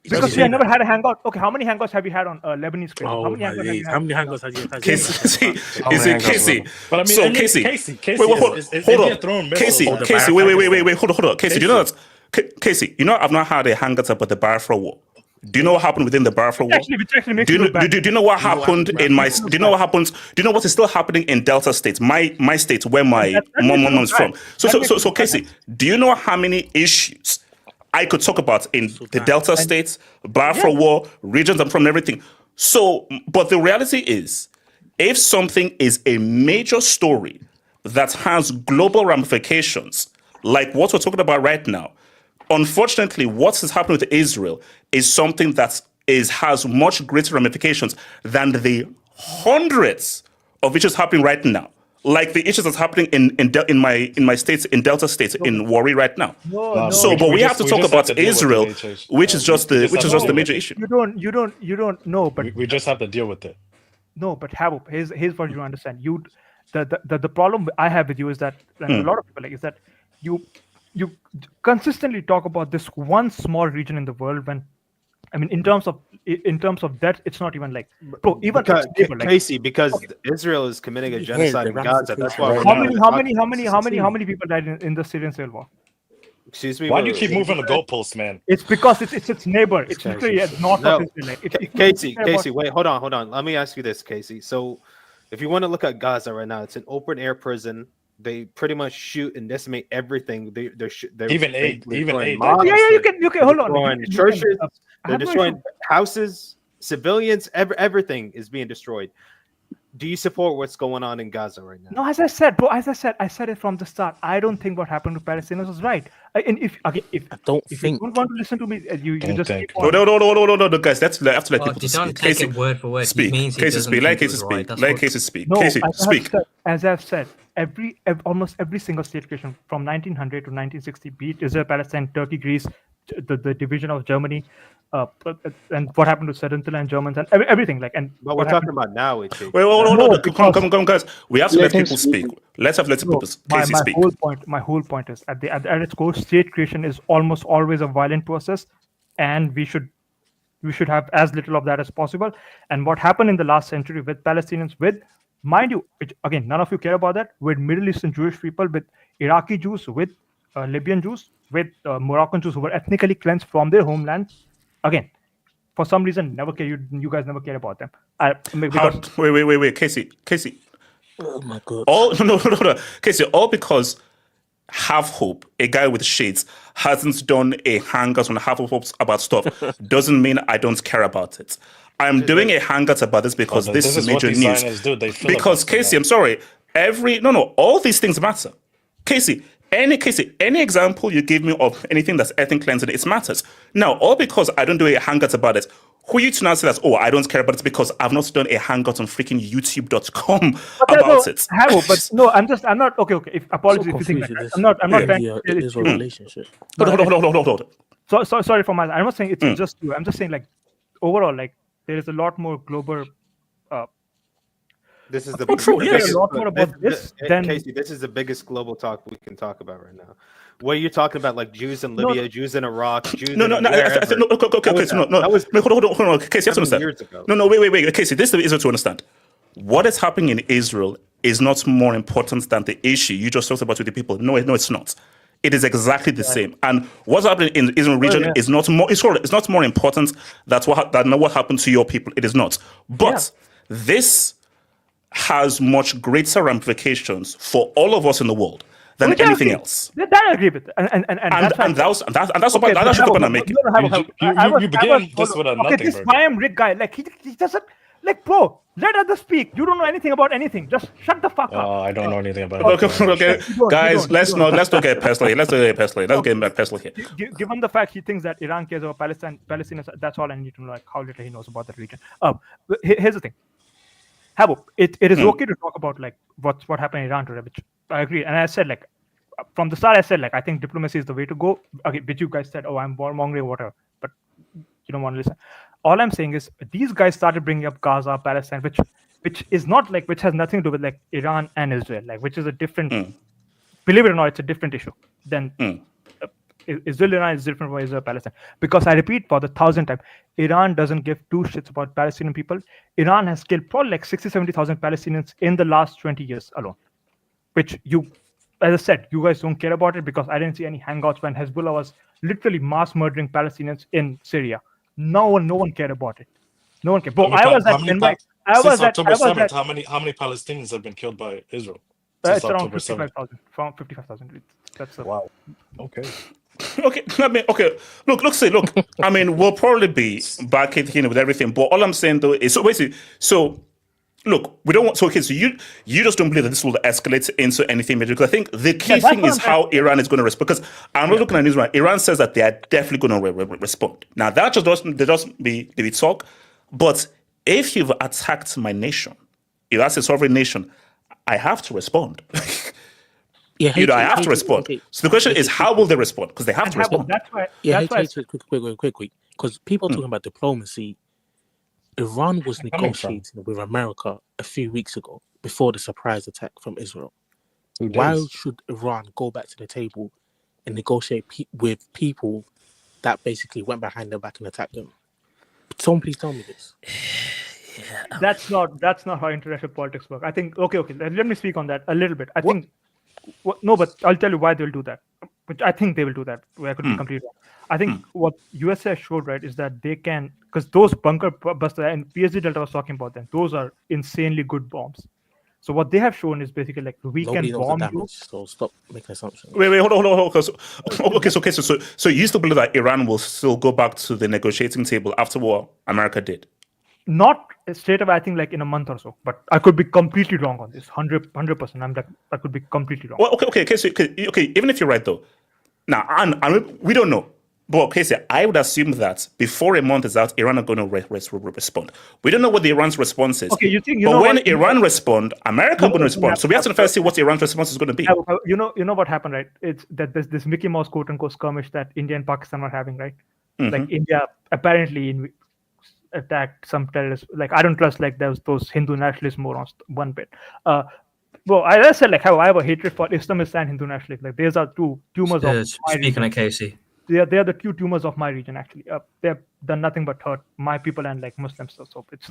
Because we have never had a hangout. Okay, how many hangouts have you had on Lebanese Christians? Oh, how many hangouts have you had? Casey. But I mean, so Casey, Casey, wait, hold on. Casey, do you know that? Casey, you know I've not had a hangout about the Biafra War. Do you know what happened within the Biafra War? Do you know what happened in my? Do you know what happens? Do you know what is still happening in Delta State, my state, where my mom's from? So Casey, do you know how many issues I could talk about in the Delta States, Biafra War, regions I'm from, and everything? So, but the reality is, if something is a major story that has global ramifications, like what we're talking about right now, unfortunately, what is happening with Israel is something that has much greater ramifications than the hundreds of issues happening right now. Like the issues that's happening in my states, in Delta States, in Warri right now. But we have to talk about Israel, which is just the major issue. You don't know, but we just have to deal with it. No, but Habib, here's what you understand. The problem I have with you is that, and a lot of people is that you consistently talk about this one small region in the world when, I mean, in terms of that, it's not even like, bro, even Casey, because Israel is committing a genocide in Gaza. That's why. How many people died in the Syrian civil war? Excuse me. Why do you keep moving the goalposts, man? It's because it's its neighbor. It's literally north of Israel. Casey, wait, hold on. Let me ask you this, Casey. So, if you want to look at Gaza right now, it's an open air prison. They pretty much shoot and decimate everything. They're even aid. Yeah, you can hold on. Destroying churches. They're destroying houses, civilians. Everything is being destroyed. Do you support what's going on in Gaza right now? No, as I said, bro. I said it from the start. I don't think what happened to Palestinians was right. And if you don't want to listen to me, you just keep on. No, guys. Let's have to let people don't speak. take Casey, it word for word. Speak. Casey, speak. Let Casey speak. Let Casey speak. Casey, speak. As I've said, almost every single state creation from 1900 to 1960, be it Israel, Palestine, Turkey, Greece, the division of Germany, and what happened to Sudeten Germans and everything But we're talking about now. Wait, come on, guys. We have to let people speak. Let's let people Casey speak. My whole point is at its core, state creation is almost always a violent process, and we should have as little of that as possible. And what happened in the last century with Palestinians, mind you, which again, none of you care about that, with Middle Eastern Jewish people, with Iraqi Jews, with Libyan Jews, with Moroccan Jews who were ethnically cleansed from their homeland. Again, for some reason, never care. You guys never care about them. Wait, Casey. Oh my God. No. Casey, all because Have Hope, a guy with shades, hasn't done a hangout on Have Hope about stuff doesn't mean I don't care about it. I'm doing a hangout about this because this is major news. Because Casey, I'm sorry, all these things matter. Casey, any example you give me of anything that's ethnic cleansing, it matters. Now, all because I don't do a hangout about it, who you to now say that, I don't care about it because I've not done a hangout on freaking youtube.com about it. But no, I'm not, okay. Apologies if you think like that. I'm not trying to it is a relationship. Hold. So sorry for I'm not saying it's just you. I'm just saying like overall, like there is a lot more global This is the true, yes. biggest, a lot more about this than Casey. This is the biggest global talk we can talk about right now. What you're talking about, like Jews in Libya, Jews in Iraq, Jews No, wherever. Hold on. Casey, you have to understand. Years ago. No, wait. Casey, this is easier to understand. What is happening in Israel is not more important than the issue you just talked about with the people. No, it's not. It is exactly the same. And what's happening in the Israel region is not more. It's not more important than what happened to your people. It is not. But this has much greater ramifications for all of us in the world than anything else. That I agree with, and that's the point I'm making. You began this with a nothing. This Bayam Rick guy, like he doesn't, like, bro, let others speak. You don't know anything about anything. Just shut the fuck up. I don't know anything about it. Okay. Guys, let's not get personal. Let's get personal here. Given the fact he thinks that Iran cares about Palestine, that's all I need to know, like how little he knows about that region. Here's the thing. Habo, it is okay to talk about like what happened in Iran today, which I agree. And I said, like, from the start, I said, like, I think diplomacy is the way to go. Okay, but you guys said, oh, I'm warmongering, whatever, but you don't want to listen. All I'm saying is these guys started bringing up Gaza, Palestine, which is not like, which has nothing to do with like Iran and Israel, like, which is a different, believe it or not, it's a different issue than Israel. Iran is different from Israel, Palestine. Because I repeat for the 1,000th time, Iran doesn't give two shits about Palestinian people. Iran has killed probably like 60,000-70,000 Palestinians in the last 20 years alone, which as I said, you guys don't care about it because I didn't see any hangouts when Hezbollah was literally mass murdering Palestinians in Syria. No one cared about it. No one cared. But since October 7th, how many Palestinians have been killed by Israel? It's around 55,000. From 55,000. That's wow. Okay. Okay. Look. I mean, we'll probably be back in with everything, but all I'm saying though is look, we don't want. So you just don't believe that this will escalate into anything major. Because I think the key thing is how Iran is going to respond. Because I'm not looking at Israel. Iran says that they are definitely going to respond. Now that just doesn't be talk. But if you've attacked my nation, if that's a sovereign nation, I have to respond. I have to respond. Okay. So the question is, how will they respond? Because they have to respond. That's why. Quick. Because people are talking about diplomacy. Iran was negotiating with America a few weeks ago before the surprise attack from Israel. Why should Iran go back to the table and negotiate with people that basically went behind their back and attacked them? Someone please tell me this. That's not how international politics work. I think okay. Let me speak on that a little bit. I think but I'll tell you why they'll do that. Which I think they will do that. I could be completely wrong. I think what USA showed, right, is that they can, because those bunker busters, and PSD Delta was talking about them, those are insanely good bombs. So what they have shown is basically like we can bomb you. So stop making assumptions. Wait, hold on. Okay, so you still believe that Iran will still go back to the negotiating table after what America did? Not straight away, I think like in a month or so, but I could be completely wrong on this. 100%. I'm like, I could be completely wrong. Well, okay. Even if you're right though, now and we don't know. But okay, so I would assume that before a month is out, Iran are going to respond. We don't know what the Iran's response is. Okay, but when Iran respond, America will respond. So we have to first see what Iran's response is going to be. You know what happened, right? It's that there's this Mickey Mouse quote unquote skirmish that India and Pakistan are having, right? Like India apparently attacked some terrorists. Like I don't trust like those Hindu nationalist morons one bit. Well, I said like how I have a hatred for Islamists and Hindu nationalists. Like these are two tumors of speaking of Casey. They are the two tumors of my region actually. They've done nothing but hurt my people and like Muslims. So it's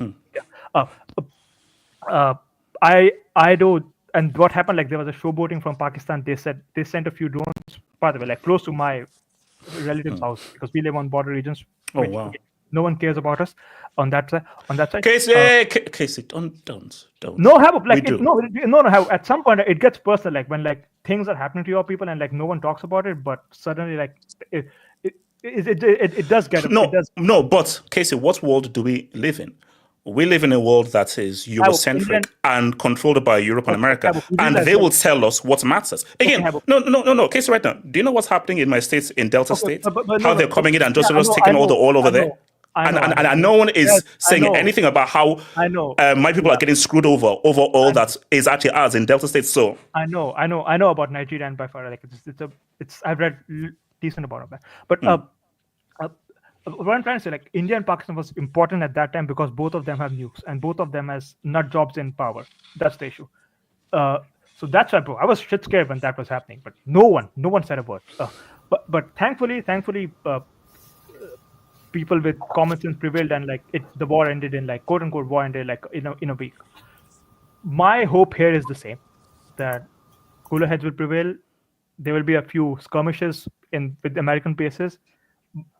I do. And what happened? Like there was a showboating from Pakistan. They said they sent a few drones. By the way, like close to my relative's house because we live on border regions. Oh wow. No one cares about us on that side. Casey, don't. No, have at some point it gets personal. Like when like things are happening to your people and like no one talks about it, but suddenly like it does get no. But Casey, what world do we live in? We live in a world that is Eurocentric and controlled by Europe and America, and they will tell us what matters. Again, no. Casey, right now, do you know what's happening in my states, in Delta State? How they're coming in and just taking all the oil over there? And no one is saying anything about how my people are getting screwed over all that is actually ours in Delta State. So I know about Nigeria and by far like it's I've read decent about that, but what I'm trying to say, like India and Pakistan was important at that time because both of them have nukes and both of them has nut jobs in power. That's the issue. So that's why, bro, I was shit scared when that was happening, but no one said a word. But thankfully, people with common sense prevailed, and like the war ended in like quote unquote war ended like in a week. My hope here is the same, that cooler heads will prevail. There will be a few skirmishes with American bases.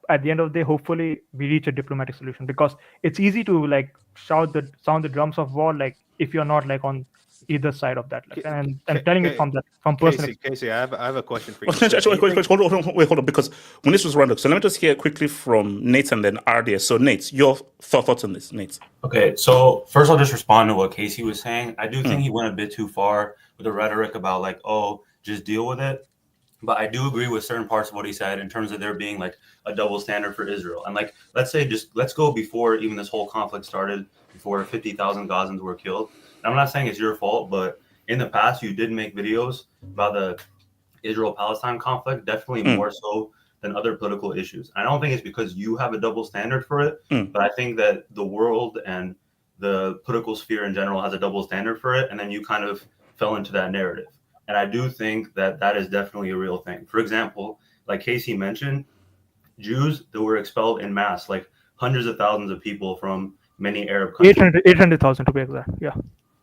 At the end of the day, hopefully we reach a diplomatic solution, because it's easy to like sound the drums of war like if you're not like on either side of that. Like, and I'm telling it from personal. Casey, I have a question for you. Hold on, because when this was rounded, so let me just hear quickly from Nate and then RDS. So Nate, your thoughts on this, Nate? Okay, so first I'll just respond to what Casey was saying. I do think he went a bit too far with the rhetoric about like, oh, just deal with it. But I do agree with certain parts of what he said in terms of there being like a double standard for Israel. And like, let's go before even this whole conflict started, before 50,000 Gazans were killed. And I'm not saying it's your fault, but in the past, you did make videos about the Israel-Palestine conflict, definitely more so than other political issues. I don't think it's because you have a double standard for it, but I think that the world and the political sphere in general has a double standard for it. And then you kind of fell into that narrative. And I do think that that is definitely a real thing. For example, like Casey mentioned, Jews that were expelled in mass, like hundreds of thousands of people from many Arab countries. 800,000 to be exact. Yeah.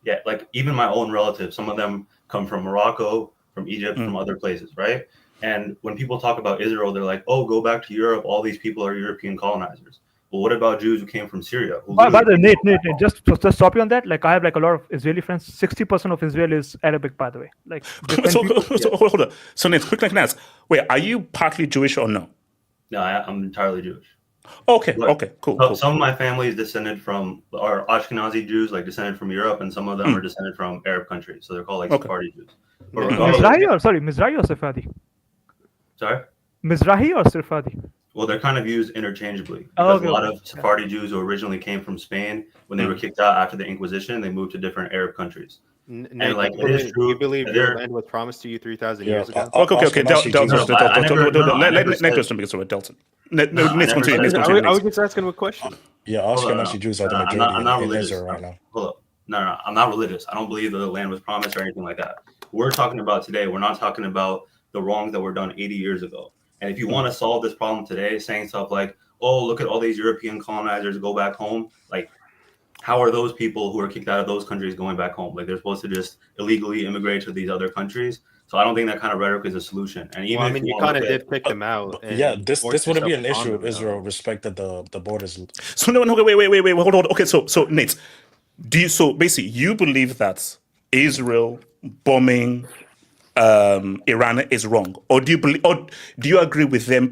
Yeah, like even my own relatives, some of them come from Morocco, from Egypt, from other places, right? And when people talk about Israel, they're like, oh, go back to Europe. All these people are European colonizers. But what about Jews who came from Syria? By the way, Nate, just stop you on that. Like I have like a lot of Israeli friends. 60% of Israel is Arabic, by the way. Like hold on. So Nate, quickly can I ask, wait, are you partly Jewish or no? No, I'm entirely Jewish. Okay, cool. Some of my family is descended from are Ashkenazi Jews, like descended from Europe, and some of them are descended from Arab countries. So they're called like Sephardi Jews. Mizrahi or Sephardi? Sorry? Mizrahi or Sephardi? Well, they're kind of used interchangeably. Because a lot of Sephardi Jews who originally came from Spain, when they were kicked out after the Inquisition, they moved to different Arab countries. And like, it is true. You believe your land was promised to you 3,000 years ago? Okay. Delton. Next question because we're Delton. Let's continue. I was just asking a question. Yeah, Ashkenazi Jews are the majority in Israel right now. Hold up. No, I'm not religious. I don't believe the land was promised or anything like that. We're talking about today. We're not talking about the wrongs that were done 80 years ago. And if you want to solve this problem today, saying stuff like, oh, look at all these European colonizers, go back home. Like, how are those people who are kicked out of those countries going back home? Like, they're supposed to just illegally immigrate to these other countries. So I don't think that kind of rhetoric is a solution. And even if you kind of did pick them out. Yeah, this wouldn't be an issue if Israel respected the borders. So no, wait, hold on. Okay, so Nate, basically you believe that Israel bombing Iran is wrong, or do you agree with them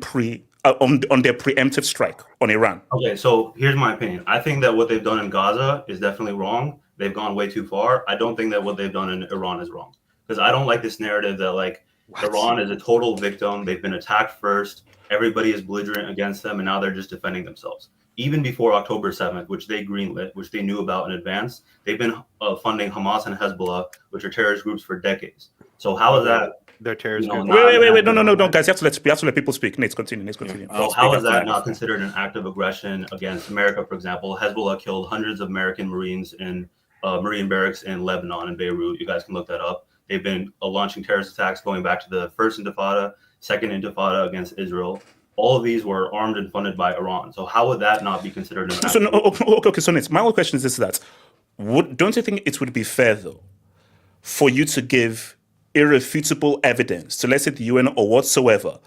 on their preemptive strike on Iran? Okay, so here's my opinion. I think that what they've done in Gaza is definitely wrong. They've gone way too far. I don't think that what they've done in Iran is wrong, because I don't like this narrative that like Iran is a total victim. They've been attacked first. Everybody is belligerent against them, and now they're just defending themselves. Even before October 7th, which they greenlit, which they knew about in advance, they've been funding Hamas and Hezbollah, which are terrorist groups, for decades. So how is that? They're terrorist groups. Wait, no, guys, you have to let people speak. Nate, continue. So how is that not considered an act of aggression against America? For example, Hezbollah killed hundreds of American Marines in Marine barracks in Lebanon and Beirut. You guys can look that up. They've been launching terrorist attacks going back to the first Intifada, second Intifada against Israel. All of these were armed and funded by Iran. So how would that not be considered an act? Okay, so Nate, my only question is this: don't you think it would be fair though for you to give irrefutable evidence to, let's say, the UN or whatsoever,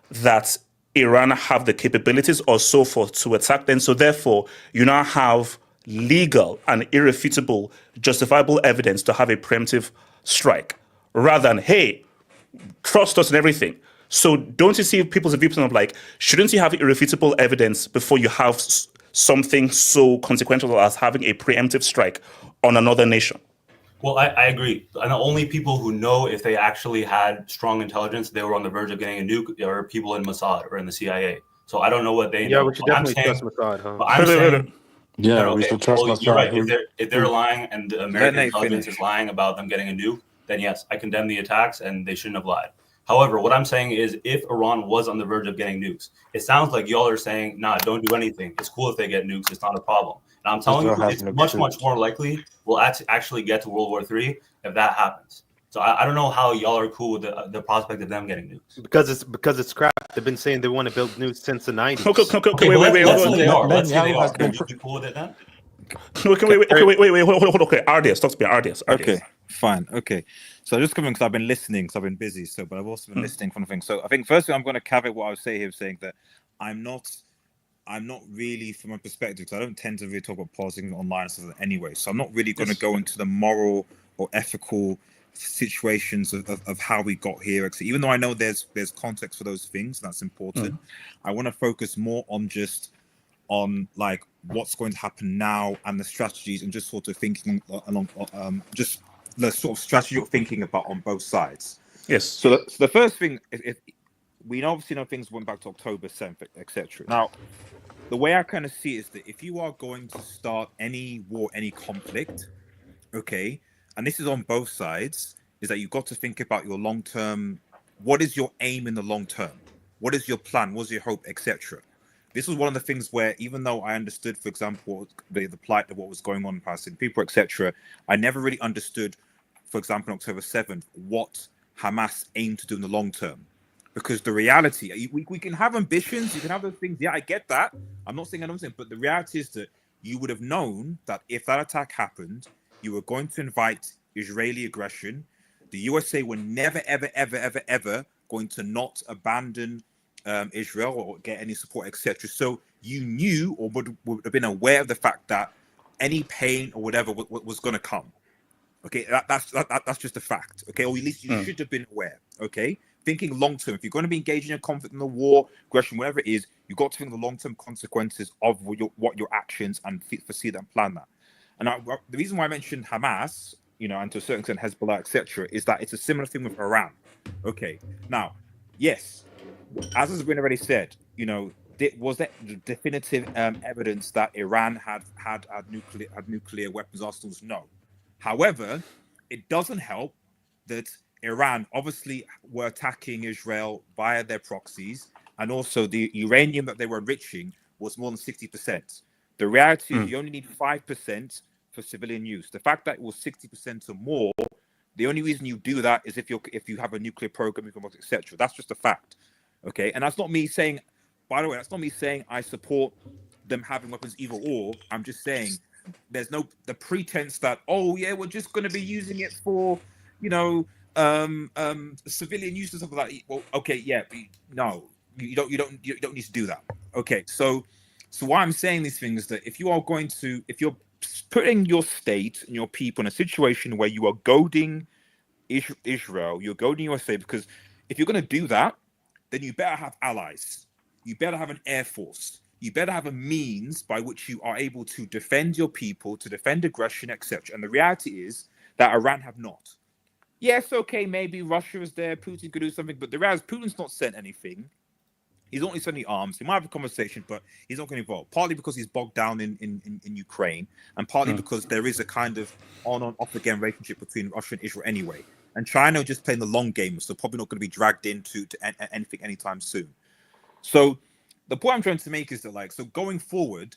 that Iran have the capabilities or so forth to attack them, so therefore you now have legal and irrefutable justifiable evidence to have a preemptive strike, rather than, hey, trust us and everything. So don't you see people's viewpoint of like, shouldn't you have irrefutable evidence before you have something so consequential as having a preemptive strike on another nation? Well, I agree. And the only people who know if they actually had strong intelligence, they were on the verge of getting a nuke, are people in Mossad or in the CIA. So I don't know what they know. Yeah, we should definitely trust Mossad, huh? But I'm saying, we should trust Mossad. You're right. If they're lying and the American intelligence is lying about them getting a nuke, then yes, I condemn the attacks and they shouldn't have lied. However, what I'm saying is if Iran was on the verge of getting nukes, it sounds like y'all are saying, nah, don't do anything. It's cool if they get nukes. It's not a problem. And I'm telling you, it's much more likely we'll actually get to World War III if that happens. So I don't know how y'all are cool with the prospect of them getting nukes. Because it's crap. They've been saying they want to build nukes since the 90s. Okay, wait. Let's say they are. Let's say they are. Would you be cool with it then? Wait. Hold on. Okay, Ardias, talk to me. Ardias. Okay, fine. Okay. So just coming because I've been listening, because I've been busy. So, but I've also been listening from things. So I think firstly, I'm going to caveat what I was saying here, saying that I'm not really, from a perspective, because I don't tend to really talk about politics online and stuff anyway. So I'm not really going to go into the moral or ethical situations of how we got here. Even though I know there's context for those things, that's important. I want to focus more on like what's going to happen now and the strategies, and just sort of thinking along just the sort of strategy you're thinking about on both sides. Yes. So the first thing, if we obviously know things went back to October 7th, etc. Now, the way I kind of see it is that if you are going to start any war, any conflict, okay, and this is on both sides, is that you've got to think about your long-term, what is your aim in the long term? What is your plan? What's your hope, etc.? This was one of the things where, even though I understood, for example, the plight of what was going on in Palestinian people, etc., I never really understood, for example, on October 7th, what Hamas aimed to do in the long term. Because the reality, we can have ambitions, you can have those things. Yeah, I get that. I'm not saying I don't think, but the reality is that you would have known that if that attack happened, you were going to invite Israeli aggression. The USA were never, ever going to not abandon Israel or get any support, etc. So you knew, or would have been aware of the fact that any pain or whatever was going to come. Okay, that's just a fact. Okay, or at least you should have been aware. Okay, thinking long term. If you're going to be engaging in a conflict, in a war, aggression, whatever it is, you've got to think of the long term consequences of what your actions, and foresee that and plan that. And the reason why I mentioned Hamas, and to a certain extent Hezbollah, etc., is that it's a similar thing with Iran. Okay, now, yes, as has been already said, was that definitive evidence that Iran had nuclear weapons arsenals? No. However, it doesn't help that Iran obviously were attacking Israel via their proxies, and also the uranium that they were enriching was more than 60%. The reality is you only need 5% for civilian use. The fact that it was 60% or more, the only reason you do that is if you have a nuclear program, etc. That's just a fact. Okay, and that's not me saying, by the way, that's not me saying I support them having weapons either or. I'm just saying there's the pretense that, oh yeah, we're just going to be using it for civilian use and stuff like that. Well, okay, yeah, no, you don't need to do that. Okay, so why I'm saying these things is that if you're putting your state and your people in a situation where you are goading Israel, you're goading USA, because if you're going to do that, then you better have allies. You better have an air force. You better have a means by which you are able to defend your people, to defend aggression, etc. And the reality is that Iran have not. Yes, okay, maybe Russia is there, Putin could do something, but the reality is Putin's not sent anything. He's only sending arms. He might have a conversation, but he's not going to involve. Partly because he's bogged down in Ukraine, and partly because there is a kind of on and off again relationship between Russia and Israel anyway. And China are just playing the long game, so probably not going to be dragged into anything anytime soon. So the point I'm trying to make is that, so going forward,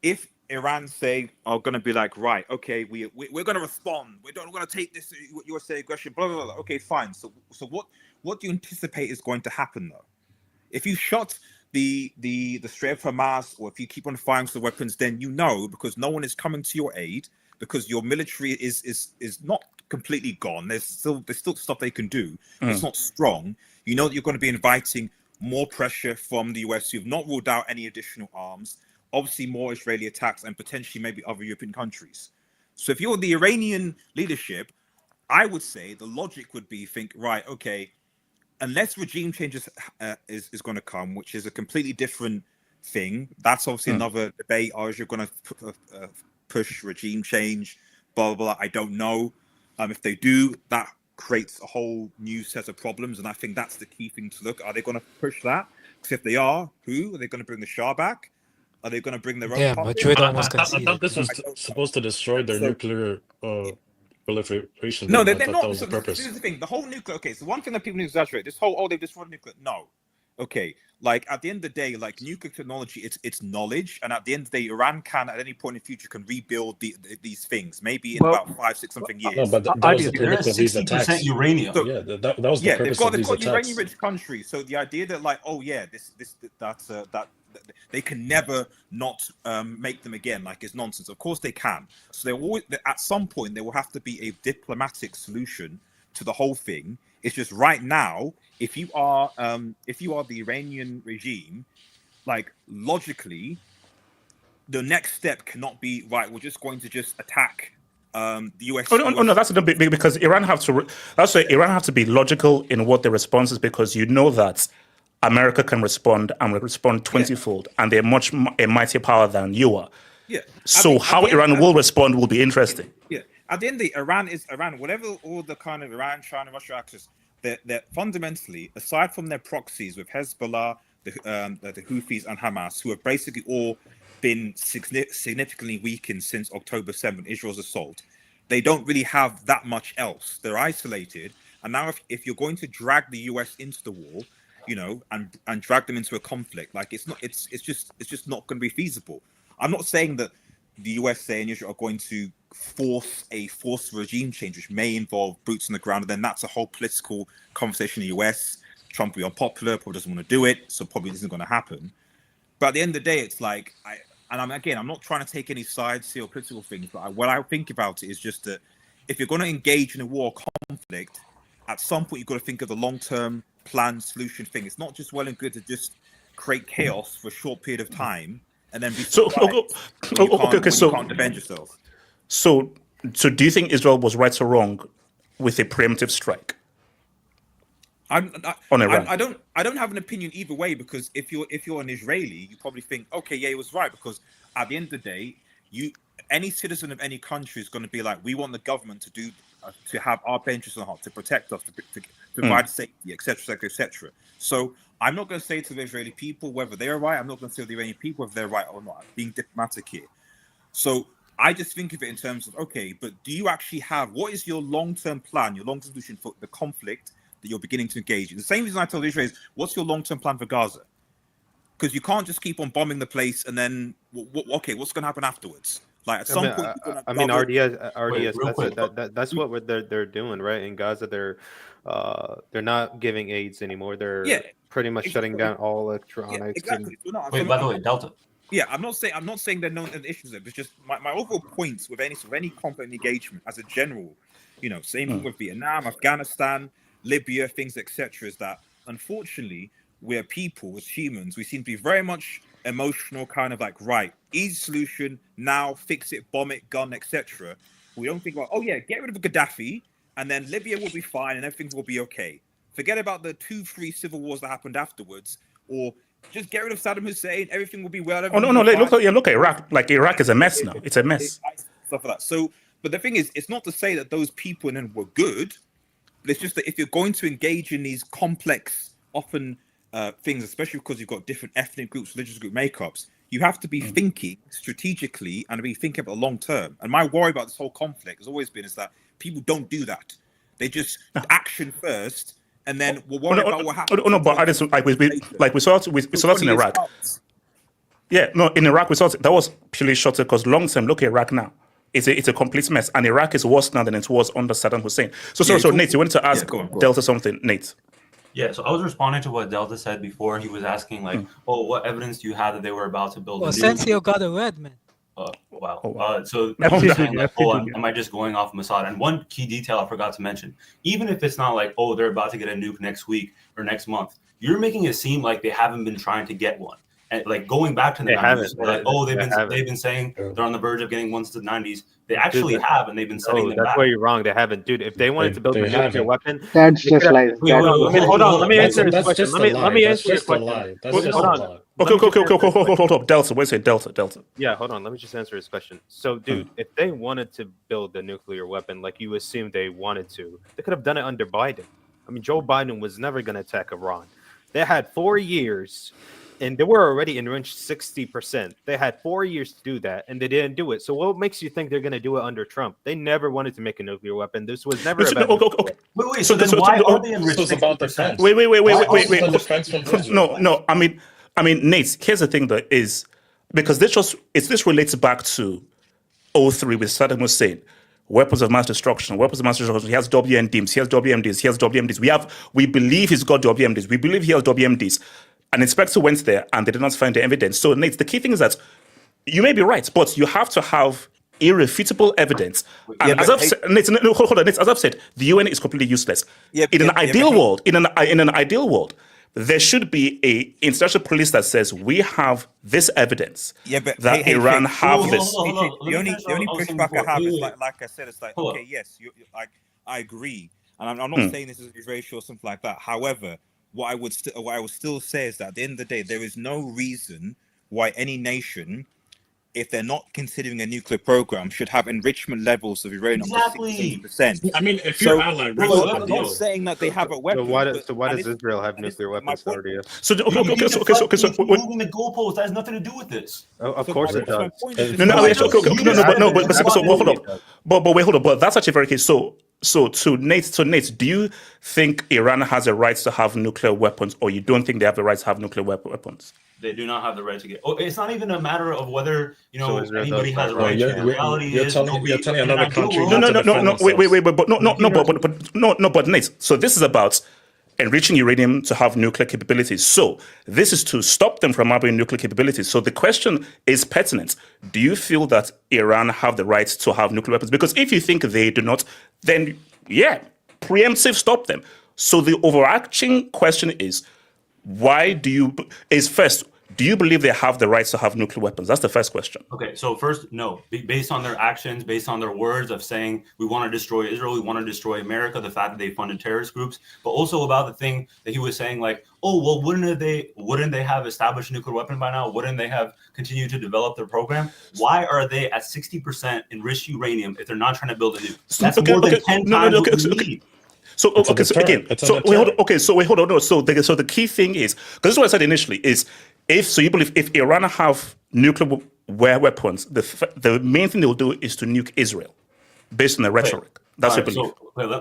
if Iran are going to be like, right, okay, we're going to respond. We're going to take this USA aggression, blah, blah, blah. Okay, fine. So what do you anticipate is going to happen, though? If you shot the Strait of Hamas, or if you keep on firing some weapons, then because no one is coming to your aid, because your military is not completely gone. There's still stuff they can do. It's not strong. You know that you're going to be inviting more pressure from the US. You've not ruled out any additional arms. Obviously, more Israeli attacks, and potentially maybe other European countries. So if you're the Iranian leadership, I would say the logic would be right, okay, unless regime changes is going to come, which is a completely different thing. That's obviously another debate. Or is you're going to push regime change, blah, blah, blah. I don't know. If they do, that creates a whole new set of problems. And I think that's the key thing to look. Are they going to push that? Because if they are they going to bring the Shah back? Are they going to bring their own puppet? Madrid almost I thought conceded. this was supposed to destroy their nuclear proliferation. No, I they're thought not. that was So the this purpose. is the thing. The whole nuclear. Okay, so one thing that people need to exaggerate. This whole they've destroyed nuclear. No. Okay, like at the end of the day, like nuclear technology, it's knowledge, and at the end of the day, Iran can at any point in the future can rebuild these things, maybe in about 5-6 something years. No, but that was the purpose of these 60% attacks. uranium. So, Yeah, that was the they've purpose got of these attacks. uranium-rich countries. So the idea that like, oh yeah, that they can never not make them again, like it's nonsense. Of course they can. So at some point there will have to be a diplomatic solution to the whole thing. It's just right now, if you are the Iranian regime, like logically, the next step cannot be right. We're just going to just attack the US. Oh no, that's a bit because Iran have to. That's why Iran have to be logical in what their response is, because you know that America can respond and will respond 20-fold, and they're much a mightier power than you are. Yeah. So how Iran will respond will be interesting. Yeah. At the end of the day, Iran is Iran. Whatever all the kind of Iran, China, Russia axis, they're fundamentally, aside from their proxies with Hezbollah, the Houthis, and Hamas, who have basically all been significantly weakened since October 7th, Israel's assault. They don't really have that much else. They're isolated. And now if you're going to drag the US into the war, you know, and drag them into a conflict, like it's just not going to be feasible. I'm not saying that the USA and Israel are going to force a forced regime change, which may involve boots on the ground, and then that's a whole political conversation in the US. Trump will be unpopular, probably doesn't want to do it, so probably this isn't going to happen. But at the end of the day, it's like, I'm not trying to take any sides here or political things, but what I think about it is just that if you're going to engage in a war conflict, at some point you've got to think of the long-term plan solution thing. It's not just well and good to just create chaos for a short period of time and then be surprised when you can't defend yourself. So do you think Israel was right or wrong with a preemptive strike? I don't have an opinion either way, because if you're an Israeli, you probably think, okay, yeah, he was right, because at the end of the day, any citizen of any country is going to be like, we want the government to do to have our interests on heart, to protect us, to provide safety, etc., etc. So I'm not going to say to the Israeli people whether they're right. I'm not going to say to the Iranian people whether they're right or not. I'm being diplomatic here. So I just think of it in terms of, okay, but do you actually have, what is your long-term plan, your long-term solution for the conflict that you're beginning to engage in? The same reason I told Israel is, what's your long-term plan for Gaza? Because you can't just keep on bombing the place and then, okay, what's going to happen afterwards? Like at some point, RDS. That's what they're doing, right? In Gaza, they're not giving aids anymore. They're pretty much shutting down all electronics. By the way, Delta. Yeah, I'm not saying there are no issues there, but just my overall points with any conflict engagement as a general, you know, same thing with Vietnam, Afghanistan, Libya, things, etc., is that unfortunately we're people as humans, we seem to be very much emotional, kind of like, right, easy solution, now fix it, bomb it, gun, etc. We don't think about, oh yeah, get rid of Gaddafi and then Libya will be fine and everything will be okay. Forget about the 2-3 civil wars that happened afterwards, or just get rid of Saddam Hussein, everything will be well. Oh no, look at Iraq. Like Iraq is a mess now. It's a mess. Stuff like that. So, but the thing is, it's not to say that those people in them were good. But it's just that if you're going to engage in these complex, often things, especially because you've got different ethnic groups, religious group makeups, you have to be thinking strategically and be thinking about the long term. And my worry about this whole conflict has always been is that people don't do that. They just action first. And then we'll worry about what happens. Oh no, but we saw that in Iraq. Yeah, no, in Iraq we saw that was purely short because long term, look at Iraq now. It's a complete mess, and Iraq is worse now than it was under Saddam Hussein. So Nate, you wanted to ask Delta something, Nate? Yeah, so I was responding to what Delta said before. He was asking like, "Oh, what evidence do you have that they were about to build?" Well, Sensio got a red, man. Wow. Oh, So am I just going off Mossad? And one key detail I forgot to mention, even if it's not like, oh, they're about to get a nuke next week or next month, you're making it seem like they haven't been trying to get one. And like going back to the 90s, like, oh, they've been saying they're on the verge of getting ones to the 90s. They actually have, and they've been setting them back. That's where you're wrong. They haven't, dude. If they wanted to build a nuclear weapon, that's just lies. Hold on. Let me answer this question. Let me answer this question. Hold on. Okay. Hold up. Delta. Wait a second. Delta. Yeah, hold on. Let me just answer this question. So, dude, if they wanted to build a nuclear weapon like you assume they wanted to, they could have done it under Biden. I mean, Joe Biden was never going to attack Iran. They had 4 years and they were already enriched 60%. They had 4 years to do that, and they didn't do it. So what makes you think they're going to do it under Trump? They never wanted to make a nuclear weapon. This was never about okay. Wait. So then why are they enriched 60%? Wait. Defense from Israel. No. I mean, Nate. Here's the thing, though, is because this relates back to 03 with Saddam Hussein. Weapons of mass destruction. He has WMDs. He has WMDs. We believe he's got WMDs. We believe he has WMDs. An inspector went there and they did not find the evidence. So, Nate, the key thing is that you may be right, but you have to have irrefutable evidence. And as I've said, Nate, no, hold on, Nate, as I've said, the UN is completely useless. In an ideal world, there should be a international police that says we have this evidence that Iran have this. The only pushback I have is like I said, it's like okay, yes, I agree, and I'm not saying this is racial or something like that. However, what I would still say is that at the end of the day, there is no reason why any nation, if they're not considering a nuclear program, should have enrichment levels of uranium up to 60%. I mean, if you're allied, I'm not saying that they have a weapon. So why does Israel have nuclear weapons already? So moving the goalpost, that has nothing to do with this. Of course it does. But that's actually very key. So Nate, do you think Iran has a right to have nuclear weapons, or you don't think they have the right to have nuclear weapons? They do not have the right to get. It's not even a matter of whether anybody has a right. The reality you're telling another country. But Nate. So this is about enriching uranium to have nuclear capabilities. So this is to stop them from having nuclear capabilities. So the question is pertinent. Do you feel that Iran have the right to have nuclear weapons? Because if you think they do not, then preemptive stop them. So the overarching question is, do you believe they have the rights to have nuclear weapons? That's the first question. Okay, so first, no. Based on their actions, based on their words of saying we want to destroy Israel, we want to destroy America, the fact that they funded terrorist groups, but also about the thing that he was saying, like, oh, well, wouldn't they have established a nuclear weapon by now? Wouldn't they have continued to develop their program? Why are they at 60% enriched uranium if they're not trying to build a nuke? That's more than 10 times what we need. So hold on. So the key thing is, because this is what I said initially, is if Iran have nuclear weapons, the main thing they will do is to nuke Israel, based on the rhetoric. That's what I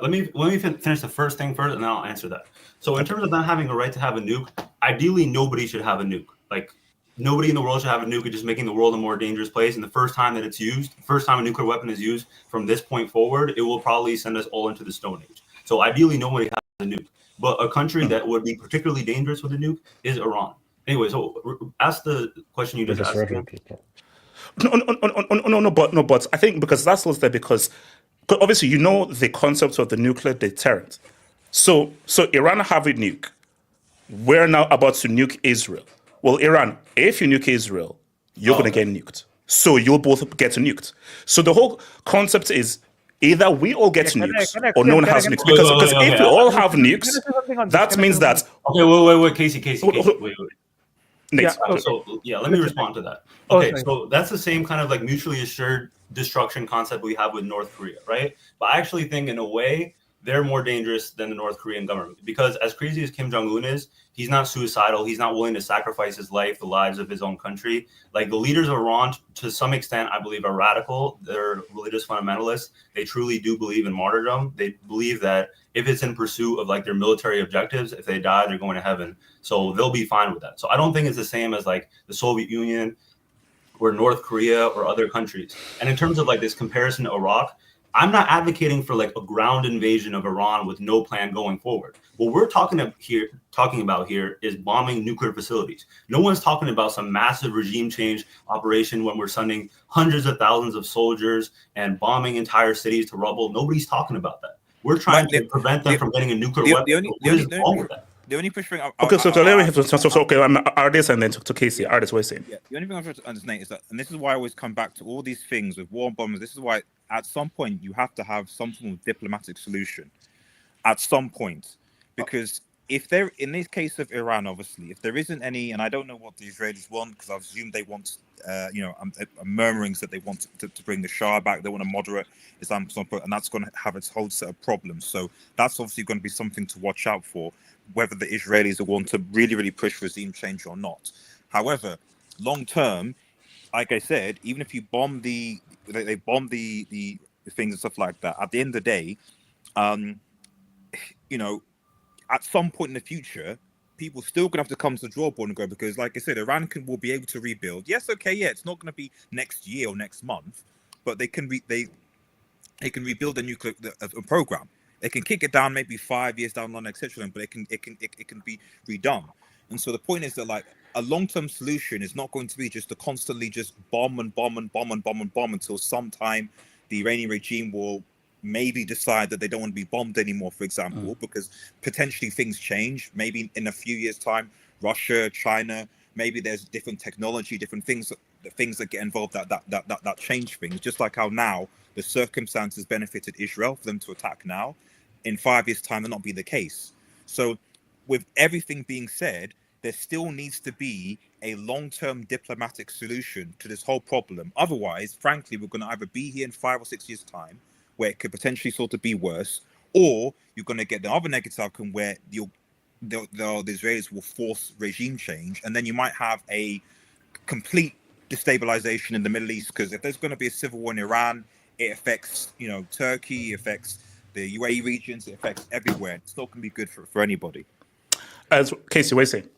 believe. Let me finish the first thing first, and then I'll answer that. So in terms of not having a right to have a nuke, ideally nobody should have a nuke. Like nobody in the world should have a nuke. It's just making the world a more dangerous place. And the first time that it's used, the first time a nuclear weapon is used from this point forward, it will probably send us all into the Stone Age. So ideally, nobody has a nuke. But a country that would be particularly dangerous with a nuke is Iran. Anyway, so ask the question you just asked. No, but I think because that's what's there, because obviously you know the concept of the nuclear deterrent. So Iran have a nuke. We're now about to nuke Israel. Well, Iran, if you nuke Israel, you're going to get nuked. So you'll both get nuked. So the whole concept is either we all get nukes or no one has nukes. Because if we all have nukes, that means that... Okay, wait, Casey. Wait. Nate, let me respond to that. Okay, so that's the same kind of like mutually assured destruction concept we have with North Korea, right? But I actually think in a way, they're more dangerous than the North Korean government, because as crazy as Kim Jong-un is, he's not suicidal. He's not willing to sacrifice his life, the lives of his own country. Like the leaders of Iran, to some extent, I believe are radical. They're religious fundamentalists. They truly do believe in martyrdom. They believe that if it's in pursuit of like their military objectives, if they die, they're going to heaven. So they'll be fine with that. So I don't think it's the same as like the Soviet Union or North Korea or other countries. And in terms of like this comparison to Iraq, I'm not advocating for like a ground invasion of Iran with no plan going forward. What we're talking about here is bombing nuclear facilities. No one's talking about some massive regime change operation when we're sending hundreds of thousands of soldiers and bombing entire cities to rubble. Nobody's talking about that. We're trying to prevent them from getting a nuclear weapon. What is wrong with that? The only pushing. Let me have I'm Artist and then to Casey. Artist, what are you saying? Yeah, the only thing I'm trying to understand is that, and this is why I always come back to all these things with war bombers. This is why at some point you have to have some form of diplomatic solution. At some point, because if there, in this case of Iran, obviously, if there isn't any, and I don't know what the Israelis want, because I assume they want, murmurings that they want to bring the Shah back. They want a moderate Islam, and that's going to have its whole set of problems. So that's obviously going to be something to watch out for, whether the Israelis want to really, really push regime change or not. However, long term, like I said, even if you bomb they bomb the things and stuff like that, at the end of the day, you know, at some point in the future, people still gonna have to come to the drawboard and go, because like I said, Iran will be able to rebuild. Yes, okay, yeah, it's not gonna be next year or next month, but they can rebuild the nuclear program. They can kick it down maybe 5 years down the line, etc. But it can be redone. And so the point is that like a long-term solution is not going to be just to constantly just bomb and bomb and bomb and bomb and bomb until sometime the Iranian regime will maybe decide that they don't want to be bombed anymore, for example, because potentially things change. Maybe in a few years' time, Russia, China, maybe there's different technology, different things that get involved that change things. Just like how now the circumstances benefited Israel for them to attack now, in 5 years' time, will not be the case. So, with everything being said, there still needs to be a long-term diplomatic solution to this whole problem. Otherwise, frankly, we're going to either be here in 5 or 6 years' time, where it could potentially sort of be worse, or you're going to get the other negative outcome where the Israelis will force regime change, and then you might have a complete destabilization in the Middle East, because if there's going to be a civil war in Iran, it affects, Turkey, it affects the UAE regions, it affects everywhere. It's not going to be good for anybody. As Casey, what are you saying?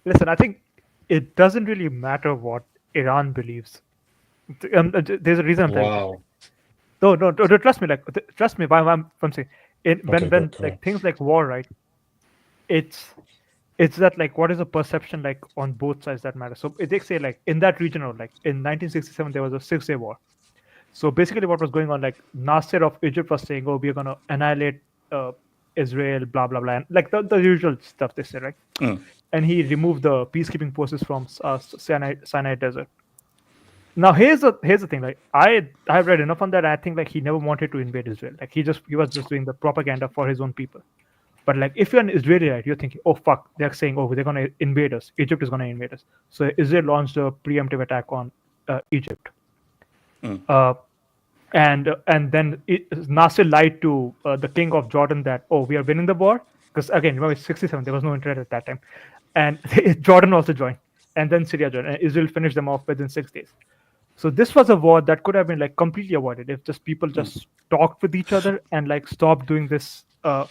Listen, I think it doesn't really matter what Iran believes. There's a reason I'm saying. Wow. No, trust me. Trust me. I'm saying when like things like war, right? It's that like what is the perception like on both sides that matters. So they say like in that region, or like in 1967 there was a 6-day war. So basically, what was going on, like Nasser of Egypt was saying, "Oh, we're gonna annihilate Israel, blah blah blah," and like the usual stuff they say, right? And he removed the peacekeeping forces from Sinai Desert. Now here's the thing, like I've read enough on that. I think like he never wanted to invade Israel. Like he was just doing the propaganda for his own people. But like if you're an Israeli, right, you're thinking, oh fuck, they're saying, oh, they're gonna invade us. Egypt is gonna invade us. So Israel launched a preemptive attack on Egypt. And then Nasser lied to the king of Jordan that, oh, we are winning the war, because again, remember, it's 67, there was no internet at that time, and Jordan also joined, and then Syria joined, and Israel finished them off within 6 days. So this was a war that could have been like completely avoided if just people just talked with each other and like stopped doing this. But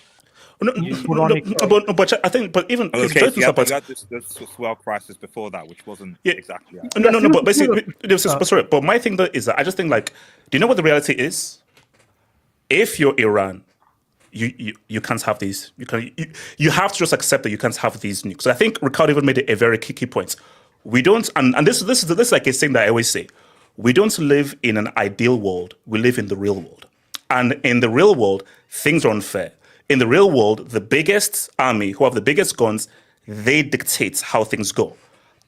I think, but even okay, you had this swell crisis before that, which wasn't exactly that. No, but basically, but my thing though is that I just think, like, do you know what the reality is? If you're Iran, you can't have these. You have to just accept that you can't have these nukes. So I think Ricardo even made a very key point. We don't, and this is like a thing that I always say. We don't live in an ideal world. We live in the real world, and in the real world, things are unfair. In the real world, the biggest army, who have the biggest guns, they dictate how things go.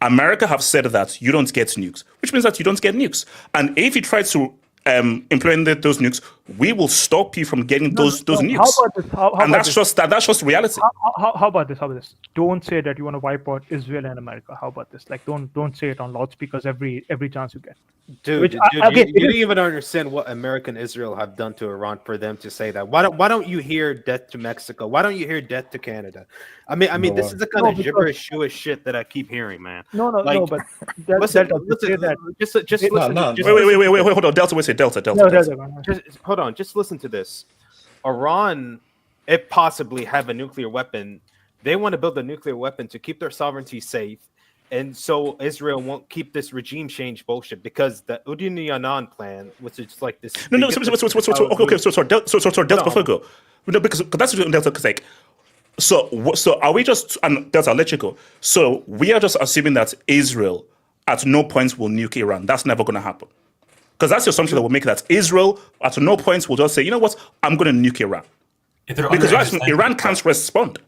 America have said that you don't get nukes, which means that you don't get nukes. And if you try to implement those nukes, we will stop you from getting those nukes. How about this? That's just reality. How about this? Don't say that you want to wipe out Israel and America. How about this? Like, don't say it on loudspeakers every chance you get. Dude, you didn't even understand what America and Israel have done to Iran for them to say that. Why don't you hear death to Mexico? Why don't you hear death to Canada? I mean, this is the kind of gibberish shit that I keep hearing, man. No, but listen, just listen. Wait, hold on, Delta. Wait, say Delta. Hold on, just listen to this. Iran, if possibly have a nuclear weapon, they want to build a nuclear weapon to keep their sovereignty safe. And so Israel won't keep this regime change bullshit, because the Udin plan, which is like this. No. Sorry, Delta, before I go. No, because that's Delta. Because like, so are we just, and Delta, I'll let you go. So we are just assuming that Israel at no point will nuke Iran. That's never going to happen. Because that's the assumption that we'll make, that Israel at no point will just say, you know what, I'm going to nuke Iran. Because Iran can't respond.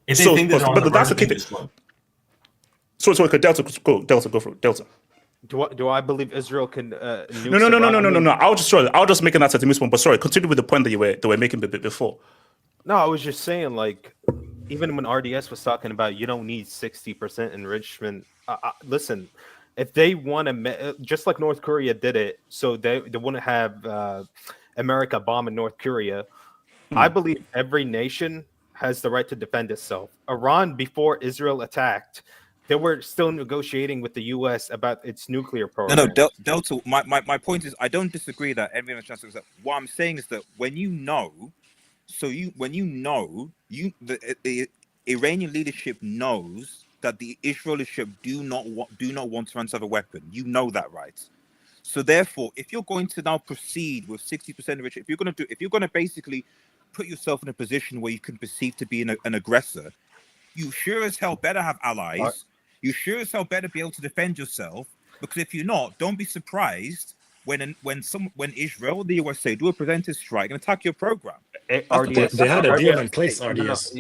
If they think but that's the case. So Delta, go for it. Delta. Do I believe Israel can nuke? No. I'll just make that at point. But sorry, continue with the point that you were making before. No, I was just saying, like, even when RDS was talking about you don't need 60% enrichment. Listen, if they want to, just like North Korea did it, so they wouldn't have America bombing North Korea. I believe every nation has the right to defend itself. Iran, before Israel attacked, they were still negotiating with the U.S. about its nuclear No, program. no, Delta. My point is, I don't disagree that everyone has chance to accept. What I'm saying is that when you know, the Iranian leadership knows that the Israeli leadership do not want to transfer a weapon. You know that, right? So therefore, if you're going to now proceed with 60% enrichment, if you're going to basically put yourself in a position where you can perceive to be an aggressor, you sure as hell better have allies. You sure as hell better be able to defend yourself. Because if you're not, don't be surprised when Israel, the USA, do a preventive strike and attack your program. RDS, they had a deal in place. RDS.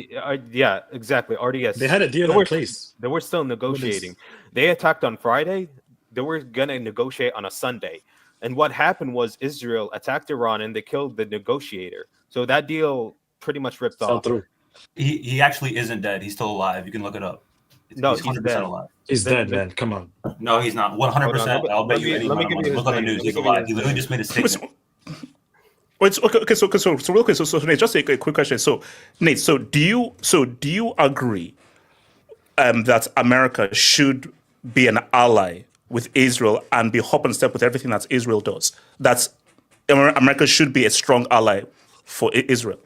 Yeah, exactly. RDS. They had a deal in place. They were still negotiating. They attacked on Friday. They were gonna negotiate on a Sunday. And what happened was Israel attacked Iran and they killed the negotiator. So that deal pretty much ripped off. Through. He actually isn't dead. He's still alive. You can look it up. No, he's 100% alive. He's dead, man. Come on. No, he's not. 100%. I'll bet you any amount of money. Look on the news. He's alive. He literally just made a statement. Wait, okay, so real quick, so Nate, just a quick question. So, Nate, so do you agree that America should be an ally with Israel and be hop and step with everything that Israel does? That America should be a strong ally for Israel.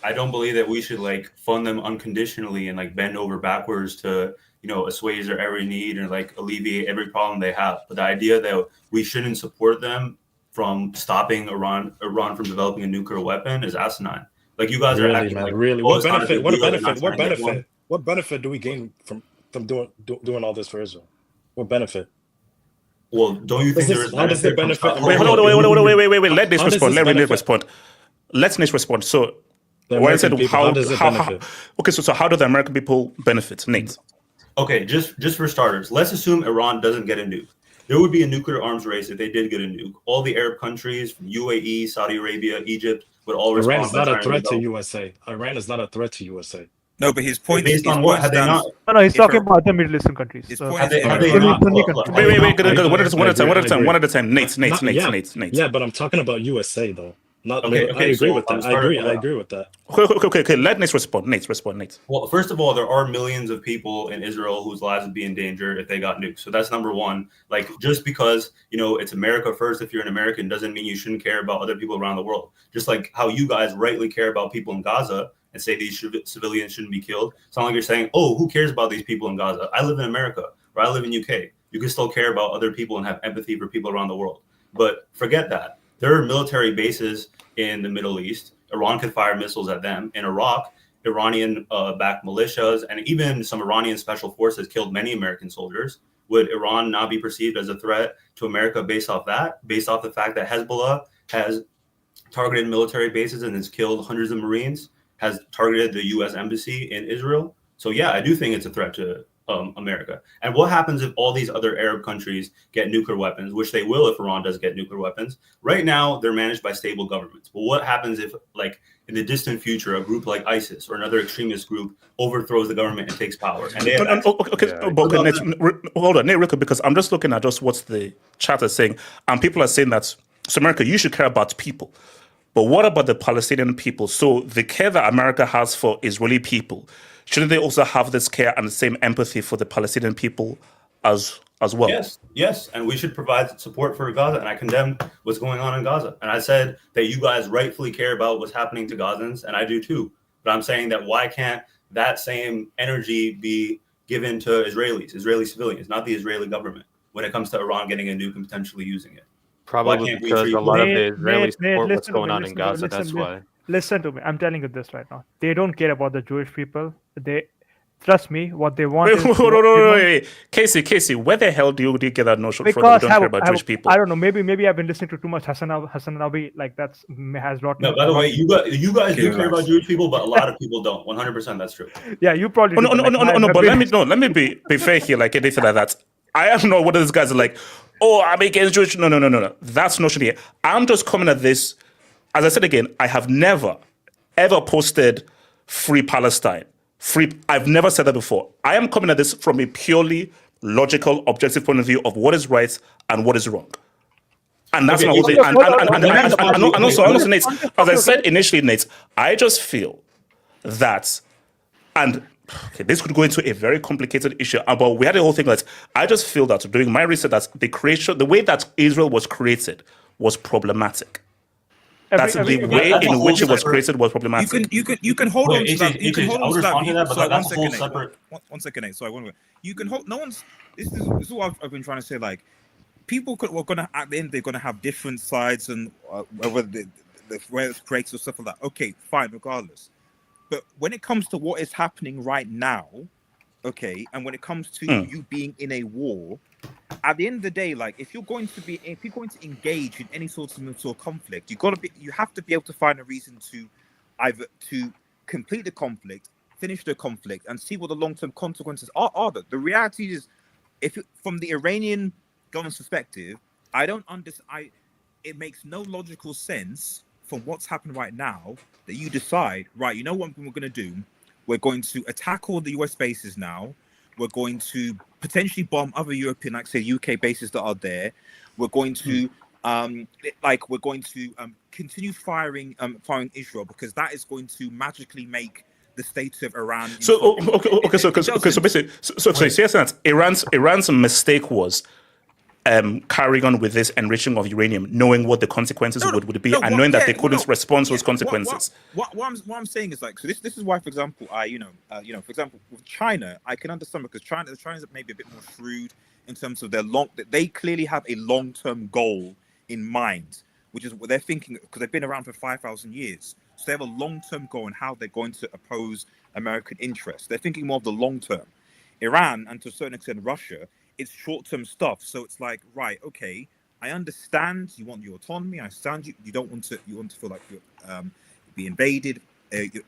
I don't believe that we should like fund them unconditionally and like bend over backwards to, you know, assuage their every need and like alleviate every problem they have. But the idea that we shouldn't support them from stopping Iran from developing a nuclear weapon is asinine. Like you guys are acting like, really. What benefit do we gain from doing all this for Israel? What benefit? Well, don't you think there's how does the benefit? Wait. Let Nate respond. Let Nate respond. Let Nate respond. So, when I said how does it benefit? Okay, so how do the American people benefit, Nate? Okay, just for starters, let's assume Iran doesn't get a nuke. There would be a nuclear arms race if they did get a nuke. All the Arab countries, from UAE, Saudi Arabia, Egypt, would all respond. Iran is not a threat to USA. Iran is not a threat to USA. No, but his point based on what? Had they not? No, he's talking about the Middle Eastern countries. Wait, one at a time. Nate. Yeah, but I'm talking about USA though. Okay, I agree with that. I agree with that. Okay. Let Nate respond. Nate. Well, first of all, there are millions of people in Israel whose lives would be in danger if they got nuked. So that's number one. Like, just because, you know, it's America first, if you're an American, doesn't mean you shouldn't care about other people around the world. Just like how you guys rightly care about people in Gaza and say these civilians shouldn't be killed. It's not like you're saying, oh, who cares about these people in Gaza? I live in America, or I live in UK. You can still care about other people and have empathy for people around the world. But forget that. There are military bases in the Middle East. Iran could fire missiles at them. In Iraq, Iranian-backed militias and even some Iranian special forces killed many American soldiers. Would Iran not be perceived as a threat to America based off that? Based off the fact that Hezbollah has targeted military bases and has killed hundreds of Marines, has targeted the U.S. embassy in Israel? So yeah, I do think it's a threat to America. And what happens if all these other Arab countries get nuclear weapons, which they will if Iran does get nuclear weapons? Right now, they're managed by stable governments. But what happens if, like, in the distant future, a group like ISIS or another extremist group overthrows the government and takes power? And they have hold on, Nate, real quick, because I'm just looking at just what the chat is saying, and people are saying that, so America, you should care about people. But what about the Palestinian people? So the care that America has for Israeli people, shouldn't they also have this care and the same empathy for the Palestinian people as well? Yes, and we should provide support for Gaza, and I condemn what's going on in Gaza. And I said that you guys rightfully care about what's happening to Gazans, and I do too. But I'm saying that why can't that same energy be given to Israeli civilians, not the Israeli government, when it comes to Iran getting a nuke and potentially using it? Probably because a lot of the Israelis support what's going on in Gaza. That's why. Listen to me. I'm telling you this right now. They don't care about the Jewish people. They trust me. What they want. Wait. Casey, where the hell do you get that notion from? That we don't care about Jewish people. I don't know. Maybe I've been listening to too much Hassan Nabi. Like has brought. No, by the way, you guys do care about Jewish people, but a lot of people don't. 100%, that's true. Yeah, you probably. No. But let me be fair here. Like anything like that. I don't know what these guys are like. Oh, I'm against Jewish. No. That's notion here. I'm just coming at this. As I said again, I have never, ever posted free Palestine. I've never said that before. I am coming at this from a purely logical, objective point of view of what is right and what is wrong. And that's my whole thing. And also, Nate, as I said initially, Nate, I just feel that, and Okay, this could go into a very complicated issue. But we had a whole thing that I just feel that during my research that the way that Israel was created was problematic. That's the way in which it was created was problematic. You can hold on to that. You can hold on to that. Sorry, that's a whole separate. One second, Nate. Sorry, one minute. You can hold. No one's. This is what I've been trying to say. Like, people were gonna at the end they're gonna have different sides and whether the where it's created or stuff like that. Okay, fine, regardless. But when it comes to what is happening right now, okay, and when it comes to you being in a war, at the end of the day, like if you're going to engage in any sort of conflict, you have to be able to find a reason to either to complete the conflict, finish the conflict, and see what the long-term consequences are. The reality is, from the Iranian government's perspective, it makes no logical sense from what's happening right now that you decide, right, you know what we're going to do? We're going to attack all the US bases now. We're going to potentially bomb other European, like say UK bases that are there. We're going to continue firing Israel because that is going to magically make the state of Iran. So basically, so you're saying that Iran's mistake was carrying on with this enriching of uranium, knowing what the consequences would be, and knowing that they couldn't respond to those consequences. What I'm saying is like, so this is why, for example, for example, with China, I can understand because China's maybe a bit more shrewd in terms of they clearly have a long-term goal in mind, which is what they're thinking because they've been around for 5,000 years. So they have a long-term goal in how they're going to oppose American interests. They're thinking more of the long term. Iran, and to a certain extent Russia, it's short-term stuff. So it's like, right, okay, I understand you want your autonomy. I understand you don't want to feel like you're be invaded,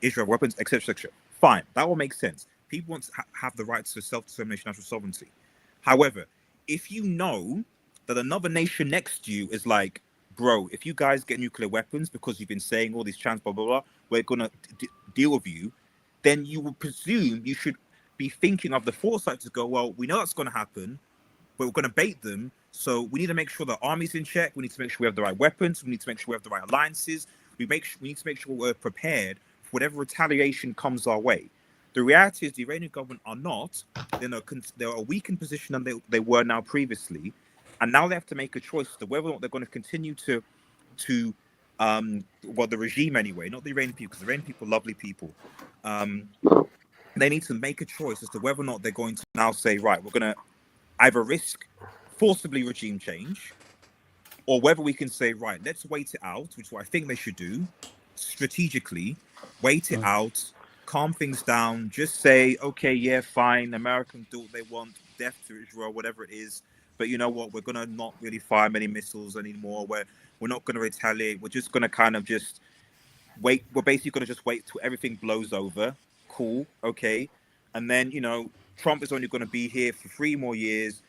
Israel weapons, etc., etc. Fine, that will make sense. People want to have the right to self-determination, national sovereignty. However, if you know that another nation next to you is like, bro, if you guys get nuclear weapons because you've been saying all these chants, blah, blah, blah, we're going to deal with you, then you would presume you should be thinking of the foresight to go, well, we know that's going to happen, but we're going to bait them. So we need to make sure the army's in check. We need to make sure we have the right weapons. We need to make sure we have the right alliances. We need to make sure we're prepared for whatever retaliation comes our way. The reality is the Iranian government are not. They're a weakened position than they were now previously. And now they have to make a choice as to whether or not they're going to continue to the regime anyway, not the Iranian people, because the Iranian people are lovely people. They need to make a choice as to whether or not they're going to now say, right, we're going to either risk forcibly regime change, or whether we can say, right, let's wait it out, which is what I think they should do, strategically, wait it out, calm things down, just say, okay, yeah, fine, Americans do what they want, death to Israel, whatever it is, but you know what, we're going to not really fire many missiles anymore, we're not going to retaliate, we're just going to kind of just wait, we're basically going to just wait till everything blows over. Cool, okay, and then Trump is only going to be here for 3 more years.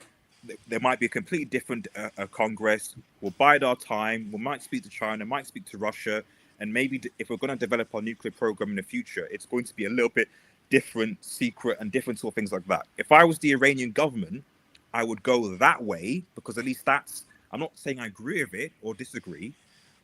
There might be a completely different Congress. We'll bide our time. We might speak to China, might speak to Russia, and maybe if we're going to develop our nuclear program in the future, it's going to be a little bit different, secret, and different sort of things like that. If I was the Iranian government, I would go that way because at least I'm not saying I agree with it or disagree.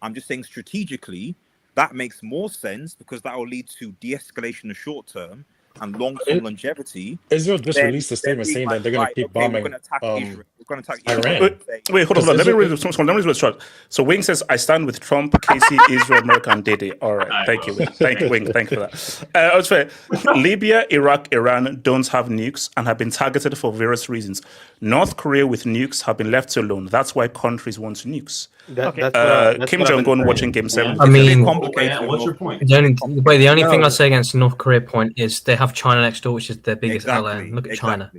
I'm just saying strategically, that makes more sense because that will lead to de-escalation in the short term and long-term longevity. Israel just released a statement saying that they're going to keep bombing we're going to attack Israel. We're going to attack Iran. Wait, hold on. Let me read this short. So Wing says, I stand with Trump, Casey, Israel, America, and Dede. All right. Thank you, Wing. Thank you, Wing. Thank you for that. It's fair. Libya, Iraq, Iran don't have nukes and have been targeted for various reasons. North Korea with nukes have been left alone. That's why countries want nukes. Kim Jong-un watching Game 7. I mean, what's your point? The only thing I say against the North Korea point is they have China next door, which is their biggest ally. Look at China.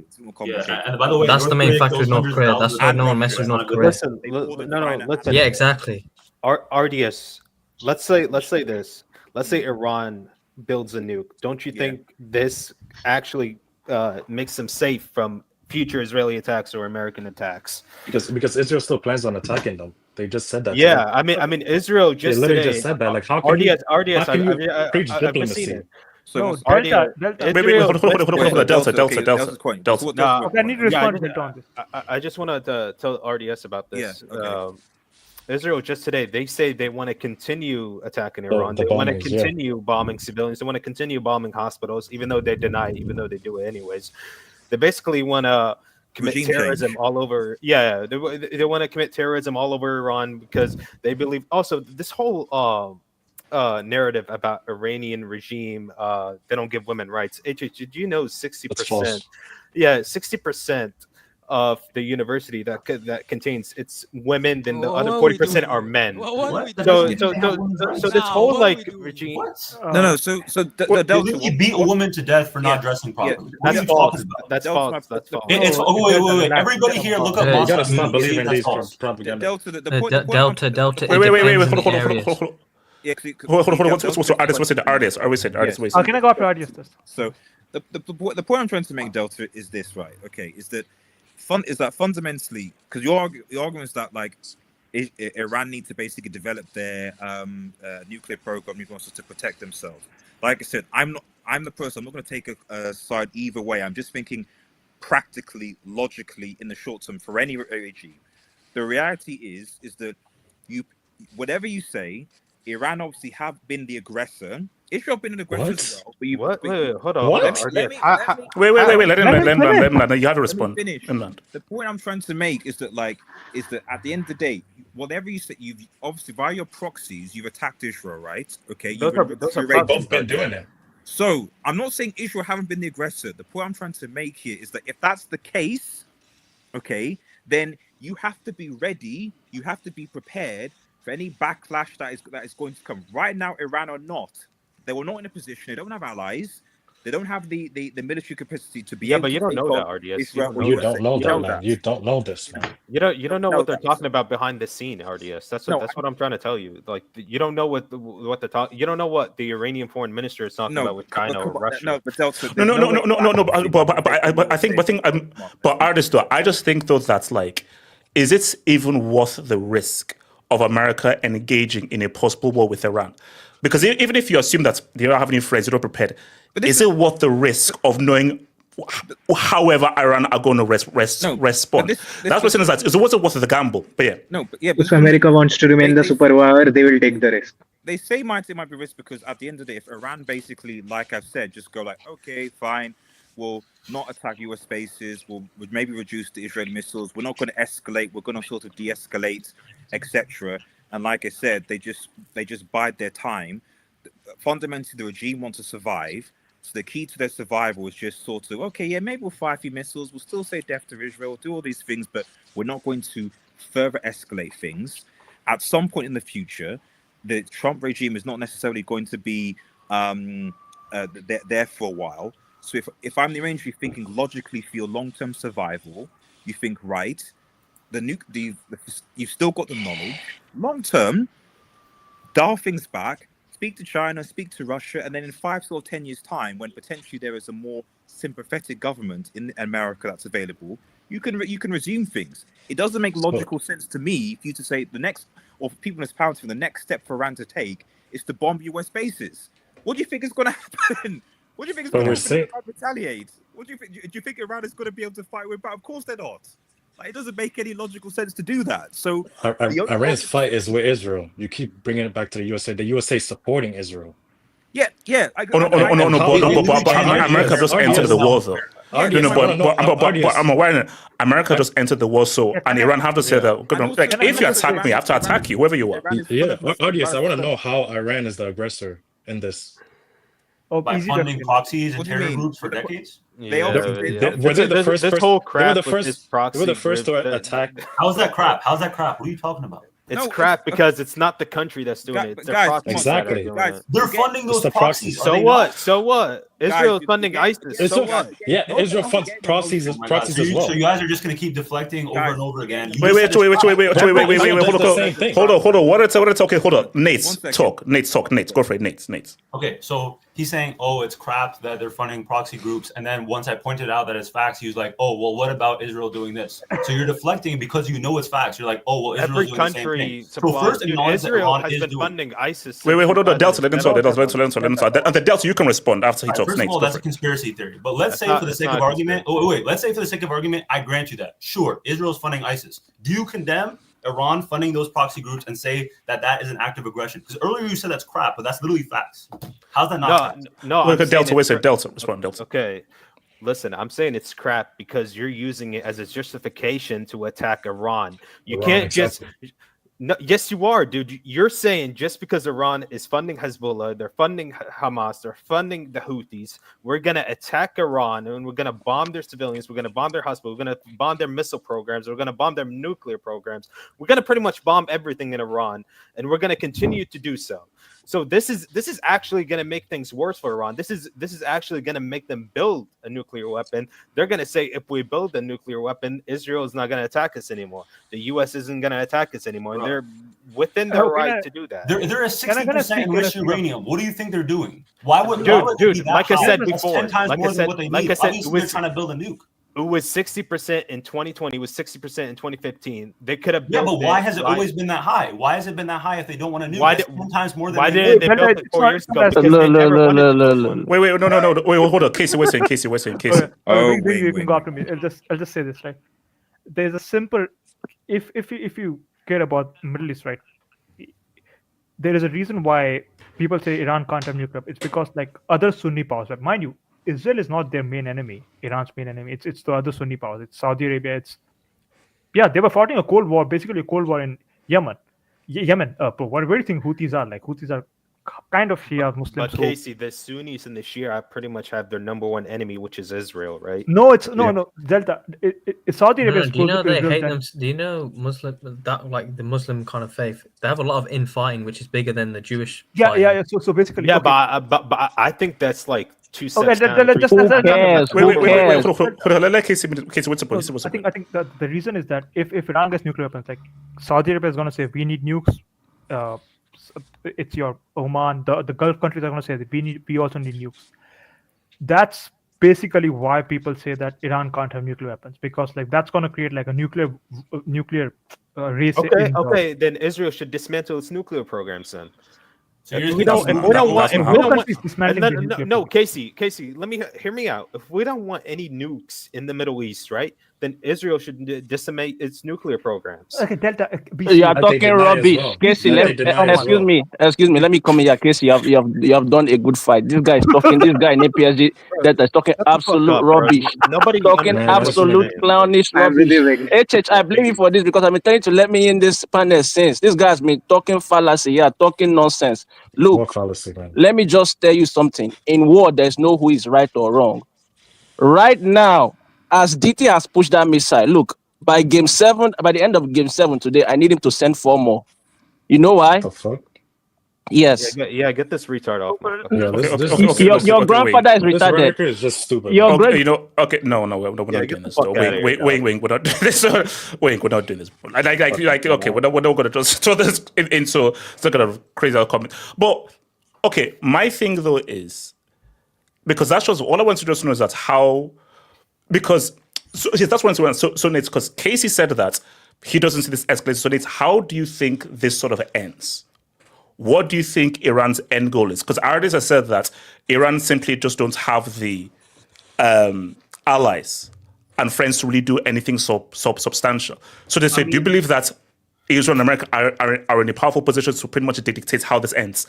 Yeah, and by the way, that's the main factor with North Korea. That's why no one messes with North Korea. Listen. Yeah, exactly. RDS. Let's say this. Let's say Iran builds a nuke. Don't you think this actually makes them safe from future Israeli attacks or American attacks? Because Israel still plans on attacking them. They just said that. Yeah, I mean Israel just they literally today, just said that. Like, how can RDS, how can you preach I've diplomacy? seen it. So Delta. Delta. I need to respond to Delta on this. I just wanted to tell RDS about this. Yeah, okay. Israel just today, they say they want to continue attacking Iran. The They want to bombings, yeah. continue bombing civilians. They want to continue bombing hospitals, even though they deny it, even though they do it anyways. They basically want to commit Regime terrorism change. all over. Yeah, they want to commit terrorism all over Iran because they believe. Also, this whole narrative about Iranian regime, they don't give women rights. HH, did you know 60%? Yeah, 60% of the university that contains its women, then the other 40% are men. So this whole like regime. No. So the They literally beat a woman to death for not dressing properly. What are you talking about? That's false. That's false. It's wait. Everybody here, look up. Yeah, you gotta Moscow. stop believing That's these false. propaganda. Delta. Wait. Hold on. What's the artist? Can I go after artist? So the point I'm trying to make, Delta, is this, right? Okay, is that fundamentally, because your argument is that like Iran need to basically develop their nuclear program to protect themselves. Like I said, I'm the person. I'm not going to take a side either way. I'm just thinking practically, logically, in the short term for any regime. The reality is that whatever you say, Iran obviously have been the aggressor. Israel been an aggressor as well. But Wait, hold on. Wait. Let him land. You have to respond. The point I'm trying to make is that at the end of the day, whatever you say, you've obviously via your proxies, you've attacked Israel, right? Okay, those are both been doing it. So I'm not saying Israel haven't been the aggressor. The point I'm trying to make here is that if that's the case, okay, then you have to be ready. You have to be prepared for any backlash that is going to come. Right now, Iran are not. They were not in a position. They don't have allies. They don't have the military capacity to be. Yeah, able but to you don't take know on that, RDS. Israel. You don't know that, man. You don't know this, man. You don't know what they're talking about behind the scene, RDS. That's what I'm trying to tell you. Like you don't know what they're talking. You don't know what the Iranian foreign minister is talking about with China or Russia. No. But I think, but artists, though, I just think though that's like, is it even worth the risk of America engaging in a possible war with Iran? Because even if you assume that they don't have any friends, they're not prepared, is it worth the risk of knowing however Iran are going to respond? That's what it is. It wasn't worth the gamble. But yeah. If America wants to remain the superpower, they will take the risk. They say might be risk because at the end of the day, if Iran basically, like I've said, just go like, okay, fine, we'll not attack US bases, we'll maybe reduce the Israeli missiles, we're not going to escalate, we're going to sort of de-escalate, etc. And like I said, they just bide their time. Fundamentally, the regime wants to survive. So the key to their survival is just sort of, okay, yeah, maybe we'll fire a few missiles, we'll still say death to Israel, we'll do all these things, but we're not going to further escalate things. At some point in the future, the Trump regime is not necessarily going to be there for a while. So if I'm the Iranian, you're thinking logically for your long-term survival, you think, right, you've still got the knowledge. Long-term, dial things back, speak to China, speak to Russia, and then in 5 or 10 years' time, when potentially there is a more sympathetic government in America that's available, you can resume things. It doesn't make logical sense to me for you to say for people in this power, the next step for Iran to take is to bomb US bases. What do you think is going to happen? What do you think is going to happen if Iran retaliates? What do you think? Do you think Iran is going to be able to fight with? But of course they're not. Like, it doesn't make any logical sense to do that. So Iran's fight is with Israel. You keep bringing it back to the USA. The USA is supporting Israel. Yeah. But America just entered the war, though. But I'm aware America just entered the war, so and Iran have to say that if you attack me, I have to attack you, whoever you are. Yeah, audience, I want to know how Iran is the aggressor in this. By funding proxies and terror groups for decades. Were they the first? This whole crap they were the first to attack. How's that crap? What are you talking about? It's crap because it's not the country that's doing it. It's their proxies. Exactly. They're funding those proxies. So what? So what? Israel's funding ISIS. So what? Yeah, Israel funds proxies as well. So you guys are just going to keep deflecting over and over again. Wait. Hold on. What it's okay. Hold on. Nate, talk. Nate, go for it. Nate. Okay, so he's saying, oh, it's crap that they're funding proxy groups, and then once I pointed out that it's facts, he was like, oh, well, what about Israel doing this? So you're deflecting because you know it's facts. You're like, oh, well, Israel's doing the same thing. So first acknowledge that Israel Iran has been funding ISIS. Wait, hold on. Delta, let him talk. And the Delta, you can respond after he talks. First of all, that's a conspiracy theory. But let's say for the sake of argument, let's say for the sake of argument, I grant you that. Sure, Israel's funding ISIS. Do you condemn Iran funding those proxy groups and say that that is an act of aggression? Because earlier you said that's crap, but that's literally facts. How's that not facts? No. Look at Delta. Wait a second. Delta. Respond, Delta. Okay. Listen, I'm saying it's crap because you're using it as a justification to attack Iran. You can't just. No, yes, you are, dude. You're saying just because Iran is funding Hezbollah, they're funding Hamas, they're funding the Houthis, we're going to attack Iran and we're going to bomb their civilians, we're going to bomb their hospitals, we're going to bomb their missile programs, we're going to bomb their nuclear programs. We're going to pretty much bomb everything in Iran, and we're going to continue to do so. So this is actually going to make things worse for Iran. This is actually going to make them build a nuclear weapon. They're going to say, if we build a nuclear weapon, Israel is not going to attack us anymore. The U.S. isn't going to attack us anymore. And they're within their right to do that. They're at 60% enriched uranium. What do you think they're doing? Why would dude? Like I said before, 10 times more than what they need. Obviously, they're trying to build a nuke. It was 60% in 2020. It was 60% in 2015. They could have. Yeah, but why has it always been that high? Why has it been that high if they don't want to nuke? Why That's 10 times more than why they did they build it 4 years ago? Because No. Wait, no. Wait, hold on. Casey, Casey. You can go after me. I'll just say this, right? There's a simple. If you care about Middle East, right? There is a reason why people say Iran can't have nuclear. It's because like other Sunni powers, but mind you, Israel is not their main enemy. Iran's main enemy. It's the other Sunni powers. It's Saudi Arabia. They were fighting a cold war, basically a cold war in Yemen. But where do you think Houthis are? Like Houthis are kind of Shia Muslims. But Casey, the Sunnis and the Shia pretty much have their number one enemy, which is Israel, right? No, Delta. Saudi Arabia. Do you know they hate them? Do you know Muslim the Muslim kind of faith? They have a lot of infighting, which is bigger than the Jewish. Yeah. So basically, but I think that's like two steps down. Wait. Let Casey. What's the point? I think that the reason is that if Iran gets nuclear weapons, like Saudi Arabia is going to say we need nukes. It's your Oman. The Gulf countries are going to say that we also need nukes. That's basically why people say that Iran can't have nuclear weapons, because like that's going to create like a nuclear race. Okay. Then Israel should dismantle its nuclear programs then. So no, Casey, hear me out. If we don't want any nukes in the Middle East, right, then Israel should decimate its nuclear programs. Okay, Delta. You are talking rubbish, Casey. Excuse me. Let me come here, Casey. You have done a good fight. This guy is talking. This guy in APSG Delta is talking absolute rubbish. Nobody talking absolute clownish rubbish. I blame you for this because I've been trying to let me in this panel since. This guy's been talking fallacy. Yeah, talking nonsense. Look, let me just tell you something. In war, there's no who is right or wrong. Right now, as DT has pushed that missile, look, by the end of game 7 today, I need him to send 4 more. You know why? The fuck? Yes. Yeah, get this retard off. Your grandfather is retarded. This is just stupid. No, we're not doing this. Wait, we're not doing this. We're not doing this. Okay, we're not going to just throw this into some kind of crazy comment. But okay, my thing though is because that's just all I want to just know is that how. Because that's one. So Nate, because Casey said that he doesn't see this escalation. So Nate, how do you think this sort of ends? What do you think Iran's end goal is? Because Ardis has said that Iran simply just don't have the allies and friends to really do anything so substantial. So they say, do you believe that Israel and America are in a powerful position to pretty much dictate how this ends?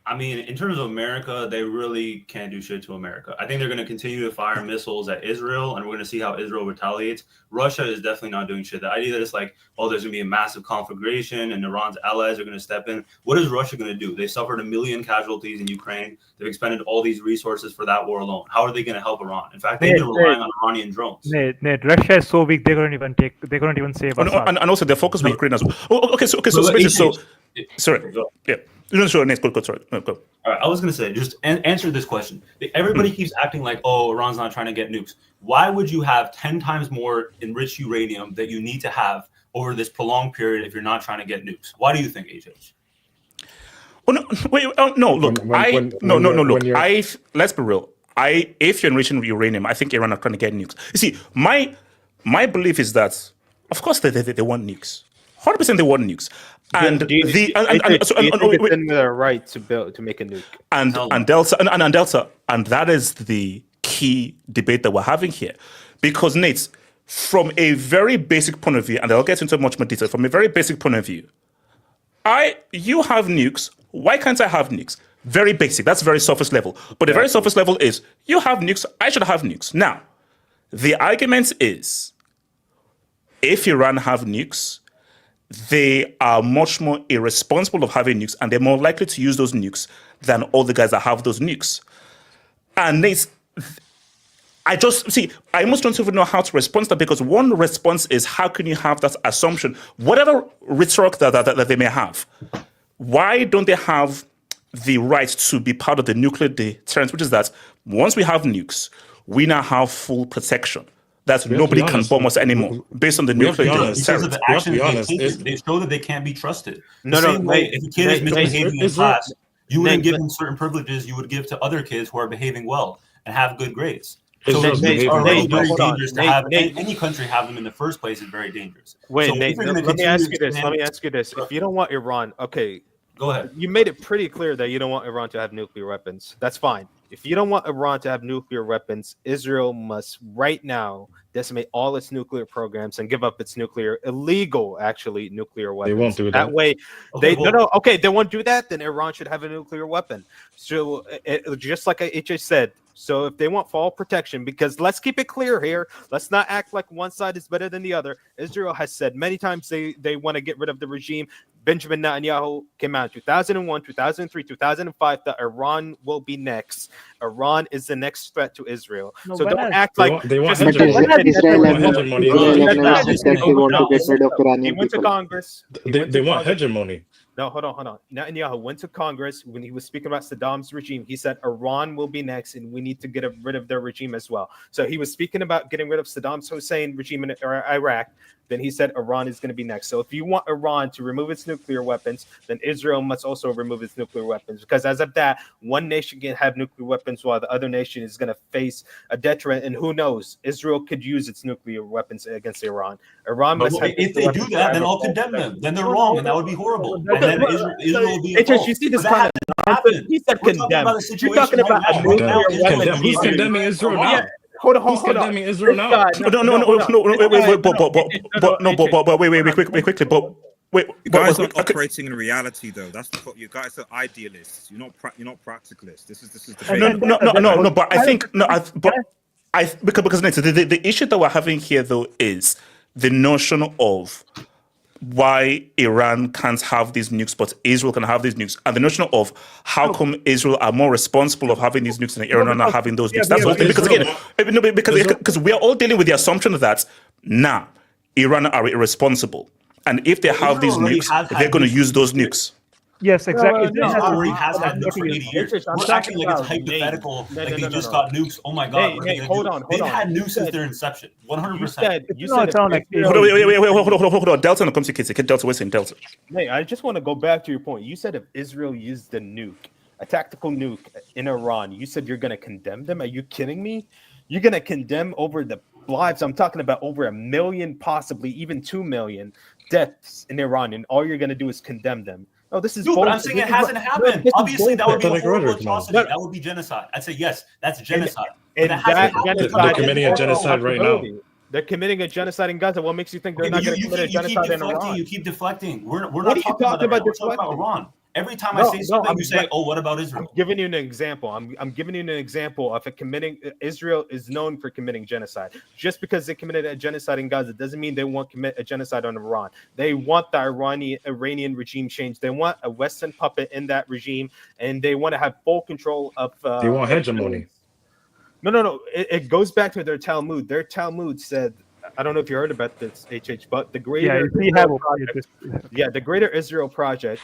I mean, in terms of America, they really can't do shit to America. I think they're going to continue to fire missiles at Israel, and we're going to see how Israel retaliates. Russia is definitely not doing shit. The idea that it's like, oh, there's going to be a massive conflagration and Iran's allies are going to step in. What is Russia going to do? They suffered 1 million casualties in Ukraine. They've expended all these resources for that war alone. How are they going to help Iran? In fact, they've been relying on Iranian drones. Nate, Russia is so weak they couldn't even save us. And also they're focused on Ukraine as well. Sorry. Yeah. No, sure, Nate, go. Sorry. No, go. All right, I was going to say, just answer this question. Everybody keeps acting like, oh, Iran's not trying to get nukes. Why would you have 10 times more enriched uranium that you need to have over this prolonged period if you're not trying to get nukes? Why do you think, HH? Oh, no, wait, no, look, let's be real. If you're enriching uranium, I think Iran are trying to get nukes. You see, my belief is that, of course, they want nukes. 100% they want nukes. And within their right to make a nuke. And Delta, and that is the key debate that we're having here. Because Nate, from a very basic point of view, and I'll get into much more detail, from a very basic point of view, you have nukes, why can't I have nukes? Very basic, that's very surface level. But the very surface level is, you have nukes, I should have nukes. Now, the argument is, if Iran have nukes, they are much more irresponsible of having nukes, and they're more likely to use those nukes than all the guys that have those nukes. And I almost don't even know how to respond to that, because one response is, how can you have that assumption? Whatever rhetoric that they may have, why don't they have the right to be part of the nuclear deterrent, which is that once we have nukes, we now have full protection. That nobody can bomb us anymore based on the nuclear deterrent. Because of the actions they show that they can't be trusted. If a kid is misbehaving in class, you wouldn't give him certain privileges you would give to other kids who are behaving well and have good grades. So it's already very dangerous to have any country have them in the first place is very dangerous. Wait, so Nate, let me ask you this. If you don't want Iran, okay, go ahead. You made it pretty clear that you don't want Iran to have nuclear weapons. That's fine. If you don't want Iran to have nuclear weapons, Israel must right now decimate all its nuclear programs and give up its illegal nuclear weapons. They won't do that. That way, they won't do that. Then Iran should have a nuclear weapon. So just like HH said, so if they want fall protection, because let's keep it clear here, let's not act like one side is better than the other. Israel has said many times they want to get rid of the regime. Benjamin Netanyahu came out in 2001, 2003, 2005 that Iran will be next. Iran is the next threat to Israel. No, so when don't has- act They like want- they want just hegemony. because When has Israel Israel and hegemony? Israel have never said that they want to get rid of Iranian He went to people. Congress. They want hegemony. No, hold on. Netanyahu went to Congress when he was speaking about Saddam's regime. He said Iran will be next, and we need to get rid of their regime as well. So he was speaking about getting rid of Saddam Hussein regime in Iraq. Then he said Iran is going to be next. So if you want Iran to remove its nuclear weapons, then Israel must also remove its nuclear weapons. Because as of that, one nation can have nuclear weapons while the other nation is going to face a deterrent. And who knows? Israel could use its nuclear weapons against Iran. Iran But must have if they do that, then I'll condemn them. Then they're wrong, and that would be horrible. And then Israel will be at fault. You see this But that kind hasn't happened. He said We're talking condemn. about a situation You're talking about right a now. Right now, nuclear Israel weapon. Who's condemning Israel now? Yeah. Hold on. Who's condemning Israel now? Wait, quickly, but wait, You guys aren't operating in reality, though. That's the you guys are idealists. You're not practicalists. This is the no. But I think because the issue that we're having here though is the notion of why Iran can't have these nukes, but Israel can have these nukes, and the notion of how come Israel are more responsible of having these nukes than Iran are not having those nukes. That's the whole thing. Because again, because we are all dealing with the assumption that Iran are irresponsible, and if they have these nukes, they're going to use those nukes. Yes, exactly. Israel already has had nukes for 80 years. We're acting like it's hypothetical, like they just got nukes. Oh my God. Hold on. They've had nukes since their inception. 100%. Hold on. Delta and complicated. Delta, we're saying Delta. Hey, I just want to go back to your point. You said if Israel used a nuke, a tactical nuke in Iran, you said you're going to condemn them? Are you kidding me? You're going to condemn over the lives? I'm talking about over 1 million, possibly even 2 million deaths in Iran, and all you're going to do is condemn them. Oh, this is but I'm saying it hasn't happened. Obviously, that would be a horrible atrocity. That would be genocide. I'd say yes, that's genocide. And that they're committing a genocide right now. They're committing a genocide in Gaza. What makes you think they're not going to commit a genocide in Iran? You keep deflecting. We're not talking about Iran. We're talking about Iran. Every time I say something, you say, "Oh, what about Israel?" I'm giving you an example. I'm giving you an example of Israel is known for committing genocide. Just because they committed a genocide in Gaza doesn't mean they won't commit a genocide on Iran. They want the Iranian regime change. They want a Western puppet in that regime, and they want to have full control of. They want hegemony. No. It goes back to their Talmud. Their Talmud said, I don't know if you heard about this, but the Greater the Greater Israel Project.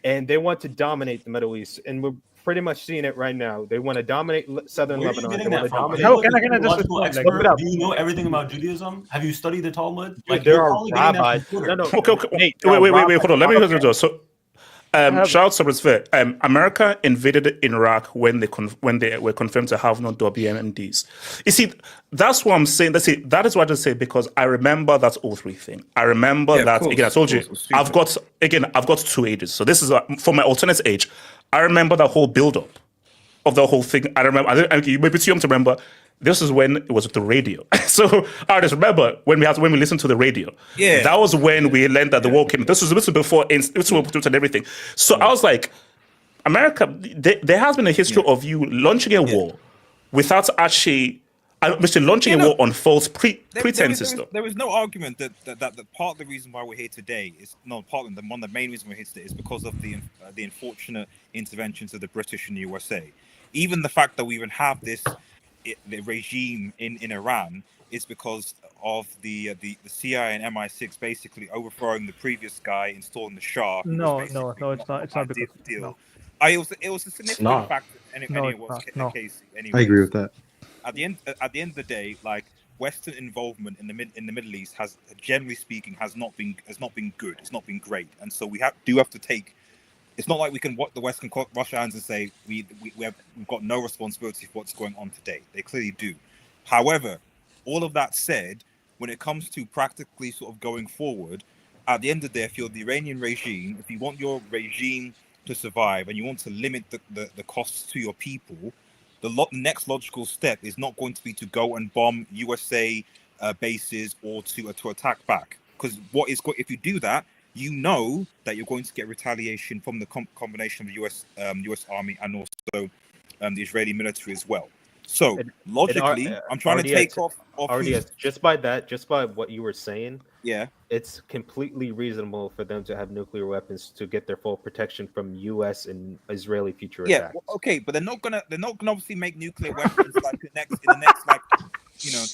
And they want to dominate the Middle East, and we're pretty much seeing it right now. They want to dominate southern Lebanon. Can I just do you know everything about Judaism? Have you studied the Talmud? Like, there are rabbis. Okay. Wait. Hold on. Let me go. So, shout out to Fair. America invaded Iraq when they were confirmed to have no WMDs. You see, that's what I'm saying. That is what I say because I remember that O3 thing. I remember that again. I told you I've got 2 ages. So this is for my alternate age. I remember the whole build-up of the whole thing. I remember. You may be too young to remember. This is when it was with the radio. So I just remember when we listened to the radio. Yeah. That was when we learned that the war came. This was before Twitter and everything. So I was like, America, there has been a history of you launching a war without actually launching a war on false pretenses. There is no argument that part of the reason why we're here today is one of the main reasons we're here today is because of the unfortunate interventions of the British and the USA. Even the fact that we even have the regime in Iran is because of the CIA and MI6 basically overthrowing the previous guy, installing the Shah. No, it's not. It's not because deal. It was a significant factor. Case. I agree with that. At the end of the day, like Western involvement in the Middle East has, generally speaking, has not been good. It's not been great, and so we have to take. It's not like we can the West can wash our hands and say we've got no responsibility for what's going on today. They clearly do. However, all of that said, when it comes to practically sort of going forward, at the end of the day, if you're the Iranian regime, if you want your regime to survive and you want to limit the costs to your people, the next logical step is not going to be to go and bomb USA bases or to attack back. Because if you do that, you know that you're going to get retaliation from the combination of the US Army and also the Israeli military as well. So logically, I'm trying to take off RDS, just by what you were saying. Yeah, it's completely reasonable for them to have nuclear weapons to get their full protection from US and Israeli future attacks. Yeah, okay, but they're not gonna obviously make nuclear weapons like in the next like, you know.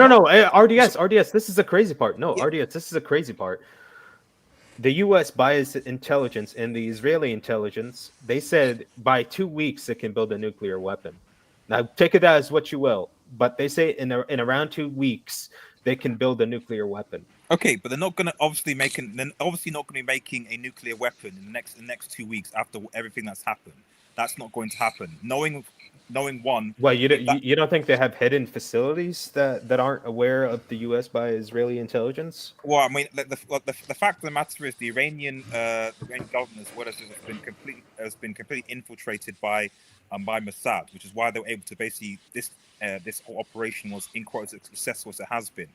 No. RDS. This is the crazy part. No, yeah. RDS. This is the crazy part. The U.S. biased intelligence and the Israeli intelligence, they said by 2 weeks it can build a nuclear weapon. Now, take it as what you will, but they say in around 2 weeks they can build a nuclear weapon. Okay, but they're not going to obviously not going to be making a nuclear weapon in the next 2 weeks after everything that's happened. That's not going to happen. Knowing one. Well, you don't think they have hidden facilities that aren't aware of the U.S. by Israeli intelligence? Well, I mean, the fact of the matter is the Iranian government as well has been completely infiltrated by Mossad, which is why they were able to basically this operation was in quotes as successful as it has been.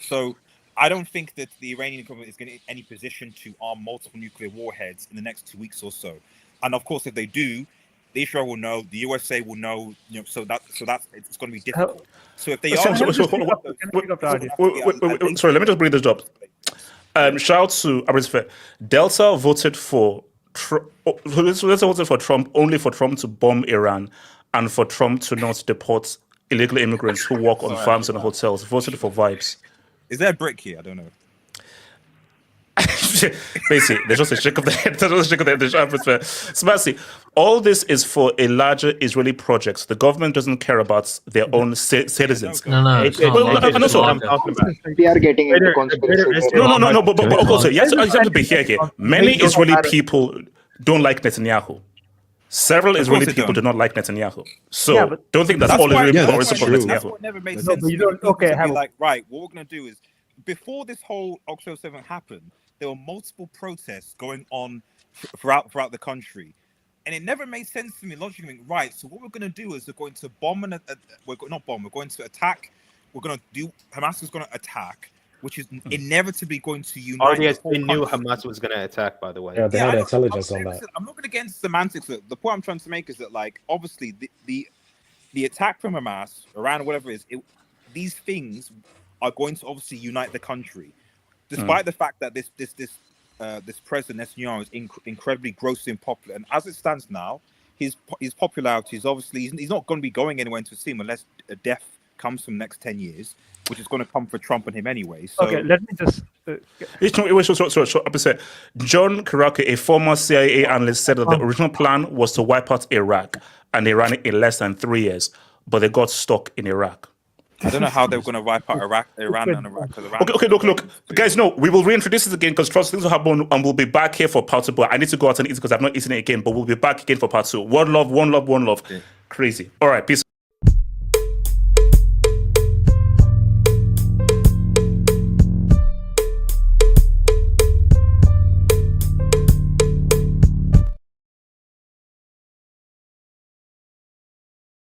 So I don't think that the Iranian government is going to be in any position to arm multiple nuclear warheads in the next 2 weeks or so. And of course, if they do, Israel will know, the USA will know, so that's it's going to be difficult. So if they are, sorry, let me just bring this up. Shout out to Abrisfair. Delta voted for Trump only for Trump to bomb Iran and for Trump to not deport illegal immigrants who work on farms and hotels. Voted for vibes. Is there a brick here? I don't know. Basically, there's just a shake of the head. So, all this is for a larger Israeli project. The government doesn't care about their own citizens. No. We are getting into conspiracy. No. But also, you have to be here. Many Israeli people don't like Netanyahu. Several Israeli people do not like Netanyahu. So don't think that's all Israeli people are support Netanyahu. That's what never made sense. But you don't. Okay, like, right, what we're going to do is, before this whole October 7th happened, there were multiple protests going on throughout the country, and it never made sense to me logically. Right, so what we're going to do is we're going to bomb we're going to attack. Hamas is going to attack, which is inevitably going to unite. RDS, they knew Hamas was going to attack, by the way. Yeah, they had intelligence on that. I'm not going to get into semantics. The point I'm trying to make is that, like, obviously the attack from Hamas, Iran, whatever it is, these things are going to obviously unite the country. Despite the fact that this president Netanyahu is incredibly grossly unpopular, and as it stands now, his popularity is obviously he's not going to be going anywhere into him unless a death comes from the next 10 years, which is going to come for Trump and him anyway. So, okay, let me just. Sorry. John Karaka, a former CIA analyst, said that the original plan was to wipe out Iraq and Iran in less than 3 years, but they got stuck in Iraq. I don't know how they were going to wipe out Iran and Iraq. Okay, look. Guys, no, we will reintroduce this again because trust things will happen and we'll be back here for part 2. But I need to go out and eat because I've not eaten it again, but we'll be back again for part 2. One love. Yeah. Crazy. All right, peace out.